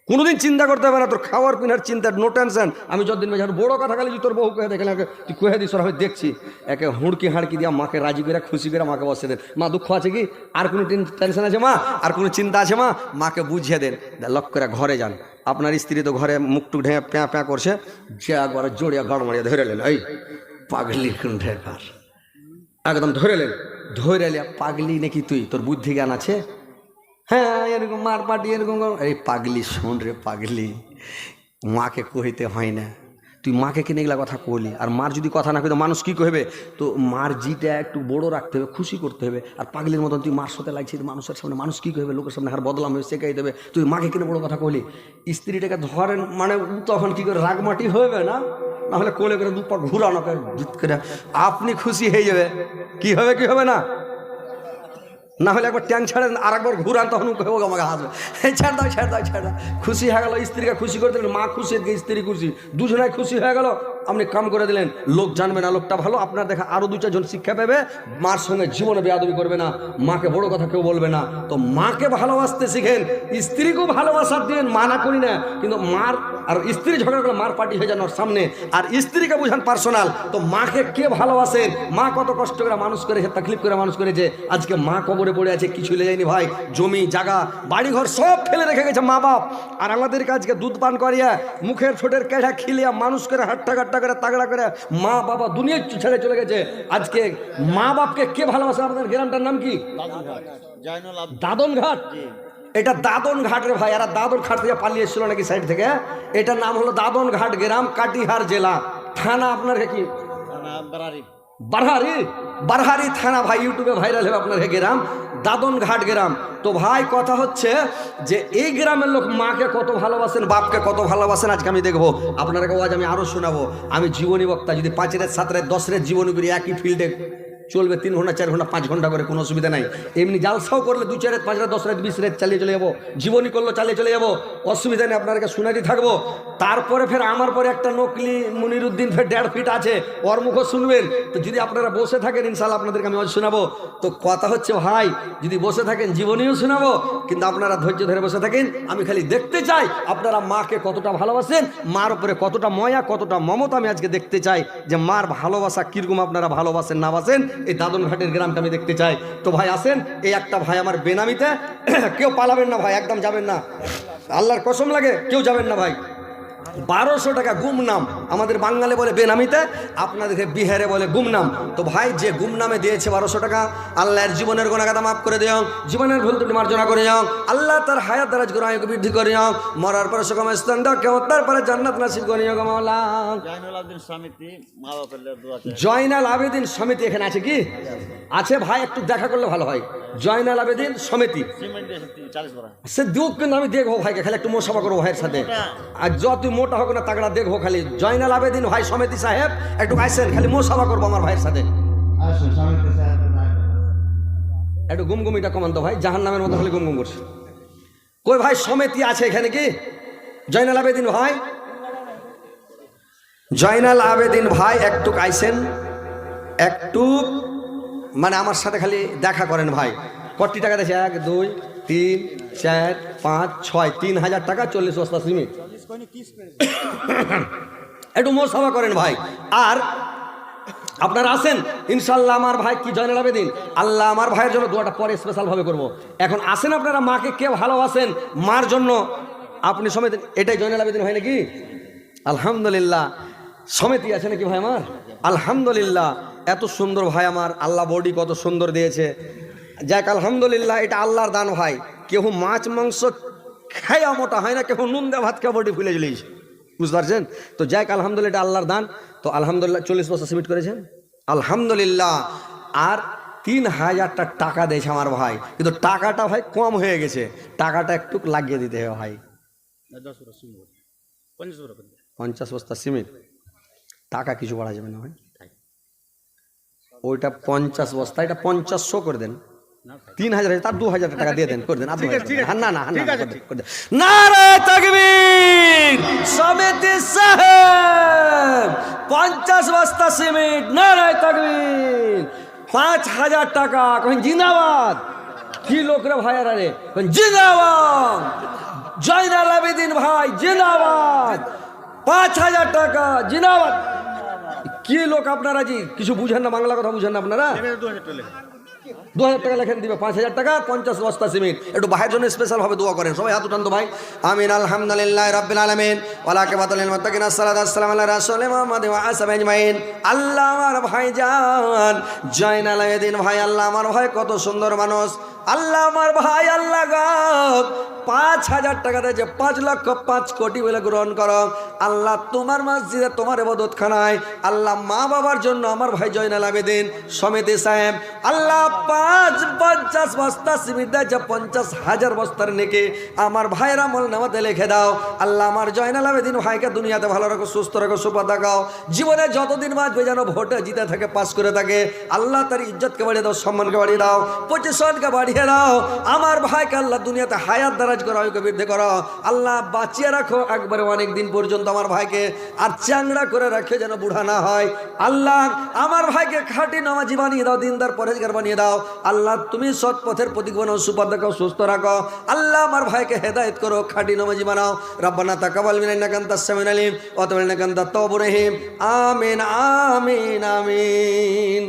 কোনোদিন চিন্তা করতে হবে না, তোর খাওয়ার পিনার চিন্তা, নো টেনশন। আমি যতদিন বেজার বড় কথা খালি তোর বউ কয়ে দেখলাম, তুই কয়ে দিস আমি দেখছি। একে হুড়কি হাঁড়কি দিয়া মাকে রাজি করে খুশি করে মাকে বসে দেন, মা দুঃখ আছে কি, আর কোনো টেনশন আছে মা, আর কোনো চিন্তা আছে মা, মাকে বুঝিয়ে দেন। লক করে ঘরে যান, আপনার স্ত্রী তো ঘরে মুখটুক ঢেঁয়ে প্যাঁ প্যাঁ করছে, যে একবার জড়িয়া গড় মারিয়া ধরে নেন, এই পাগলি কুণ্ঠের কার, একদম ধরে নেন, ধরে লিয়া, পাগলি নাকি তুই, তোর বুদ্ধি জ্ঞান আছে? হ্যাঁ এরকম মার পাটি এরকম, এই পাগলি শোন রে পাগলি, মাকে কহিতে হয় না, তুই মাকে কিনে এগুলা কথা কইলি, আর মার যদি কথা না কই তো মানুষ কি কইবে, তো মার জিটা একটু বড় রাখতে হবে, খুশি করতে হবে। আর পাগলির মতন তুই মার সাথে লাগছিস মানুষের সামনে, মানুষ কি কইবে, লোকের সামনে হার বদলাম হয়ে শেখাই দেবে, তুই মাকে কিনে বড় কথা কইলি। স্ত্রীটাকে ধরেন মানে তখন কি করে রাগমাটি হইবে না, নাহলে কোলে করে দুপা ঘুরানো করে আপনি খুশি হয়ে যাবে, কি হবে কি হবে না, না হলে একবার ট্যাং ছাড়েন আর একবার ঘুরান, তখন আমাকে হাসবে, ছেড়ে দাও ছেড়ে দাও ছেড়ে দাও। খুশি হয়ে গেল, স্ত্রীকে খুশি করে দিলেন, মা খুশি স্ত্রী খুশি, দুজনাই খুশি হয়ে গেল, আপনি কাম করে দিলেন। লোক জানবে না লোকটা ভালো, আপনার দেখা আরো দু চারজন শিক্ষা পাবে, মার সঙ্গে জীবনে বেয়াদবি করবে না, মাকে বড় কথা কেউ বলবে না। তো মাকে ভালোবাসতে শিখেন, স্ত্রীকেও ভালোবাসার দিন, মানা করি না, কিন্তু মার আর স্ত্রী ঝগড়া করে মার পার্টি হয়ে যানোর সামনে, আর স্ত্রীকে বুঝান পার্সোনাল। তো মাকে কে ভালোবাসেন, মা কত কষ্ট করে মানুষ করেছে, তাকলিফ করে মানুষ করেছে, আজকে মা কবরে পড়ে আছে, কিছু লে যায়নি ভাই, জমি জায়গা বাড়িঘর সব ফেলে রেখে গেছে মা বাপ, আর আমাদেরকে আজকে দুধ পান করিয়া মুখের ঠোঁটের কেড়া খিলিয়া মানুষ করে হাট্টা কাট্টা করে তাগড়া করে মা বাবা দুনিয়া ছেড়ে চলে গেছে। আজকে মা বাপকে কে ভালোবাসে? আপনাদের গ্রামটার নাম কি? দাদন ঘাট। এটা দাদন ঘাট রে ভাই, আর দাদন ঘাট থেকে পালিয়ে এসেছিল নাকি সাইড থেকে। এটার নাম হলো দাদন ঘাট গ্রাম, কাটিহার জেলা, থানা আপনার কি? বারহারি। বারহারি থানা ভাই, ইউটিউবে ভাইরাল হবে আপনার গ্রাম দাদন ঘাট গ্রাম। তো ভাই কথা হচ্ছে যে এই গ্রামের লোক মাকে কত ভালোবাসেন, বাপকে কত ভালোবাসেন, আজকে আমি দেখবো আপনাকে, আজ আমি আরো শোনাবো। আমি জীবনী বক্তা, যদি 5 রাত 7 রাত 10 রাত জীবনী করি, একই ফিল্ডে চলবে 3 ঘন্টা 4 ঘন্টা 5 ঘন্টা করে, কোনো অসুবিধা নাই। এমনি জালসাও করলে 2 4 রাত 5 রাত 10 রাত 20 রাত চালিয়ে চলে যাবো, জীবনী করলো চালিয়ে চলে যাবো, অসুবিধা নেই, আপনাকে শুনাইতে থাকবো। তারপরে ফের আমার পরে একটা নকলি মনিরুদ্দিন ফের 1.5 ফিট আছে, ওর মুখও শুনবেন। তো যদি আপনারা বসে থাকেন ইনশাল্লাহ আপনাদেরকে আমি শোনাবো। তো কথা হচ্ছে ভাই, যদি বসে থাকেন জীবনীও শোনাবো, কিন্তু আপনারা ধৈর্য ধরে বসে থাকেন। আমি খালি দেখতে চাই আপনারা মাকে কতটা ভালোবাসেন, মার উপরে কতটা ময়া কতটা মমতা, আমি আজকে দেখতে চাই যে মার ভালোবাসা কিরকম আপনারা ভালোবাসেন না বাসেন, এই দাদন ঘাটের গ্রামটা আমি দেখতে চাই। তো ভাই আসেন, এই একটা ভাই আমার বেনামিতে, কেউ পালাবেন না ভাই, একদম যাবেন না, আল্লাহর কসম লাগে কেউ যাবেন না ভাই। 1200 টাকা গুমনাম, আমাদের বাঙালি বলে বেনামিতে, আপনাদেরকে বিহারে বলে গুমনাম। তো ভাই যে গুমনামে দিয়েছে 1200 টাকা, আল্লাহর জীবনের গুনাহগাতা মাফ করে দিও, জীবনের ভুল ত্রুটি মার্জনা করে যাও, আল্লাহ তার হায়াত দারাজ করে আয়ুকে বৃদ্ধি করে যাও, মরার পরে সুখম স্থান দাও, কেমন তারপরে জান্নাত নসিব করে যাও মাওলা। জয়নাল আবেদিন সমিতি এখানে আছে কি? আছে ভাই, একটু দেখা করলে ভালো হয়। জয়নাল আবেদিন সমিতি সে দুঃখ, কিন্তু আমি দেখবো ভাইকে, খালি একটু মোসাফা করবো ভাইয়ের সাথে, আর যত মোটা হোক না তাগড়া দেখবো খালি। জয়নাল আবেদিন ভাই সমিতি সাহেব একটু আইসেন, খালি মোসাফা করবো আমার ভাইয়ের সাথে, একটু গুমগুমিটা কমান তো ভাই, জাহান নামের মতো খালি গুমগুম করছে। কই ভাই সমিতি আছে এখানে কি? জয়নাল আবেদিন ভাই, জয়নাল আবেদিন ভাই একটু আইসেন, একটু মানে আমার সাথে খালি দেখা করেন ভাই। কত টাকা দিয়েছে? 1 2 3 4 5 6 3000 টাকা, 40 বস্তা সিমেন্ট, একটু মোসাফা করেন ভাই। আর আপনারা আসেন ইনশাল্লাহ, আমার ভাই কি জয়নাল আবেদিন, আল্লাহ আমার ভাইয়ের জন্য দোয়াটা পরে স্পেশাল ভাবে করবো। এখন আসেন আপনারা, মাকে কে ভালোবাসেন, মার জন্য আপনি সমিতি, এটাই জয়নাল আবেদিন হয় নাকি? আলহামদুলিল্লাহ, সমিতি আছে নাকি ভাই আমার? আলহামদুলিল্লাহ, এত সুন্দর ভাই আমার, আল্লাহ বডি কত সুন্দর দিয়েছে, যাক আলহামদুলিল্লাহ, এটা আল্লাহর দান ভাই। কেউ মাছ মাংস খাইয়া মোটা হয় না, কেউ নুন দেওয়া ভাত খাওয়া বডি ফুলে চলেছে, বুঝতে পারছেন? তো যাক আলহামদুলিল্লাহ, এটা আল্লাহর দান। তো আলহামদুলিল্লাহ 40 বছর সিমিট করেছেন আলহামদুলিল্লাহ, আর 3000 টাকা দিয়েছে আমার ভাই, কিন্তু টাকাটা ভাই কম হয়ে গেছে, টাকাটা একটু লাগিয়ে দিতে হবে ভাই। 50 বস্তা সিমেন্ট, টাকা কিছু বাড়া যাবে না ভাই, ওইটা 50 বস্তা, এটা 500 করে দেন, 3000 তার 2000 টাকা দিয়ে দেন, করে দেন। না না নারে তাকবীর, সমিতি সাহেব 50 বস্তা সিমেন্ট, নারে তাকবীর, 5000 টাকা, কখন জিন্দাবাদ। কি লোক রে ভাইয়ারা রে, জিন্দাবাদ। জয়নাল আবেদিন ভাই জিন্দাবাদ, 5,000 টাকা জিন্দাবাদ। কি লোক আপনারা জি, কিছু বুঝেন না, বাংলা কথা বুঝেন না আপনারা? 2,000 টাকা লেখেন দিবে, 5,000 টাকা 50 বস্তা সিমেন্ট। একটু ভাইয়ের জন্য স্পেশাল ভাবে দোয়া করেন সবাই, হাত উঠান তো ভাই। আমিন। আলহামদুলিল্লাহ রাব্বিল আলামিন ওয়ালা কিবাতুল লিল মুত্তাকিন আসসালাতু ওয়াসসালামু আলা রাসূলি মুহাম্মাদ ওয়া আসহাবিহি আজমাইন। আল্লাহ আমার ভাইজান জয়নাল আবেদিন ভাই, আল্লাহ আমার ভাই কত সুন্দর মানুষ, আল্লাহ আমার ভাই, আল্লাহ গো 5,000 টাকা দিয়েছে, 5,05,00,000 কোটি বলে গ্রহণ করো আল্লাহ তোমার মসজিদে, তোমার ইবাদত খানায়। আল্লাহ মা বাবার জন্য আমার ভাই জয়নাল আবেদিন সমিতি সাহেব আল্লাহ 50 বস্তা সিমেন্ট দিয়েছে, 50,000 বস্তার নেকি আমার ভাইয়ের আমল নামাতে লিখে দাও। আল্লাহ আমার জয়নাল আবেদিন ভাইকে দুনিয়াতে ভালো রাখো, সুস্থ রাখো, সুপথ দেখাও, জীবনে যতদিন বাঁচবে যেন ভোটে জিতে থাকে, পাস করে থাকে। আল্লাহ তার ইজ্জতকে বাড়িয়ে দাও, সম্মানকে বাড়িয়ে দাও, পজিশনকে বাড়িয়ে দাও। আমার ভাইকে আল্লাহ দুনিয়াতে হায়াত দারাজ করো, আয়ুকে বৃদ্ধি করো। আল্লাহ বাঁচিয়ে রাখো একবারে অনেক দিন পর্যন্ত আমার ভাইকে, আর চ্যাংড়া করে রাখে যেন বুড়া না হয়। আল্লাহ আমার ভাইকে খাঁটি নামাজি বানিয়ে দাও, দিনদার পরেজগার বানিয়ে দাও। আল্লাহ তুমি সৎ পথের প্রতীক বানাও, সুপথ দেখাও, সুস্থ রাখো। আল্লাহ আমার ভাইকে হেদায়েত করো, খাঁটি নামাজি বানাও। রব্বানা তাকাব্বাল মিন্না ইন্নাকা আনতাস সামিউল আলিম ওয়া তুব আলাইনা ইন্নাকা আনতাত তাওয়াবুর রহিম। আমিন আমিন আমিন।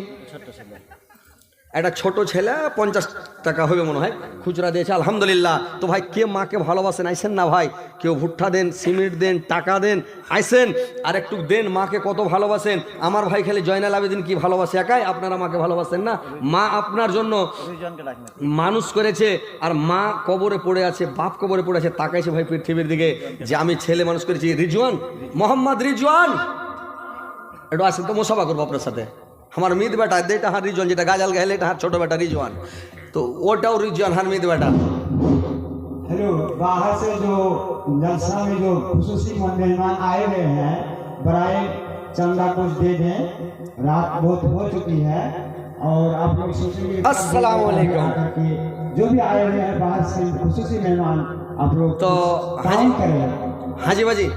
একটা ছোট ছেলে 50 টাকা হবে মনে হয় খুচরা দিয়েছে, আলহামদুলিল্লাহ। তো ভাই কে মাকে ভালোবাসেন আইসেন না ভাই, কেউ ভুট্টা দেন, সিমেন্ট দেন, টাকা দেন, আইসেন আর একটু দেন। মাকে কত ভালোবাসেন আমার ভাই, খেলে জয়নাল আবেদিন কি ভালোবাসে একাই, আপনারা মাকে ভালোবাসেন না? মা আপনার জন্য মানুষ করেছে, আর মা কবরে পড়ে আছে, বাপ কবরে পড়ে আছে, তাকাইছে ভাই পৃথিবীর দিকে যে আমি ছেলে মানুষ করেছি। রিজওয়ান, মোহাম্মদ রিজওয়ান, একটু আসেন তো, মোসাফা করবো আপনার সাথে। আমার মিত বেটা এটা হার রিজওয়ান, যেটা গাজাল গাইলে এটা হার ছোট বেটা রিজওয়ান, তো ওটাও রিজওয়ান হার মিত বেটা। हेलो, बाहर से जो जलसा में जो खुसूसी मेहमान आए हुए हैं, बराए चंदा कुछ दे दें, रात बहुत हो चुकी है और आप लोग सोचेंगे अस्सलाम वालेकुम। जो भी आए हुए हैं बाहर से खुसूसी मेहमान, आप लोग तो काम करें। हाजी बाजी